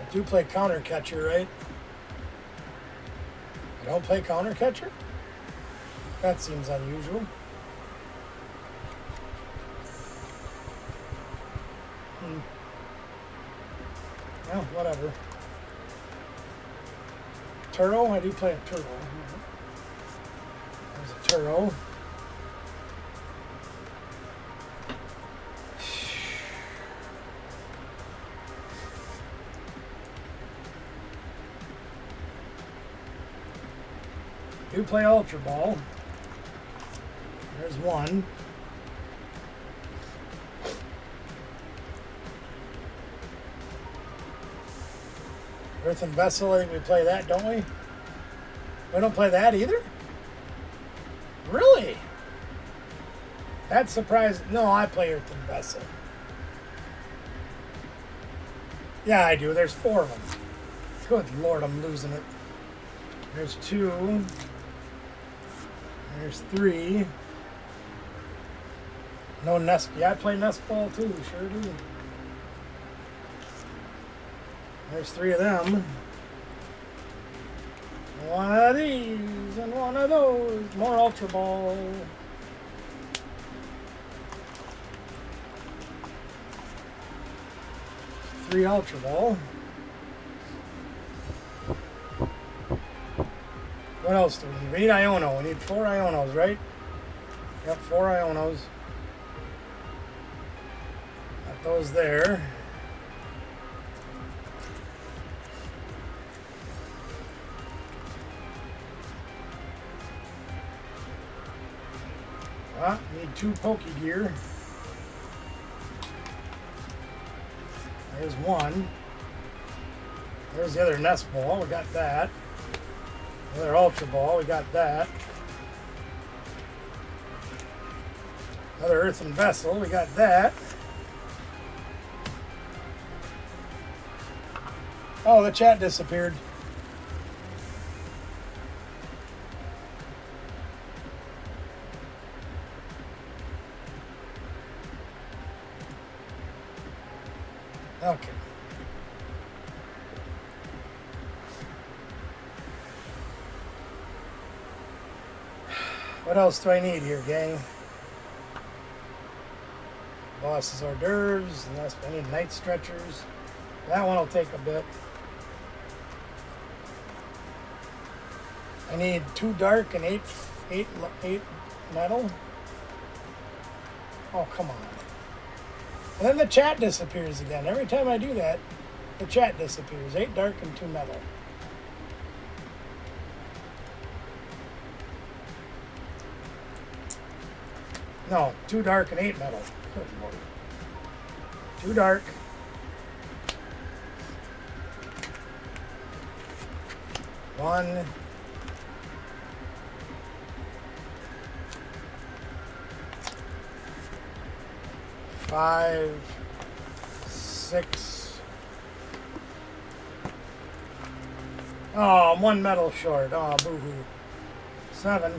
I do play counter catcher, right? I don't play counter catcher? That seems unusual. Well, whatever. Turo? I do play a Turo. There's a Turo. Do play Ultra Ball. There's one. Earthen Vessel, I think we play that, don't we? We don't play that either? Really? That's surprising. No, I play Earthen Vessel. Yeah, I do. There's 4 of them. Good Lord, I'm losing it. There's 2. There's 3. No Nest. Yeah, I play Nest Ball too. Sure do. There's 3 of them. One of these and one of those. More Ultra Ball. Three Ultra Ball. What else do we need? We need Iono. We need 4 Ionos, right? Yep, 4 Ionos. Got those there. Need 2 Pokegear. There's 1. There's the other Nest Ball. We got that. The other Ultra Ball. We got that. Another Earthen Vessel. We got that. Oh, the chat disappeared. Okay. What else do I need here, gang? Boss's hors d'oeuvres. I need night stretchers. That one will take a bit. I need 2 dark and 8 metal. Oh, come on. And then the chat disappears again. Every time I do that, the chat disappears. 8 dark and 2 metal. No, 2 dark and 8 metal. Good Lord. 2 dark. 1. 5, 6. Oh, I'm 1 metal short. Oh, boo-hoo. 7.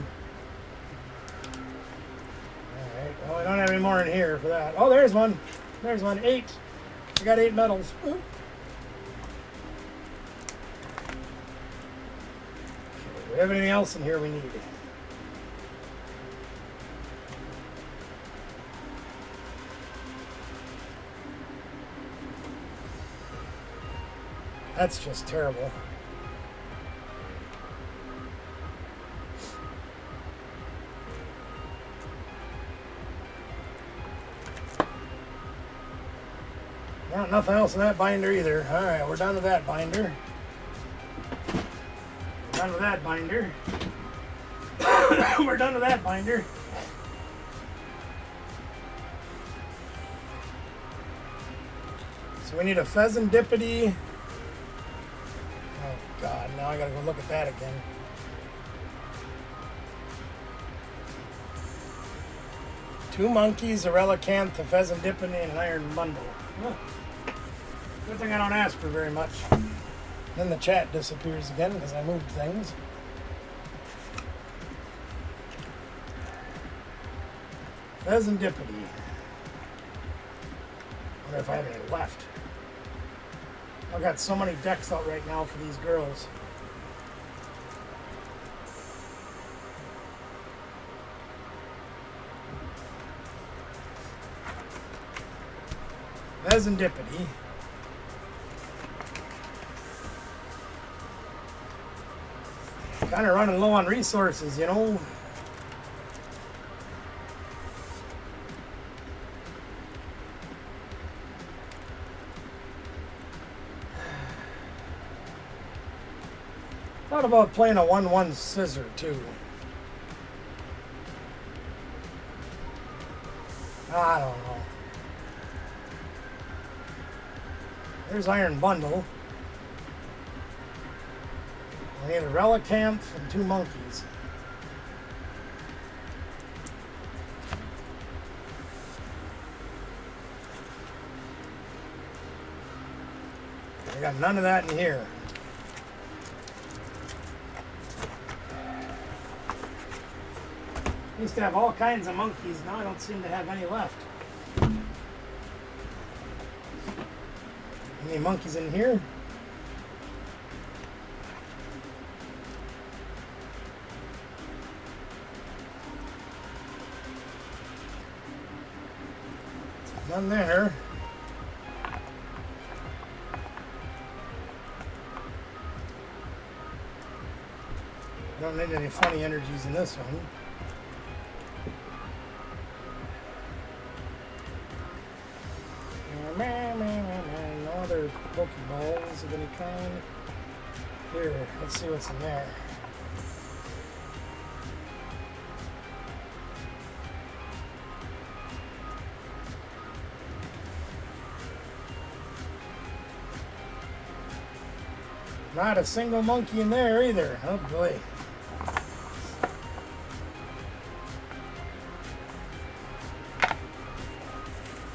Alright, well, we don't have any more in here for that. Oh, there's one. There's one. 8. We got 8 metals. Ooh. Okay, do we have anything else in here we need? That's just terrible. Well, nothing else in that binder either. All right, we're done with that binder. We're done with that binder. We're done with that binder. So we need a Pheasantipity. Oh God, now I gotta go look at that again. Two monkeys, a Relicanth, a Pheasantipity, and an iron bundle. Oh. Good thing I don't ask for very much. Then the chat disappears again because I moved things. Pheasantipity. Wonder if I have any left. I've got so many decks out right now for these girls. Pheasantipity. Kind of running low on resources, you know. Thought about playing a 1-1 scissor too. I don't know. There's Iron Bundle. I need a Relicanth and 2 monkeys. I got none of that in here. I used to have all kinds of monkeys. Now I don't seem to have any left. Any monkeys in here? None there. I don't need any funny energies in this one. No other Pokeballs of any kind. Here, let's see what's in there. Not a single monkey in there either. Oh boy.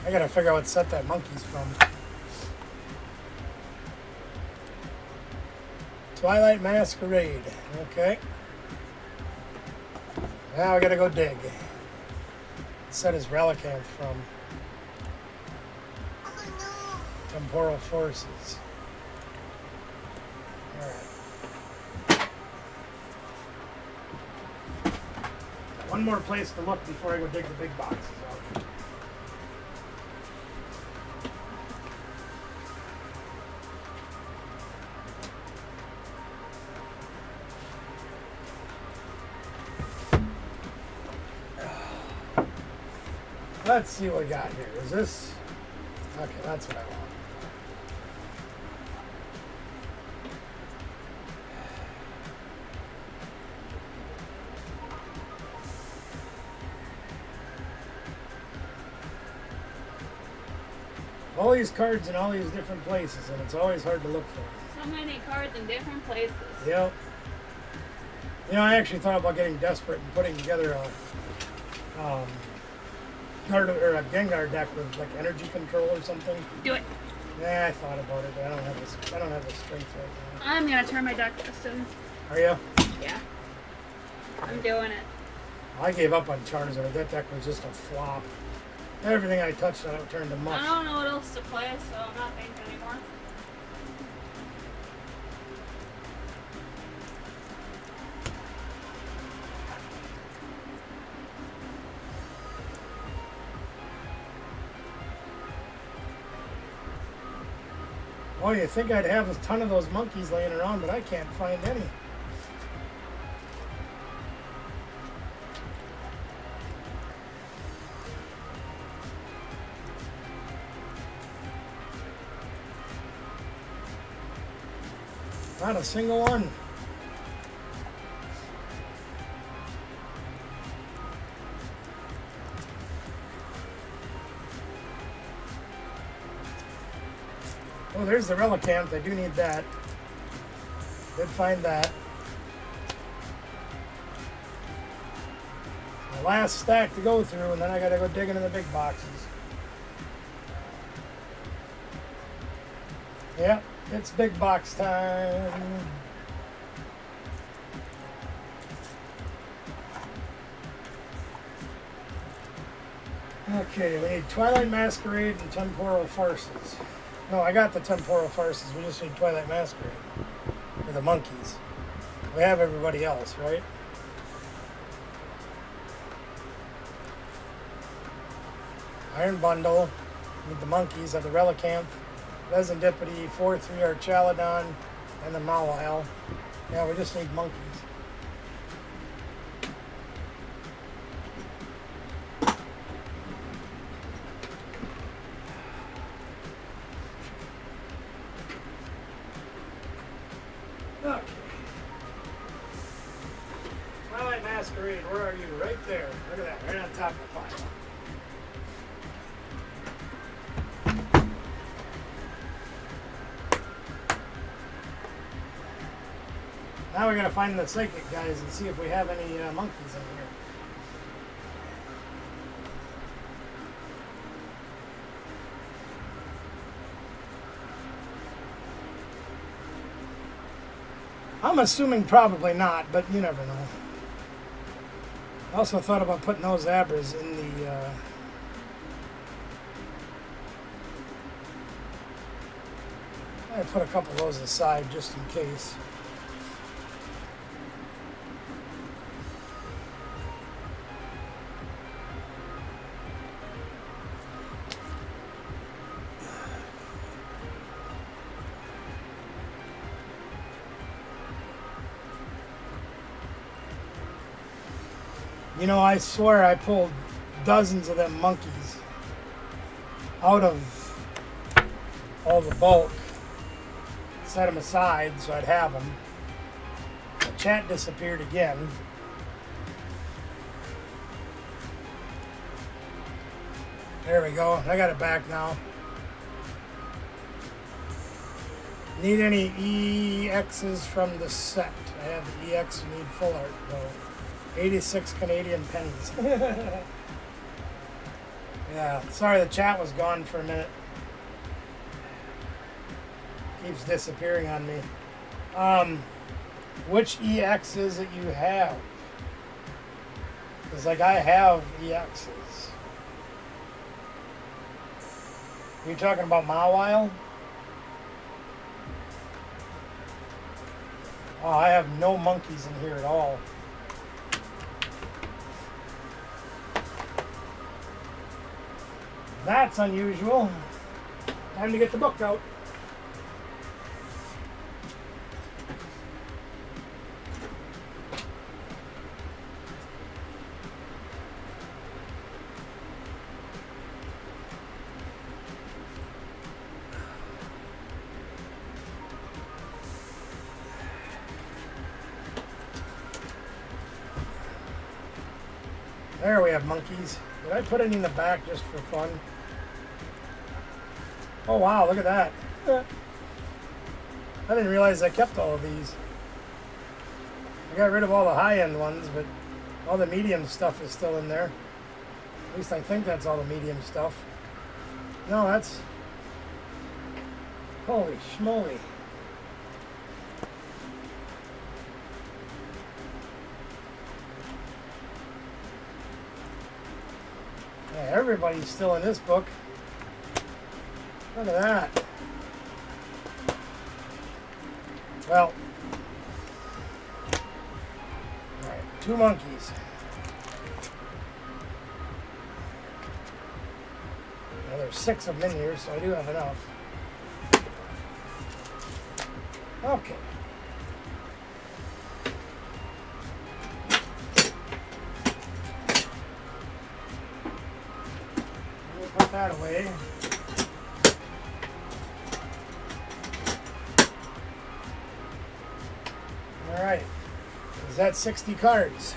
I gotta figure out what set that monkey's from. Twilight Masquerade. Okay. Now I gotta go dig. What set is Relicanth from? Oh no. Temporal Forces. Alright. One more place to look before I go dig the big boxes out. Let's see what we got here. Is this? Okay, that's what I want. All these cards in all these different places, and it's always hard to look for. So many cards in different places. Yep. You know, I actually thought about getting desperate and putting together a card or a Gengar deck with like energy control or something. Do it. Yeah, I thought about it, but I don't have the strength right now. I'm gonna turn my deck soon. Are you? Yeah. I'm doing it. I gave up on Charizard. That deck was just a flop. Everything I touched on it turned to I mush. don't know what else to play, so I'm not thinking anymore. Oh, you think I'd have a ton of those monkeys laying around, but I can't find any. Not a single one. Oh, there's the Relicanth. I do need that. Did find that. The last stack to go through, and then I gotta go dig into the big boxes. Yep, It's big box time. Okay, we need Twilight Masquerade and Temporal Farces. No, I got the Temporal Farces. We just need Twilight Masquerade for the monkeys. We have everybody else, right? Iron Bundle. Need the monkeys of the Relicanth, Resendipity, 4-3 Archaludon, and the Mawile. Yeah, we just need monkeys. Okay. Twilight Masquerade, where are you? Right there. Look at that, right on top of the pile. Now we're gonna find the psychic guys and see if we have any monkeys in here. I'm assuming probably not, but you never know. I also thought about putting those Abras in the I put a couple of those aside just in case. You know, I swear I pulled dozens of them monkeys out of all the bulk, set them aside so I'd have them. The chat disappeared again. There we go. I got it back now. Need any EXs from the set? I have the EX, need full art though. 86 Canadian pennies. Yeah, sorry the chat was gone for a minute. Keeps disappearing on me. Which EX is it you have? Because like I have EXs. Are you talking about Mawile? Oh, I have no monkeys in here at all. That's unusual. Time to get the book out. There we have monkeys. Did I put any in the back just for fun? Oh wow, look at that. I didn't realize I kept all of these. I got rid of all the high-end ones, but all the medium stuff is still in there. At least I think that's all the medium stuff. No, that's... Holy schmoly. Yeah, everybody's still in this book. Look at that. Well, all right, 2 monkeys. Well, there's 6 of them in here, so I do have enough. Okay. We'll put that away. All right, is that 60 cards?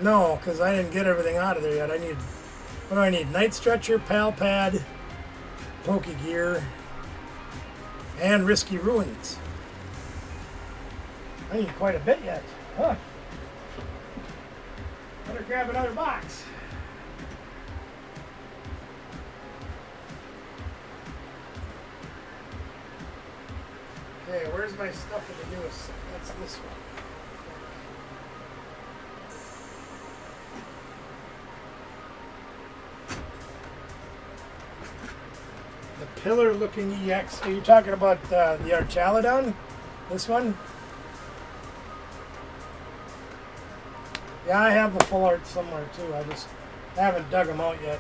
No, because I didn't get everything out of there yet. I need, what do I need? Night Stretcher, Pal Pad, Pokegear, and Risky Ruins. I need quite a bit yet. Huh. Better grab another box. Okay, where's my stuff in the newest set? That's this one. The pillar-looking EX. Are you talking about the Archalodon? This one? Yeah, I have the full art somewhere too. I just haven't dug them out yet.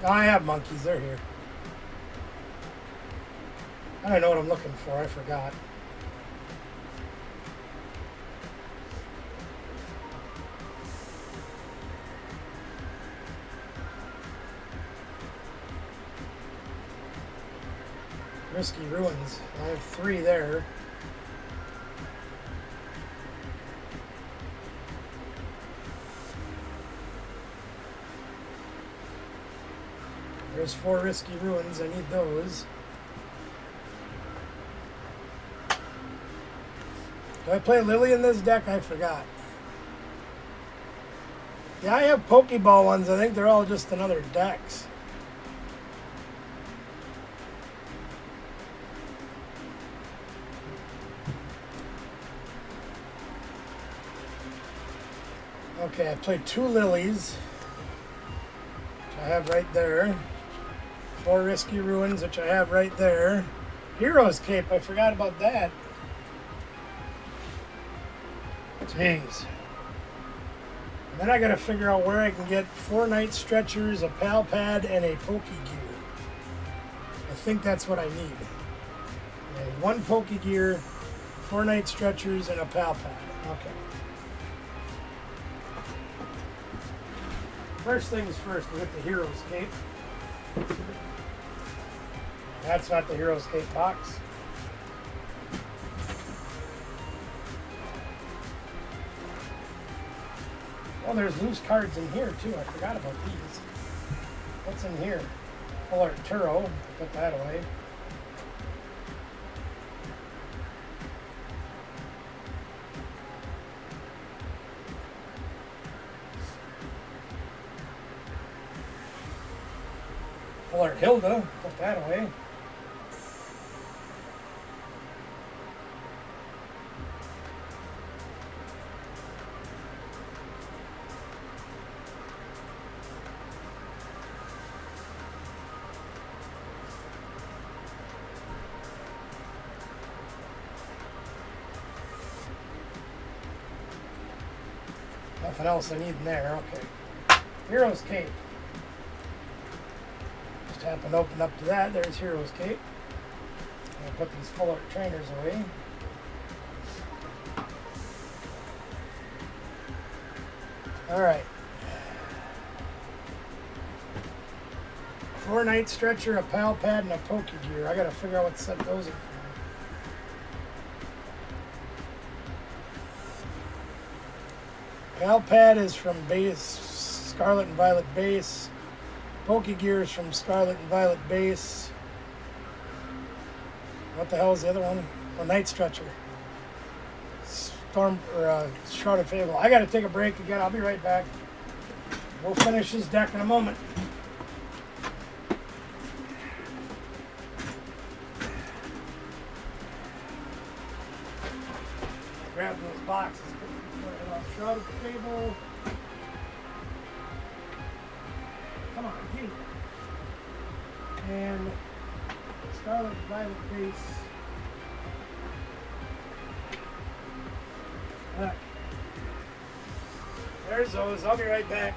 I have monkeys. They're here. I don't know what I'm looking for. I forgot. Risky Ruins. I have 3 there. There's 4 Risky Ruins. I need those. Do I play Lily in this deck? I forgot. Yeah, I have Pokeball ones. I think they're all just another decks. Okay, I played 2 Lilies, which I have right there. 4 Risky Ruins, which I have right there. Hero's Cape, I forgot about that. Jeez. And then I gotta figure out where I can get 4 Night Stretchers, a Pal Pad, and a Pokegear. I think that's what I need. I need 1 Pokegear, 4 Night Stretchers, and a Pal Pad. Okay. First things first, we get the Hero's Cape. That's not the Hero's Cape box. Oh, there's loose cards in here too. I forgot about these. What's in here? Full Art Turo. Put that away. Full Art Hilda. Put that away. Nothing else I need in there. Okay. Hero's Cape. Just happened to open up to that. There's Hero's Cape. I'll put these Full Art trainers away. Alright. 4 Night Stretcher, a Pal Pad, and a Pokegear. I gotta figure out what to set those in for. Pal Pad is from base Scarlet and Violet base. Pokegear is from Scarlet and Violet base. What the hell is the other one? Oh, Night Stretcher. Storm or Shroud of Fable. I gotta take a break again. I'll be right back. We'll finish this deck in a moment. Grab those boxes. Shroud of Fable. Come on, give me that. And Scarlet Violet base. Alright. There's those. I'll be right back.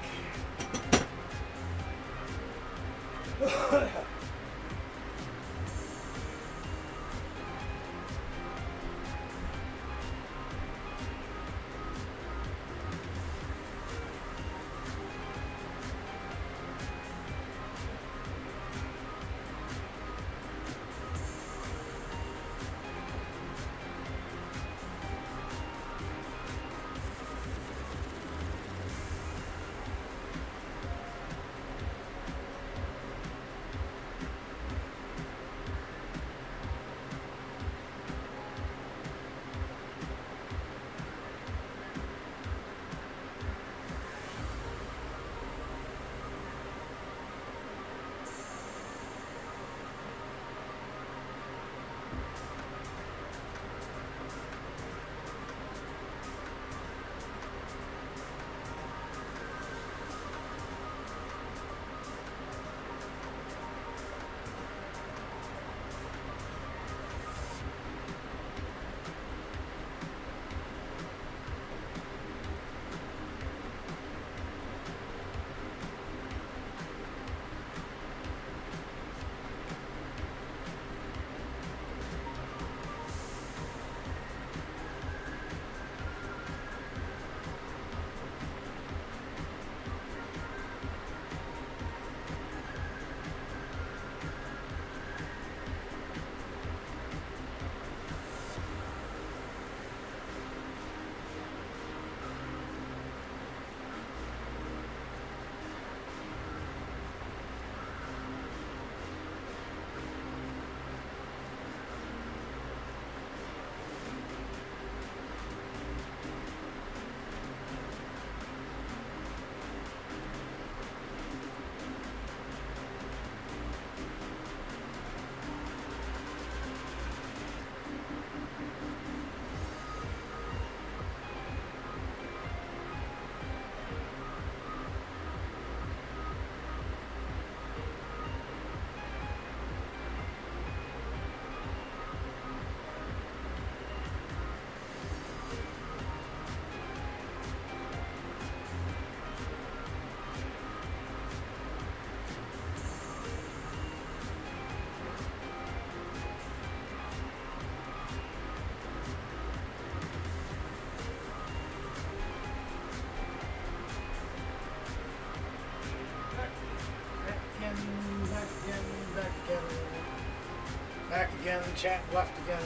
again. Chat left again.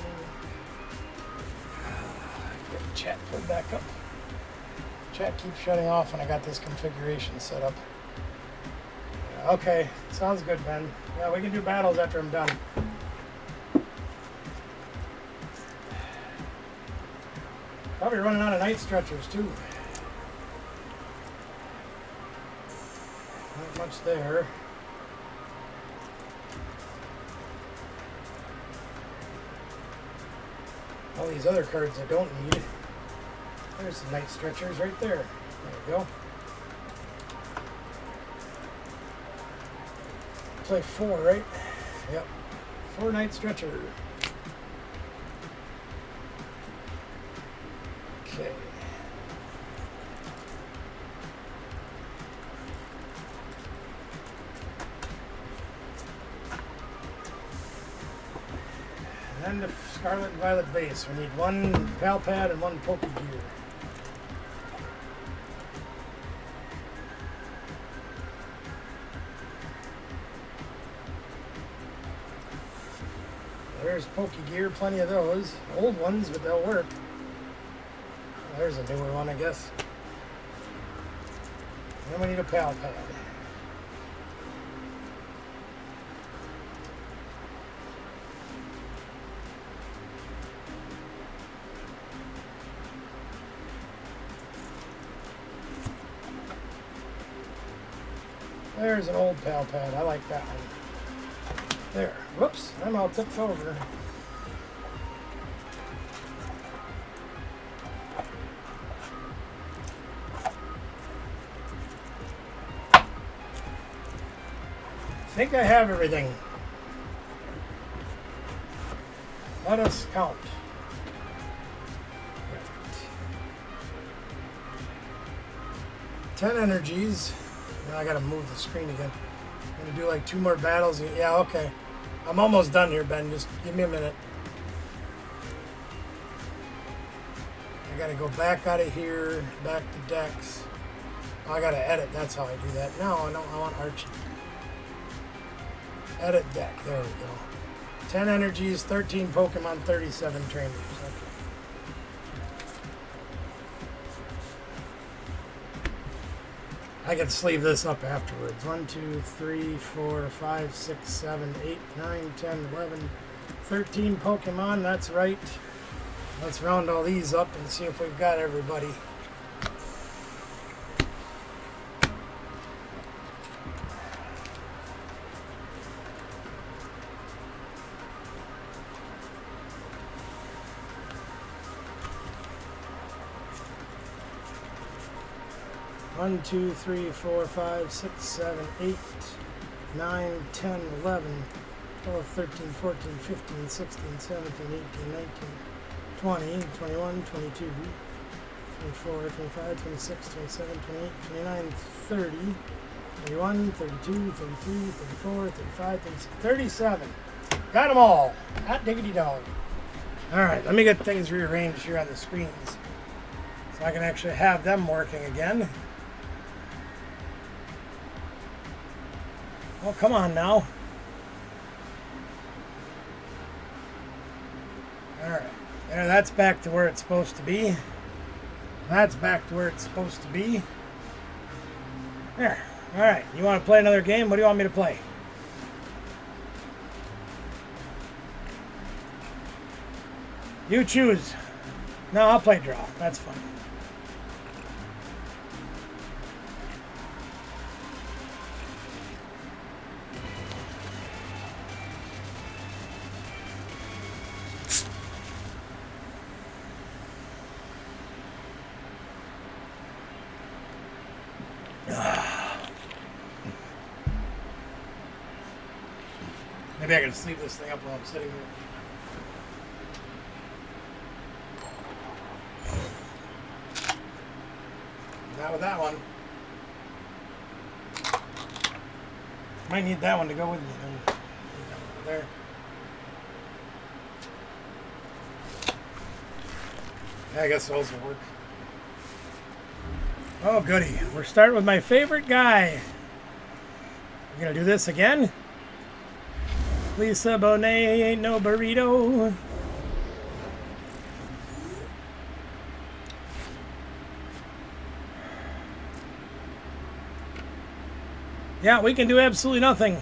Get the chat pulled back up. Chat keeps shutting off when I got this configuration set up. Okay, sounds good, Ben. Yeah, we can do battles after I'm done. Probably running out of night stretchers too. Not much there. All these other cards I don't need. There's some night stretchers right there. There we go. Play 4, right? Yep. 4 night stretcher. Okay. And then the Scarlet and Violet base. We need 1 Pal Pad and 1 Poke Gear. There's Poke Gear, plenty of those. Old ones, but they'll work. There's a newer one, I guess. Then we need a Pal Pad. There's an old Pal Pad. I like that one. There. Whoops. I'm all tipped over. I think I have everything. Let us count. Right. 10 energies. Now I gotta move the screen again. I'm gonna do like 2 more battles. Yeah, okay. I'm almost done here, Ben. Just give me a minute. I gotta go back out of here, back to decks. Oh, I gotta edit. That's how I do that. No, I don't. I want Archie. Edit deck. There we go. 10 energies, 13 Pokemon, 37 trainers. Okay. I can sleeve this up afterwards. 1, 2, 3, 4, 5, 6, 7, 8, 9, 10, 11, 13 Pokemon. That's right. Let's round all these up and see if we've got everybody. One, 2, 3, 4, 5, 6, 7, 8, 9, 10, 11, 12, 13, 14, 15, 16, 17, 18, 19, 20, 21, 22, 24, 25, 26, 27, 28, 29, 30, 31, 32, 33, 34, 35, 36, 37. Got them all. Hot diggity dog. All right, let me get things rearranged here on the screens so I can actually have them working again. Oh, come on now. Alright. There, that's back to where it's supposed to be. That's back to where it's supposed to be. There. Alright. You want to play another game? What do you want me to play? You choose. No, I'll play draw. That's fine. Maybe I can sleeve this thing up while I'm sitting here. Not with that one. Might need that one to go with me then. There. Yeah, I guess those will work. Oh, goody. We're starting with my favorite guy. You gonna do this again? Lisa Bonet ain't no burrito. Yeah, we can do absolutely nothing.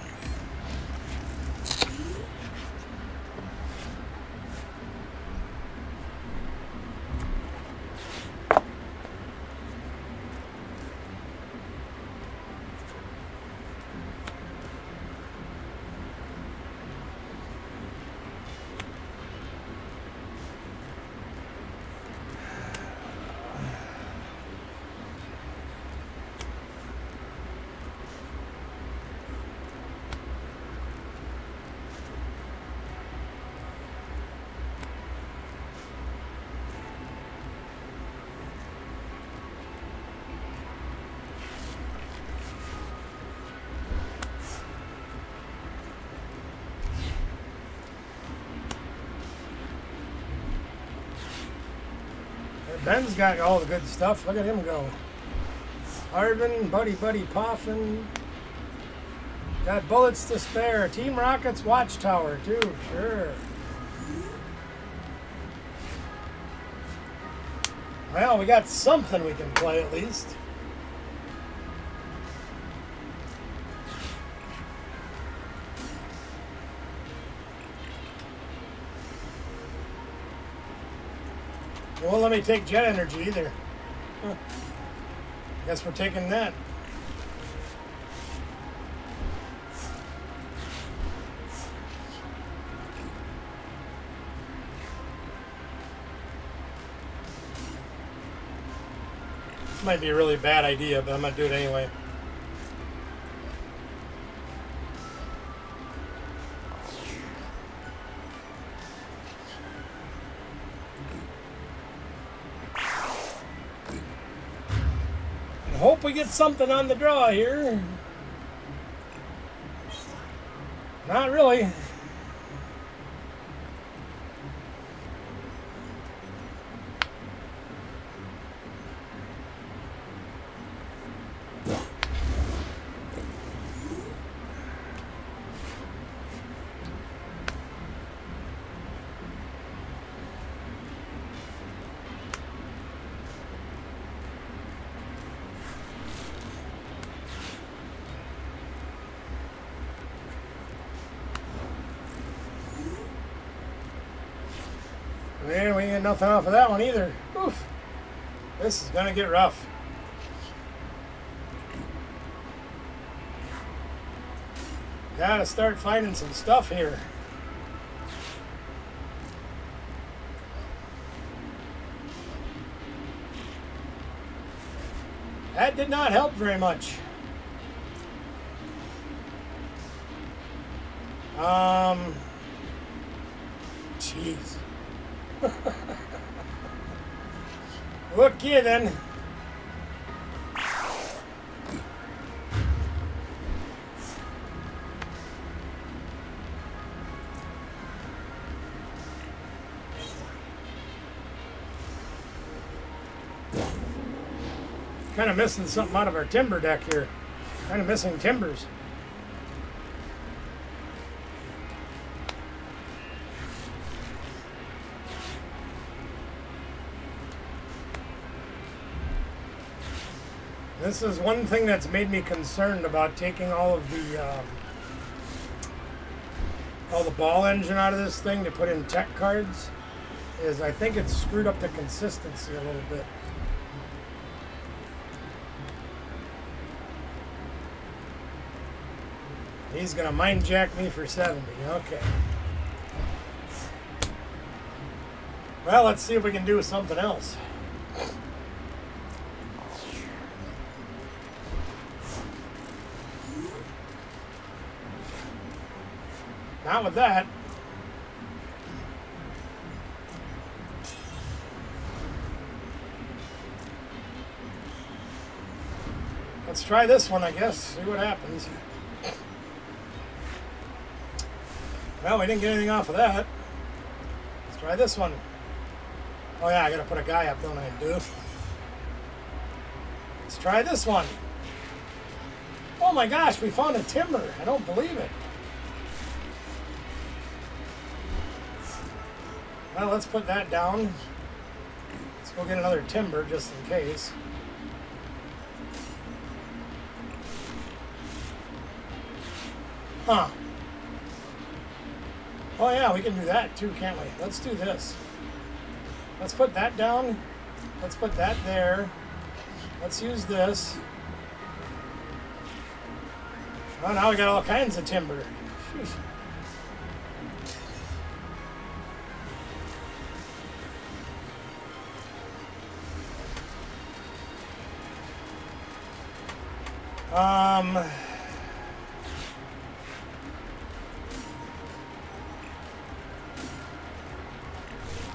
Ben's got all the good stuff. Look at him go. Harvin, Buddy Poffin. Got bullets to spare. Team Rockets Watchtower, too. Sure. Well, we got something we can play at least. They won't let me take jet energy either. Huh. Guess we're taking that. This might be a really bad idea, but I'm going to do it anyway. Hope we get something on the draw here. Not really. Man, we ain't get nothing off of that one either. Oof. This is gonna get rough. Gotta start finding some stuff here. That did not help very much. Jeez. Okay then. Kind of missing something out of our timber deck here. Kind of missing timbers. This is one thing that's made me concerned about taking all of the ball engine out of this thing to put in tech cards, is I think it's screwed up the consistency a little bit. He's gonna mind jack me for 70. Okay. Well, let's see if we can do something else. Not with that. Let's try this one, I guess. See what happens. Well, we didn't get anything off of that. Let's try this one. Oh yeah, I gotta put a guy up, don't I, dude? Let's try this one. Oh my gosh, we found a timber. I don't believe it. Well, let's put that down. Let's go get another timber just in case. Huh. Oh yeah, we can do that too, can't we? Let's do this. Let's put that down. Let's put that there. Let's use this. Oh, now we got all kinds of timber. Sheesh.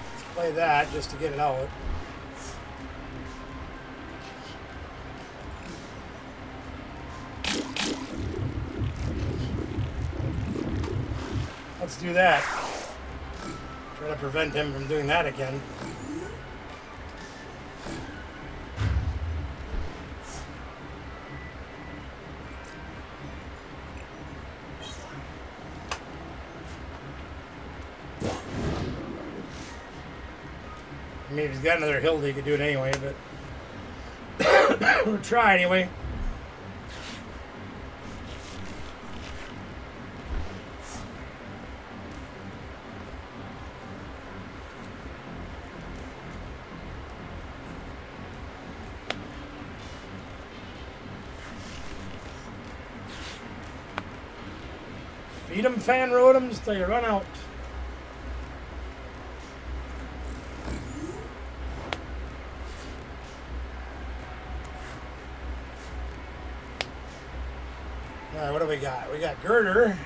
Let's play that just to get it out. Let's do that. Try to prevent him from doing that again. I mean, if he's got another hill, he could do it anyway, but we'll try anyway. Feed them fan rotems till you run out. All right, what do we got? We got girder.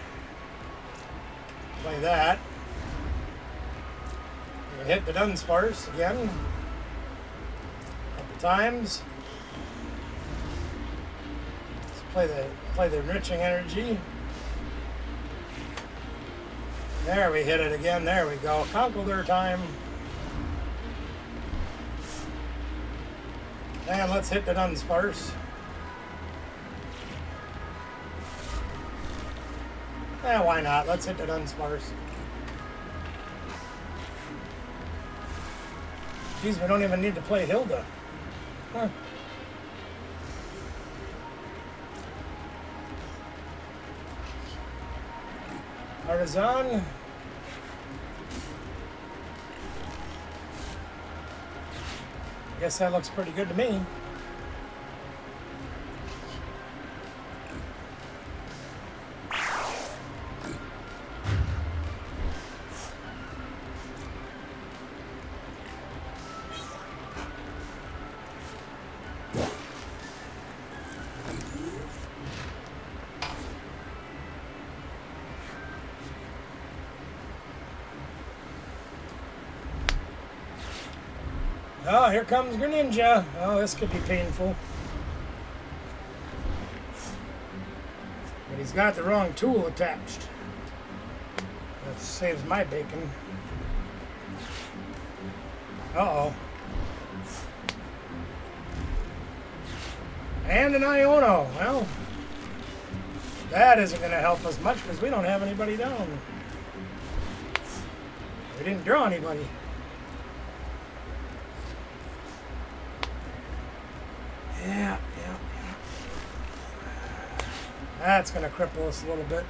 Play that. We can hit the Dunsparce again. A couple times. Let's play the enriching energy. There, we hit it again. There we go. Conkeldurr time. And let's hit the Dunsparce. Why not? Let's hit the Dunsparce. Geez, we don't even need to play Hilda. Huh. Artisan. Guess that looks pretty good to me. Oh, here comes Greninja. Oh, this could be painful. But he's got the wrong tool attached. That saves my bacon. Uh-oh. And an Iono. Well, that isn't going to help us much because we don't have anybody down. We didn't draw anybody. Yeah. That's going to cripple us a little bit.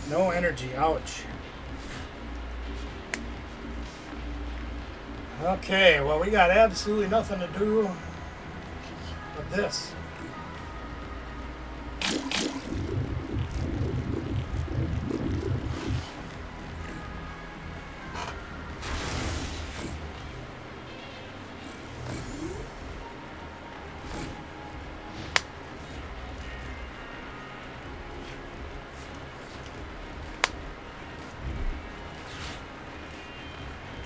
No energy, ouch. Okay, well, we got absolutely nothing to do with this.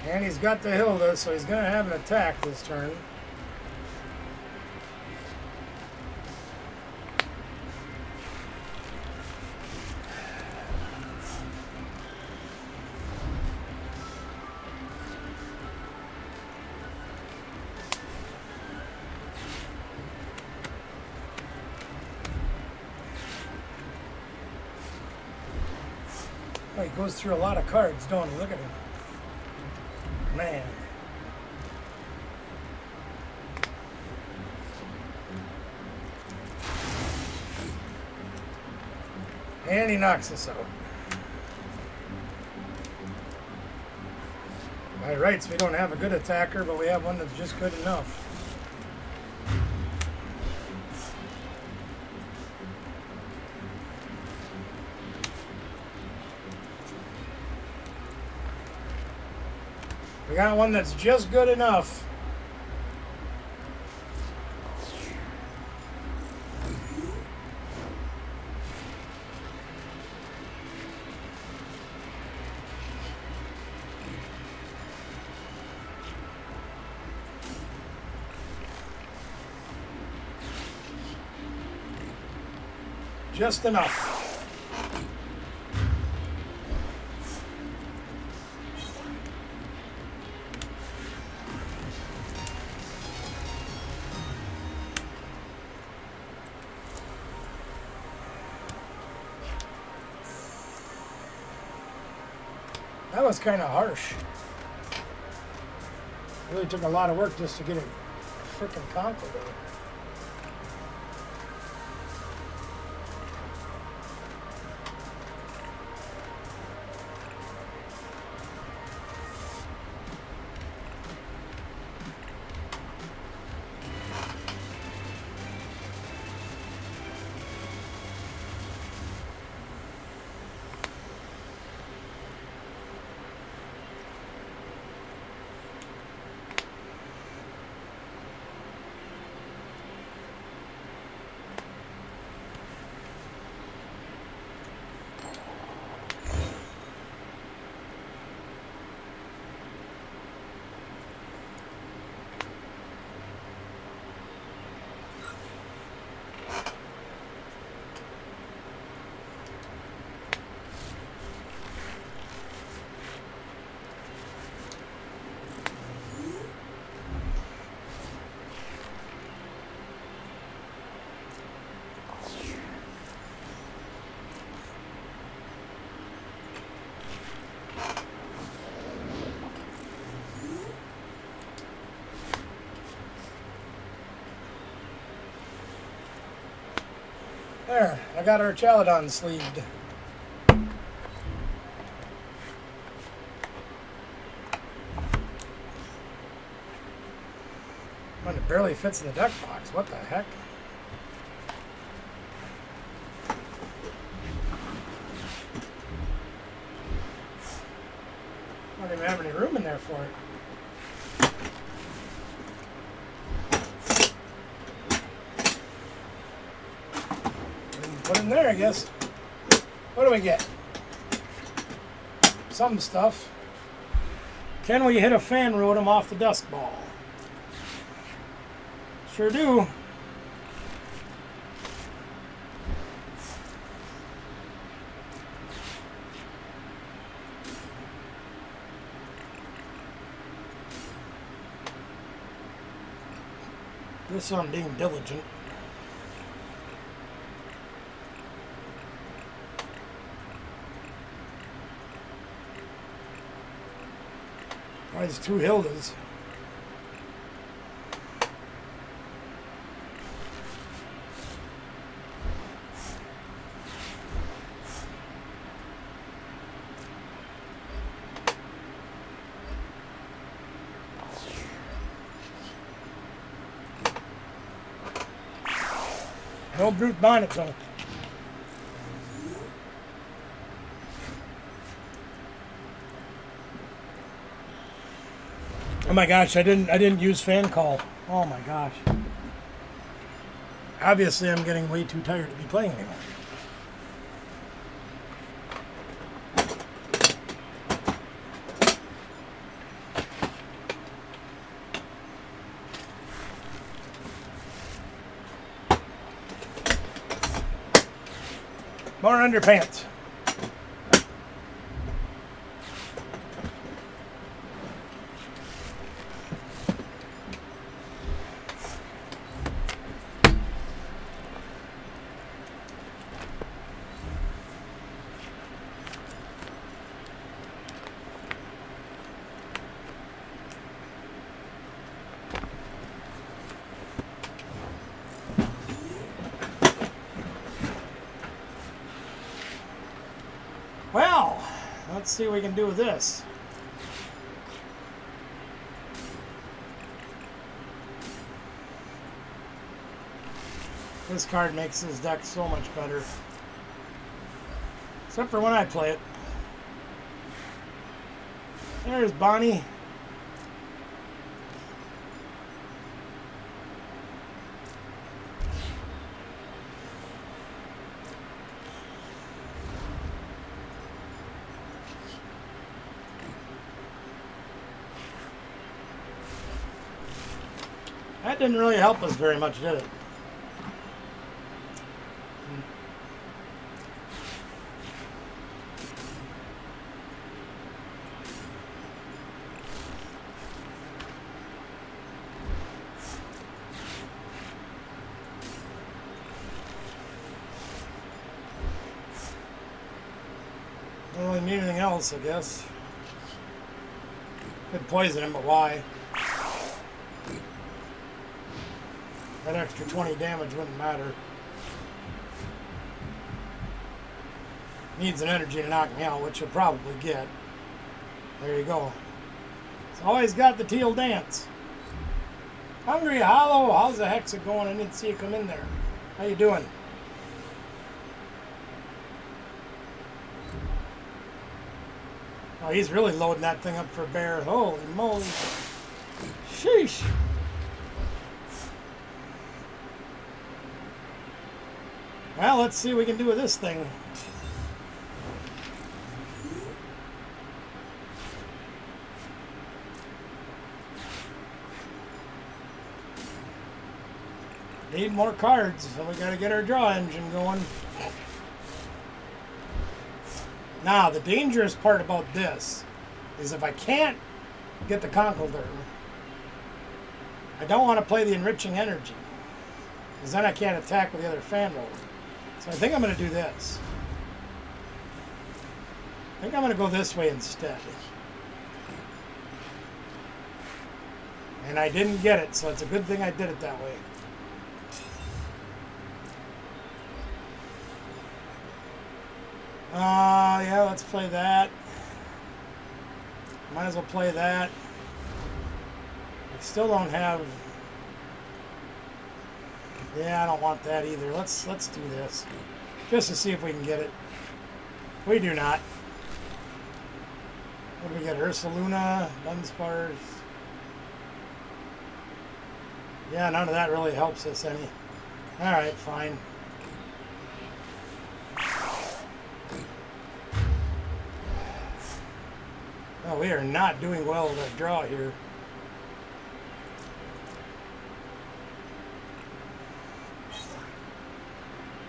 And he's got the Hilda, so he's going to have an attack this turn. Oh, he goes through a lot of cards, don't he? Look at him. Man. And he knocks us out. By rights, we don't have a good attacker, but we have one that's just good enough. We got one that's just good enough. Just enough. That was kind of harsh. Really took a lot of work just to get it freaking conquered. There, I got our Chaladon sleeved. Man, it barely fits in the deck box. What the heck? I don't even have any room in there for it. Put it in there, I guess. What do we get? Some stuff. Can we hit a fan rotom off the Dusk Ball? Sure do. This one being diligent. There's two Hildas. No Brute Bonnet though. Oh my gosh, I didn't use fan call. Oh my gosh. Obviously I'm getting way too tired to be playing anymore. More underpants. Let's see what we can do with this. This card makes his deck so much better. Except for when I play it. There's Bonnie. That didn't really help us very much, did it? Don't really need anything else, I guess. Could poison him, but why? That extra 20 damage wouldn't matter. Needs an energy to knock me out, which you'll probably get. There you go. It's always got the teal dance. Hungry Hollow, how's the Hexa going? I didn't see you come in there. How you doing? Oh, he's really loading that thing up for bear. Holy moly. Sheesh. Well, let's see what we can do with this thing. Need more cards, so we gotta get our draw engine going. Now, the dangerous part about this is if I can't get the Conkeldurr, I don't want to play the Enriching Energy, because then I can't attack with the other fan roller. So I think I'm going to do this. I think I'm going to go this way instead. And I didn't get it, so it's a good thing I did it that way. Yeah, let's play that. Might as well play that. I still don't have... Yeah, I don't want that either. Let's do this. Just to see if we can get it. We do not. What do we get? Ursaluna, Dunsparce. Yeah, none of that really helps us any. Alright, fine. Oh, we are not doing well with that draw here.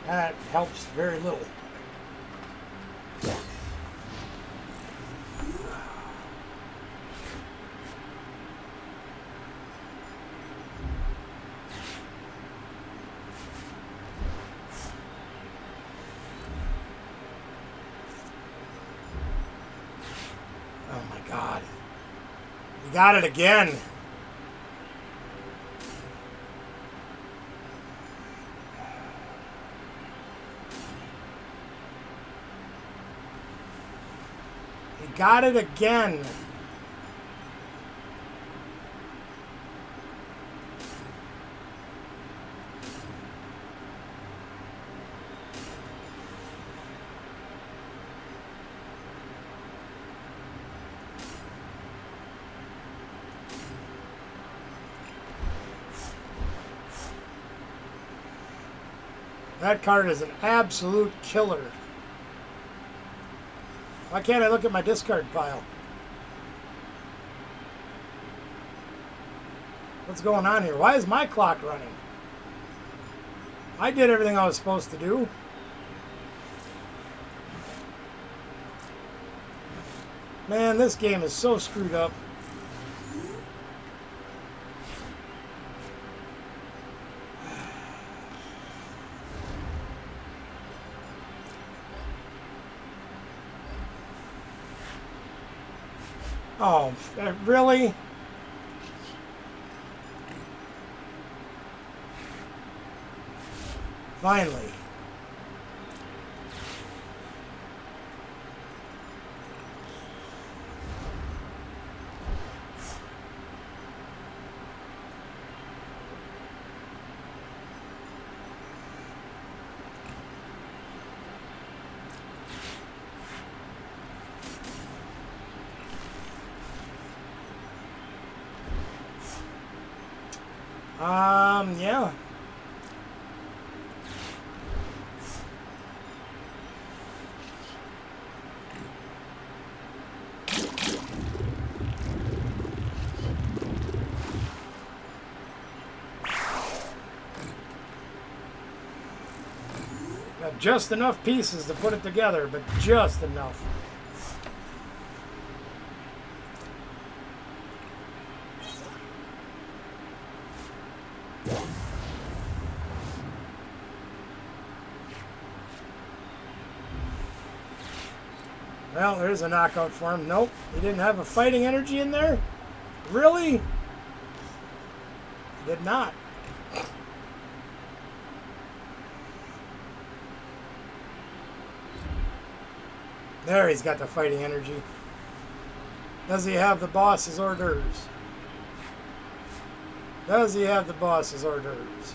That helps very little. Oh my God. You got it again. Got it again. That card is an absolute killer. Why can't I look at my discard pile? What's going on here? Why is my clock running? I did everything I was supposed to do. Man, this game is so screwed up. Oh, really? Finally. Yeah. Got just enough pieces to put it together, but just enough. Well, there's a knockout for him. Nope, he didn't have a fighting energy in there? Really? He did not. There, he's got the fighting energy. Does he have the boss's orders? Does he have the boss's orders?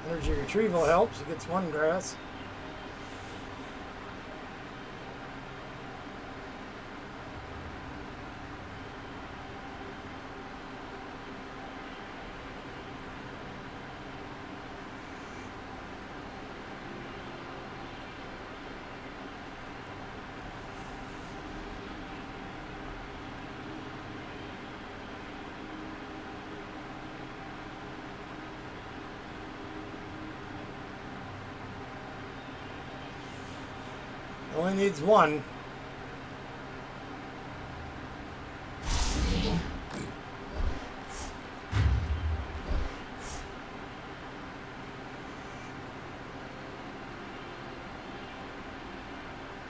Energy retrieval helps. He gets one grass. Only needs one.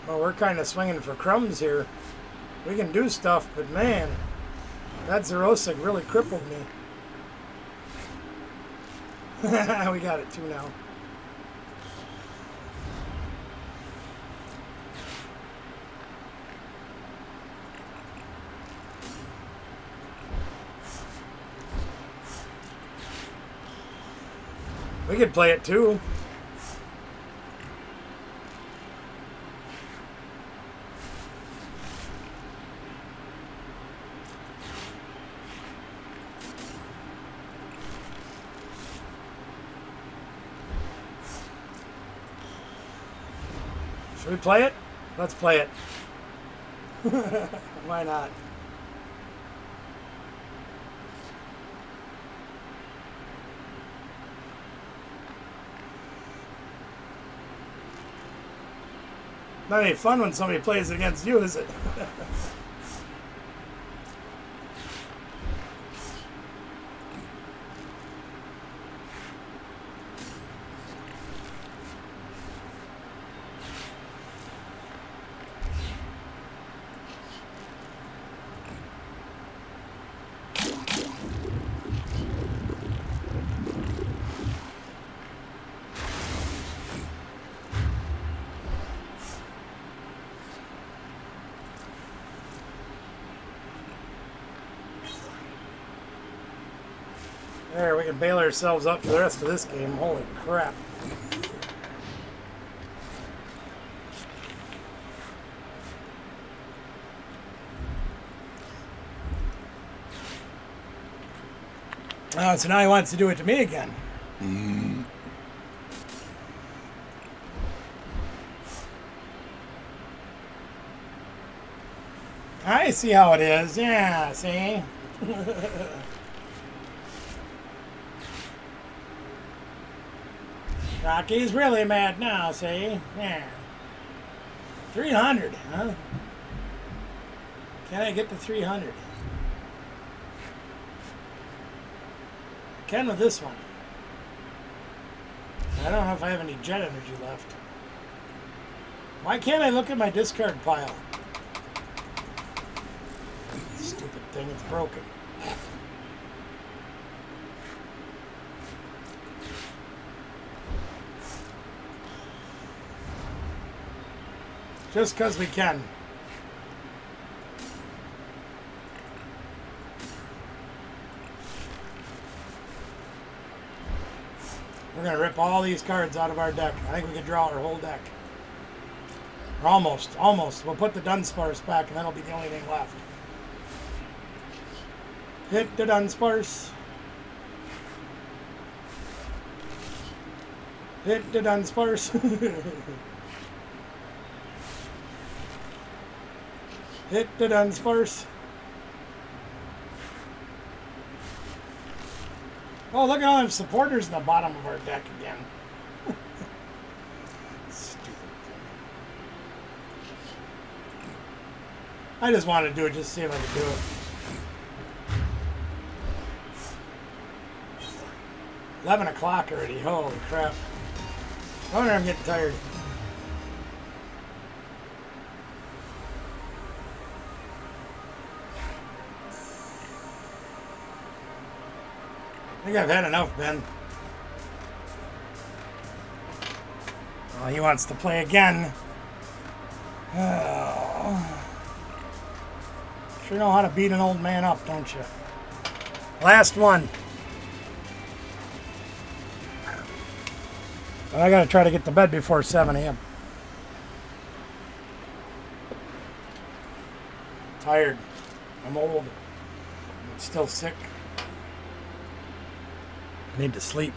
Well, we're kind of swinging for crumbs here. We can do stuff, but man, that Zerosik really crippled me. We got it too now. We could play it too. Should we play it? Let's play it. Why not? Not any fun when somebody plays against you, is it? There, we can bail ourselves up for the rest of this game. Holy crap. Oh, so now he wants to do it to me again. I see how it is. Yeah, see? Rocky's really mad now, see? Yeah. 300, huh? Can I get to 300? I can with this one. I don't know if I have any jet energy left. Why can't I look at my discard pile? Stupid thing, it's broken. Just because we can. We're going to rip all these cards out of our deck. I think we can draw our whole deck. Or almost. We'll put the Dunsparce back and that'll be the only thing left. Hit the Dunsparce. Hit the Dunsparce. Hit the Dunsparce. Oh, look at all them supporters in the bottom of our deck again. Stupid thing. I just wanted to do it just to see if I could do it. $11 already. Holy crap. No wonder I'm getting tired. I think I've had enough, Ben. Oh, he wants to play again. Oh. Sure know how to beat an old man up, don't you? Last one. I gotta try to get to bed before 7 a.m. Tired. I'm old. I'm still sick. Need to sleep.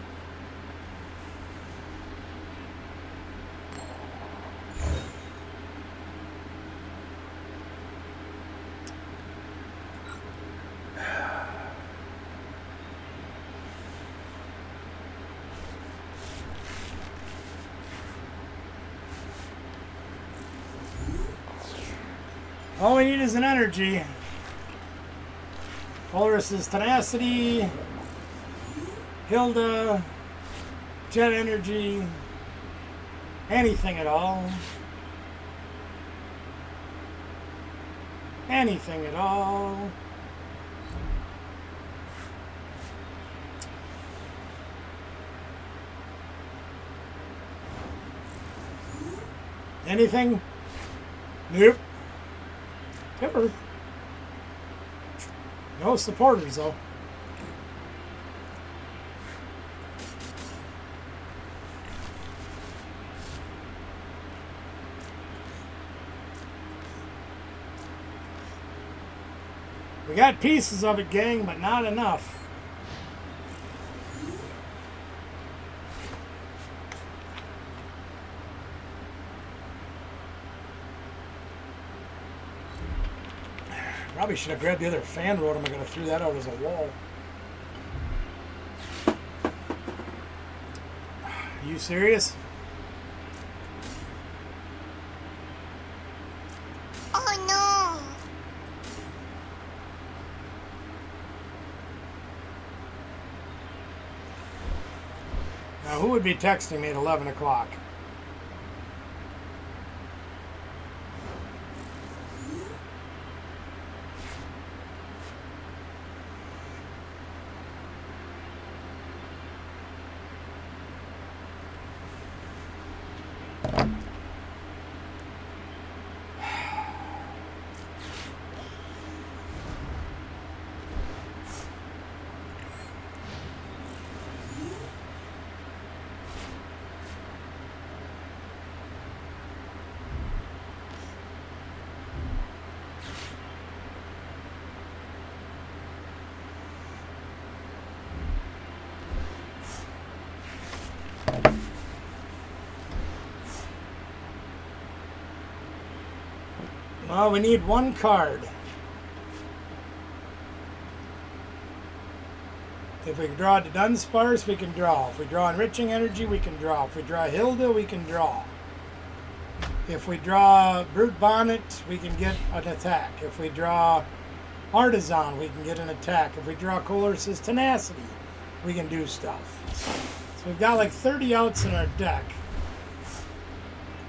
All we need is an energy. Polaris' Tenacity. Hilda, Jet Energy, anything at all. Anything at all. Anything? Nope. Tipper. No supporters though. We got pieces of it, gang, but not enough. Probably should have grabbed the other fan rotom. I could have threw that out as a wall. Are you serious? Oh no! Now, who would be texting me at 11 o'clock? Well, we need one card. If we draw the Dunsparce, we can draw. If we draw Enriching Energy, we can draw. If we draw Hilda, we can draw. If we draw Brute Bonnet, we can get an attack. If we draw Artisan, we can get an attack. If we draw Polaris' Tenacity, we can do stuff. So we've got like 30 outs in our deck.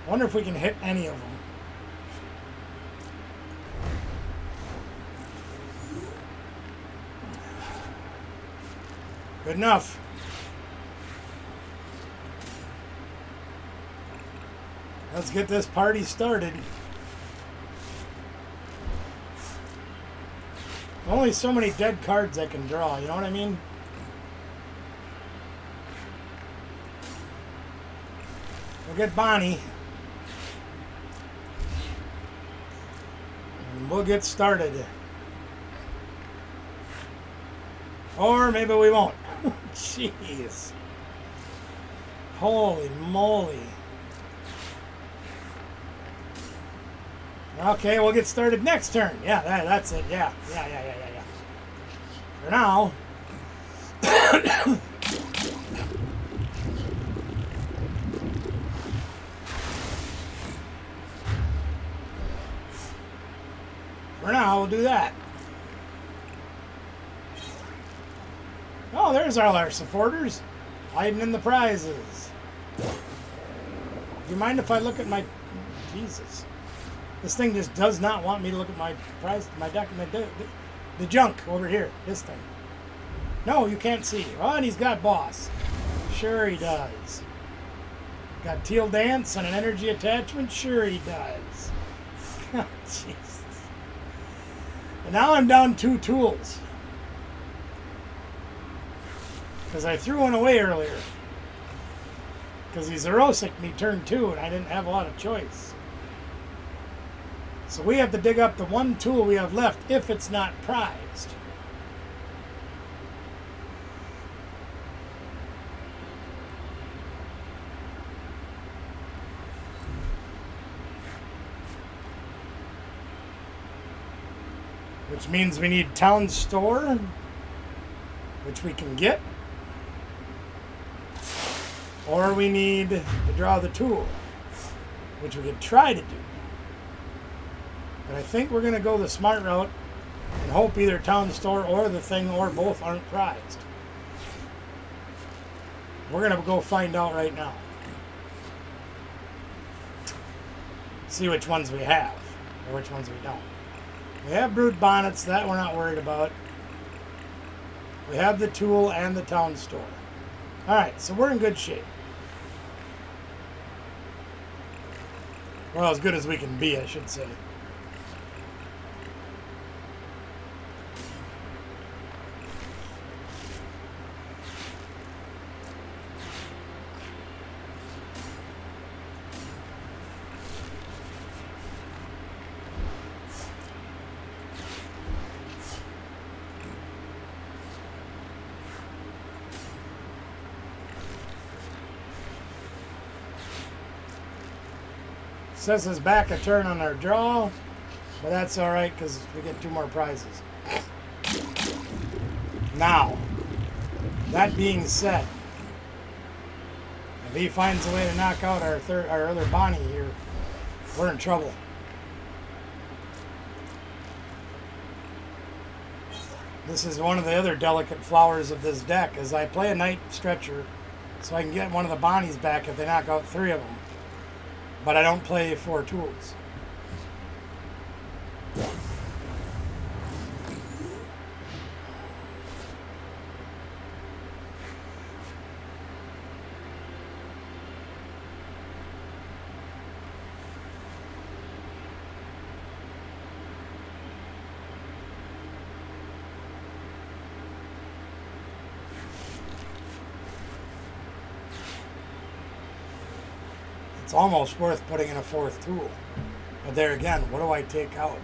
I wonder if we can hit any of them. Good enough. Let's get this party started. Only so many dead cards I can draw, you know what I mean? We'll get Bonnie. And we'll get started. Or maybe we won't. Jeez. Holy moly. Okay, we'll get started next turn. Yeah, that's it. Yeah. For now. For now, we'll do that. Oh, there's all our supporters. Hiding in the prizes. Do you mind if I look at my... Jesus. This thing just does not want me to look at my prize, my deck, the junk over here. This thing. No, you can't see. Oh, and he's got boss. Sure he does. Got Teal Dance and an energy attachment? Sure he does. Jesus. And now I'm down 2 tools. Because I threw one away earlier. Because he Zerosic me turn 2 and I didn't have a lot of choice. So we have to dig up the 1 tool we have left if it's not prized. Which means we need Town Store, which we can get. Or we need to draw the tool, which we could try to do. But I think we're going to go the smart route and hope either Town Store or the thing or both aren't prized. We're going to go find out right now. See which ones we have or which ones we don't. We have Brood Bonnets, that we're not worried about. We have the tool and the Town Store. Alright, so we're in good shape. Well, as good as we can be, I should say. Sets us back a turn on our draw, but that's all right because we get 2 more prizes. Now, that being said, if he finds a way to knock out our other Bonnie here, we're in trouble. This is one of the other delicate flowers of this deck, as I play a Night Stretcher so I can get one of the Bonnies back if they knock out 3 of them. But I don't play 4 tools. It's almost worth putting in a 4th tool. But there again, what do I take out?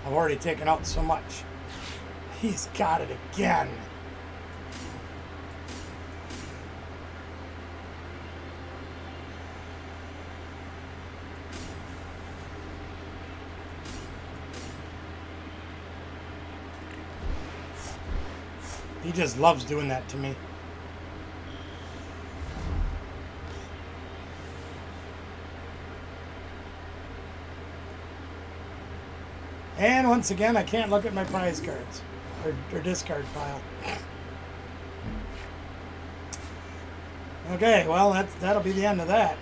I've already taken out so much. He's got it again. He just loves doing that to me. And once again, I can't look at my prize cards or discard pile. Okay, well, that'll be the end of that.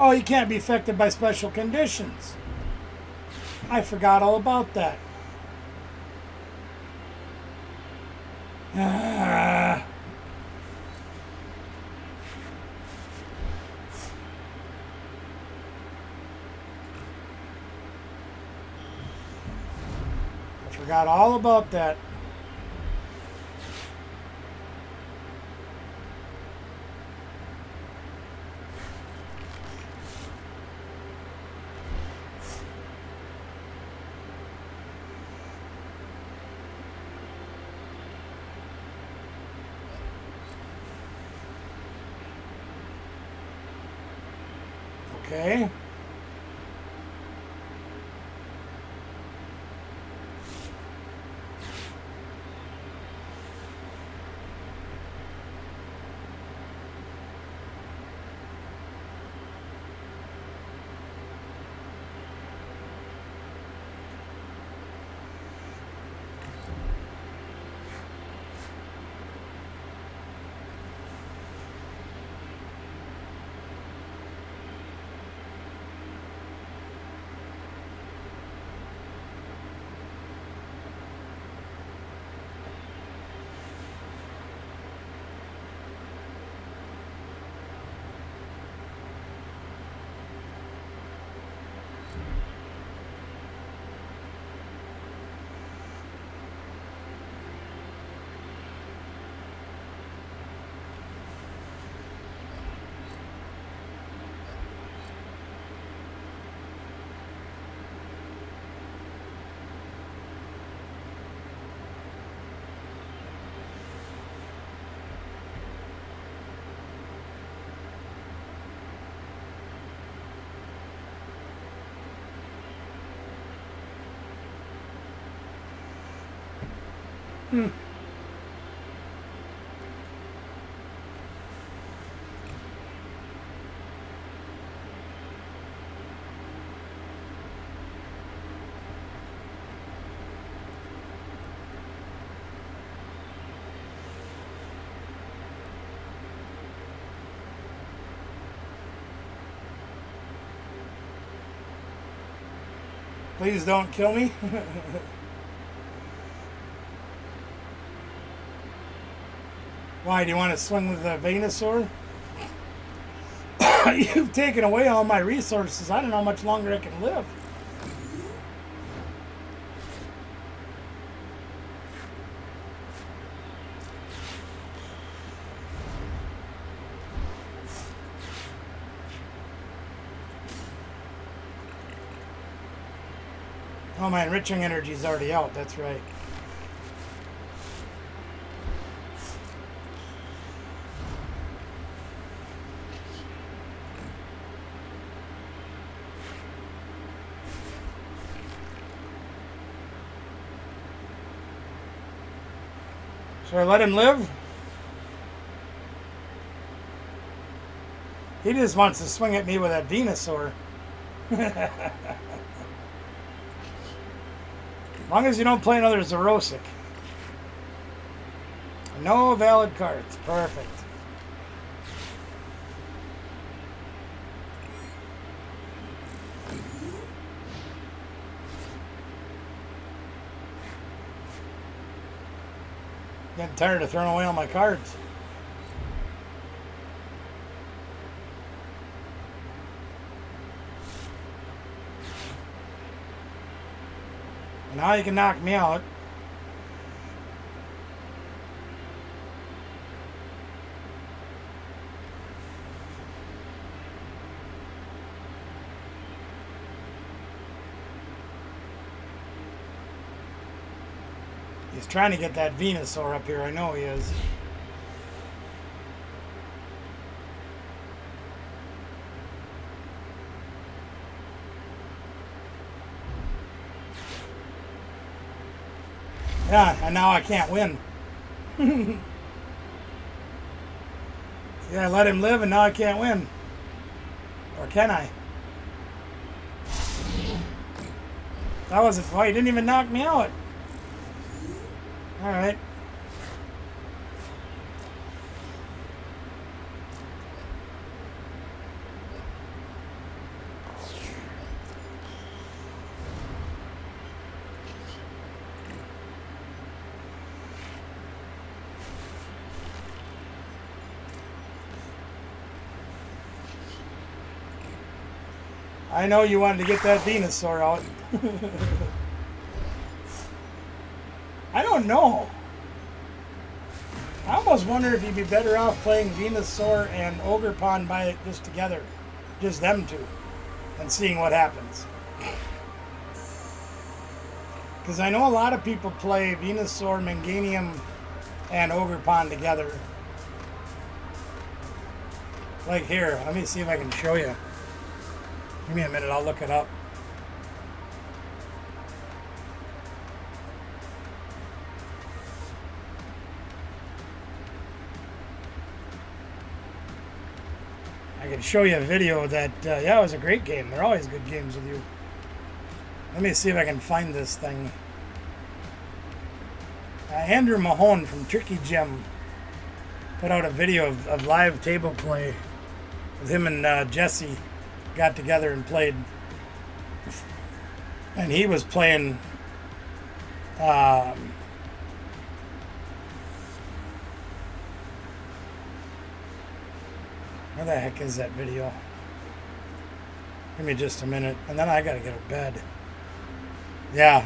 Oh, you can't be affected by special conditions. I forgot all about that. I Forgot all about that. Okay. Please don't kill me. Why, do you want to swing with the Venusaur? You've taken away all my resources. I don't know how much longer I can live. Oh, my enriching energy is already out. That's right. Should I let him live? He just wants to swing at me with that Venusaur. As long as you don't play another Zerosic. No valid cards. Perfect. Getting tired of throwing away all my cards. Now you can knock me out. He's trying to get that Venusaur up here. I know he is. Yeah, and now I can't win. Yeah, I let him live and now I can't win. Or can I? That wasn't fun. He didn't even knock me out. Alright. I know you wanted to get that Venusaur out. know. I almost wonder if you'd be better off playing Venusaur and Ogerpon by just together, just them two, and seeing what happens. Because I know a lot of people play Venusaur, Meganium, and Ogerpon together. Like here, let me see if I can show you. Give me a minute, I'll look it up. I can show you a video that, yeah, it was a great game. They're always good games with you. Let me see if I can find this thing. Andrew Mahone from Tricky Gem put out a video of live table play with him and Jesse got together and played. And he was playing where the heck is that video? Give me just a minute, and then I gotta get to bed. Yeah.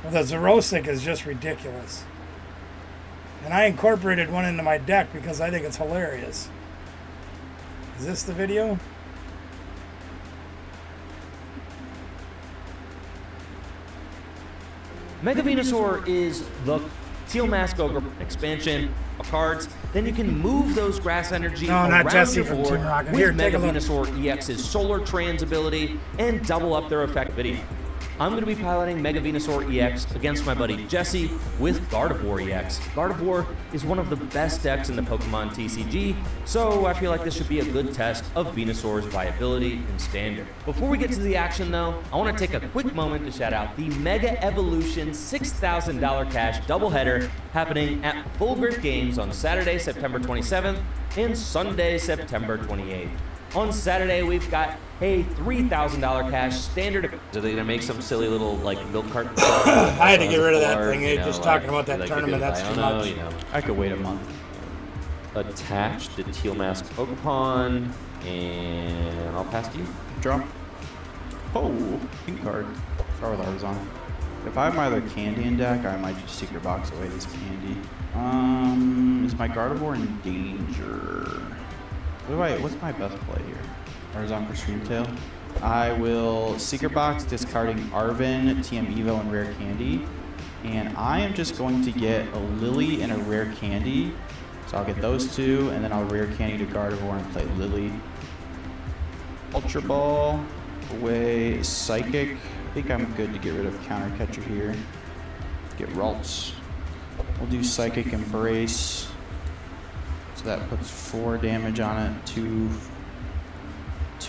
Well, the Xerosic is just ridiculous. And I incorporated one into my deck because I think it's hilarious. Is this the video? Mega Venusaur is the Teal Mask Ogre expansion of cards. Then you can move those grass energy No, not around Jesse your from board Team Rocket. with Here, take Mega a look. Venusaur EX's Solar Trans ability and double up their effectivity. I'm going to be piloting Mega Venusaur EX against my buddy Jesse with Gardevoir EX. Gardevoir is one of the best decks in the Pokemon TCG, so I feel like this should be a good test of Venusaur's viability in Standard. Before we get to the action though, I want to take a quick moment to shout out the Mega Evolution $6,000 cash doubleheader happening at Full Grip Games on Saturday, September 27th and Sunday, September 28th. On Saturday, we've got a $3,000 cash standard. Are they going to make some silly little, like, milk carton? I had to get rid of that thing. Just talking about that like tournament, that's too much. You know, I could wait a month. attach the Teal Mask Ogerpon, and I'll pass to you. Draw. Oh, pink card. Start with Arzon. If I have my other candy in deck, I might just secret box away this candy. Is my Gardevoir in danger? What's my best play here? Arzon for Screamtail. I will secret box discarding Arven, TM Evo, and rare candy. And I am just going to get a Lily and a rare candy. So I'll get those two, and then I'll rare candy to Gardevoir and play Lily. Ultra Ball, away, Psychic. I think I'm good to get rid of Counter Catcher here. Get Ralts. We'll do Psychic Embrace. So that puts 4 damage on it, 2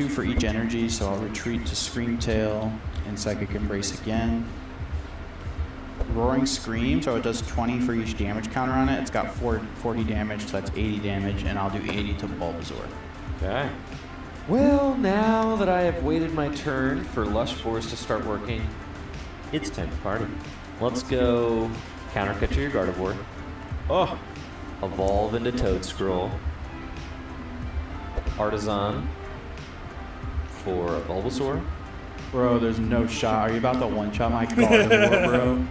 for each energy, so I'll retreat to Screamtail and Psychic Embrace again. Roaring Scream, so it does 20 for each damage counter on it. It's got 40 damage, so that's 80 damage, and I'll do 80 to Bulbasaur. Okay. Well, now that I have waited my turn for Lush Force to start working, it's time to party. Let's go Counter Catcher your Gardevoir. Oh! Evolve into Toad Scroll. Artisan for Bulbasaur. Bro, there's no shot. Are you about to one-shot my Gardevoir, bro?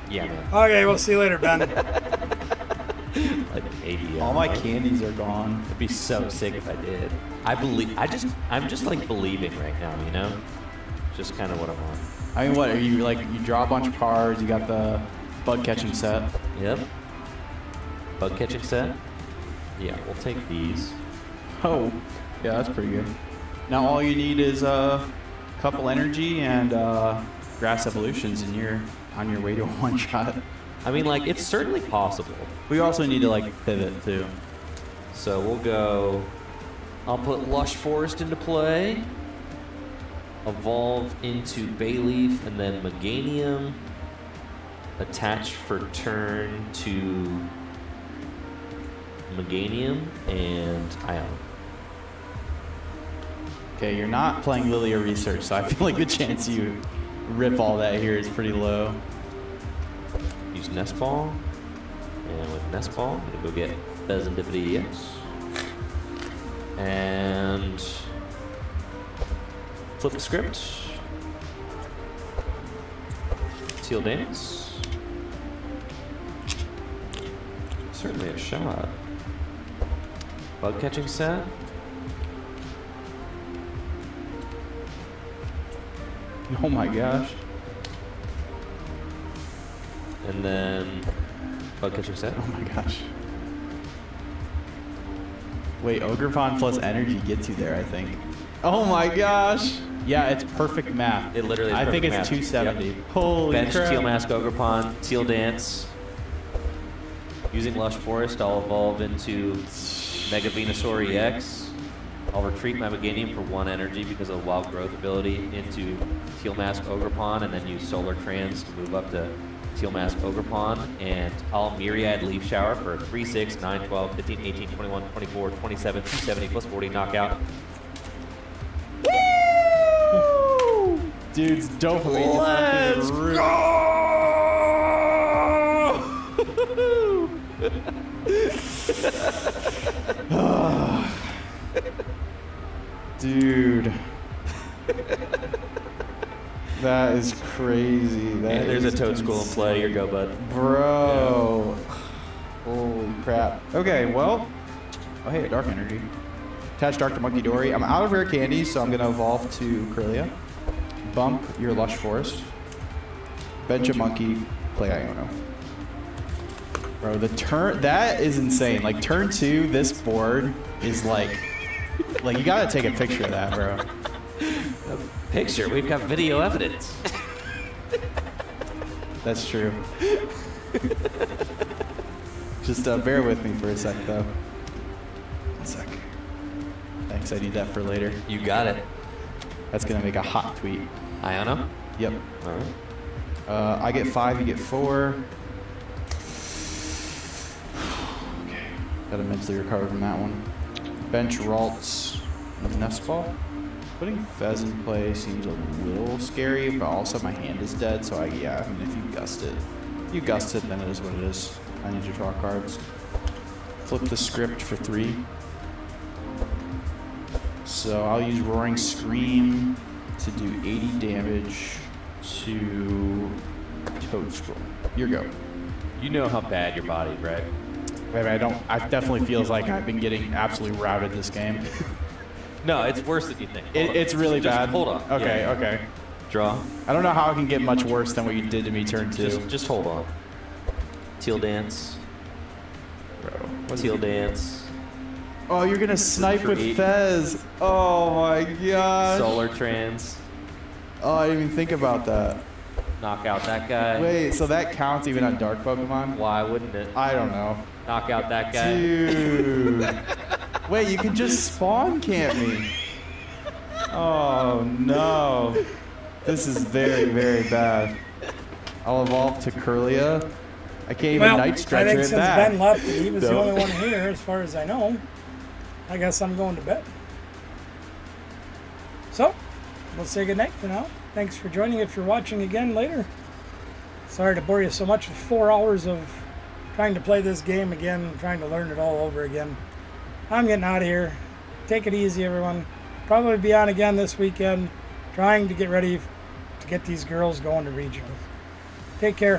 Yeah, man. Okay, we'll see you later, Ben. Like maybe. All my candies are gone. It'd be so sick if I did. I'm just like believing right now, you know? Just kind of what I want. I mean, what, are you like, you draw a bunch of cards, you got the bug catching set. Yep. Bug catching set. Yeah, we'll take these. Oh, yeah, that's pretty good. Now all you need is a couple energy and grass evolutions, and you're on your way to a one-shot. I mean, like, it's certainly possible. We also need to like pivot too. So we'll go. I'll put Lush Forest into play. Evolve into Bayleaf and then Meganium. Attach for turn to Meganium and Ion. Okay, you're not playing Lily or Research, so I feel like the chance you rip all that here is pretty low. Use Nest Ball. And with Nest Ball, I'm going to go get Bezendipity EX. And flip the script. Teal Dance. Certainly a shot. Bug catching set. Oh my gosh. And then bug catching set. Oh my gosh. Wait, Ogrepon plus energy gets you there, I think. Oh my gosh. Yeah, it's perfect math. It literally is I think perfect it's math. 270. Yep. Holy Bench, crap. Teal Mask, Ogrepon, Teal Dance. Using Lush Forest, I'll evolve into Mega Venusaur EX. I'll retreat my Meganium for 1 energy because of the Wild Growth ability into Teal Mask Ogrepon, and then use Solar Trans to move up to Teal Mask Ogrepon. And I'll Myriad Leaf Shower for 3, 6, 9, 12, 15, 18, 21, 24, 27, 270 plus 40 knockout. Woo! Dude's dopamine. Let's Dude. That is crazy. That And there's a is Toad School in play. Here you go, bud. Bro. Holy crap. Okay, well. Oh, hey, Dark Energy. Attach Dr. Monkey Dory. I'm out of rare candies, so I'm going to evolve to Corellia. Bump your Lush Forest. Bench a Monkey. Play Iono. Bro, the turn. That is insane. Like, turn 2, this board is like you got to take a picture of that, bro. Picture. We've got video evidence. That's true. Just bear with me for a sec, though. 1 sec. Thanks, I need that for later. You got it. That's gonna make a hot tweet. Iono? Yep. All right. I get 5, you get 4. Okay. Gotta mentally recover from that one. Bench Ralts Nest Ball. Putting Fez in play seems a little scary, but also my hand is dead, so yeah, I mean, if you gust it, then it is what it is. I need to draw cards. Flip the script for 3. So I'll use Roaring Scream to do 80 damage to Toad Scroll. Your go. You know how bad your body, right? Wait, I definitely feels like I've been getting absolutely routed this game. No, it's worse than you think. Hold on. It's really Just bad. Hold on. Okay, Yeah. okay. Draw. I don't know how it can get much worse than what you did to me turn 2. Just hold on. Teal Dance. Bro, what is Teal it? Dance. Oh, you're gonna snipe with Retreat. Fez. Oh my gosh. Solar Trans. Oh, I didn't even think about that. Knock out that guy. Wait, so that counts even on dark Pokemon? Why wouldn't it? I don't know. Knock out that guy. Dude. Wait, you can just spawn camp me. Oh no. This is very, very bad. I'll evolve to Kirlia. I can't even Night I Stretcher think it since back. Ben left, and he was the No. only one here, as far as I know. I guess I'm going to bed. So, we'll say goodnight for now. Thanks for joining. If you're watching again later, sorry to bore you so much with 4 hours of trying to play this game again, and trying to learn it all over again. I'm getting out of here. Take it easy, everyone. Probably be on again this weekend, trying to get ready to get these girls going to regionals. Take care.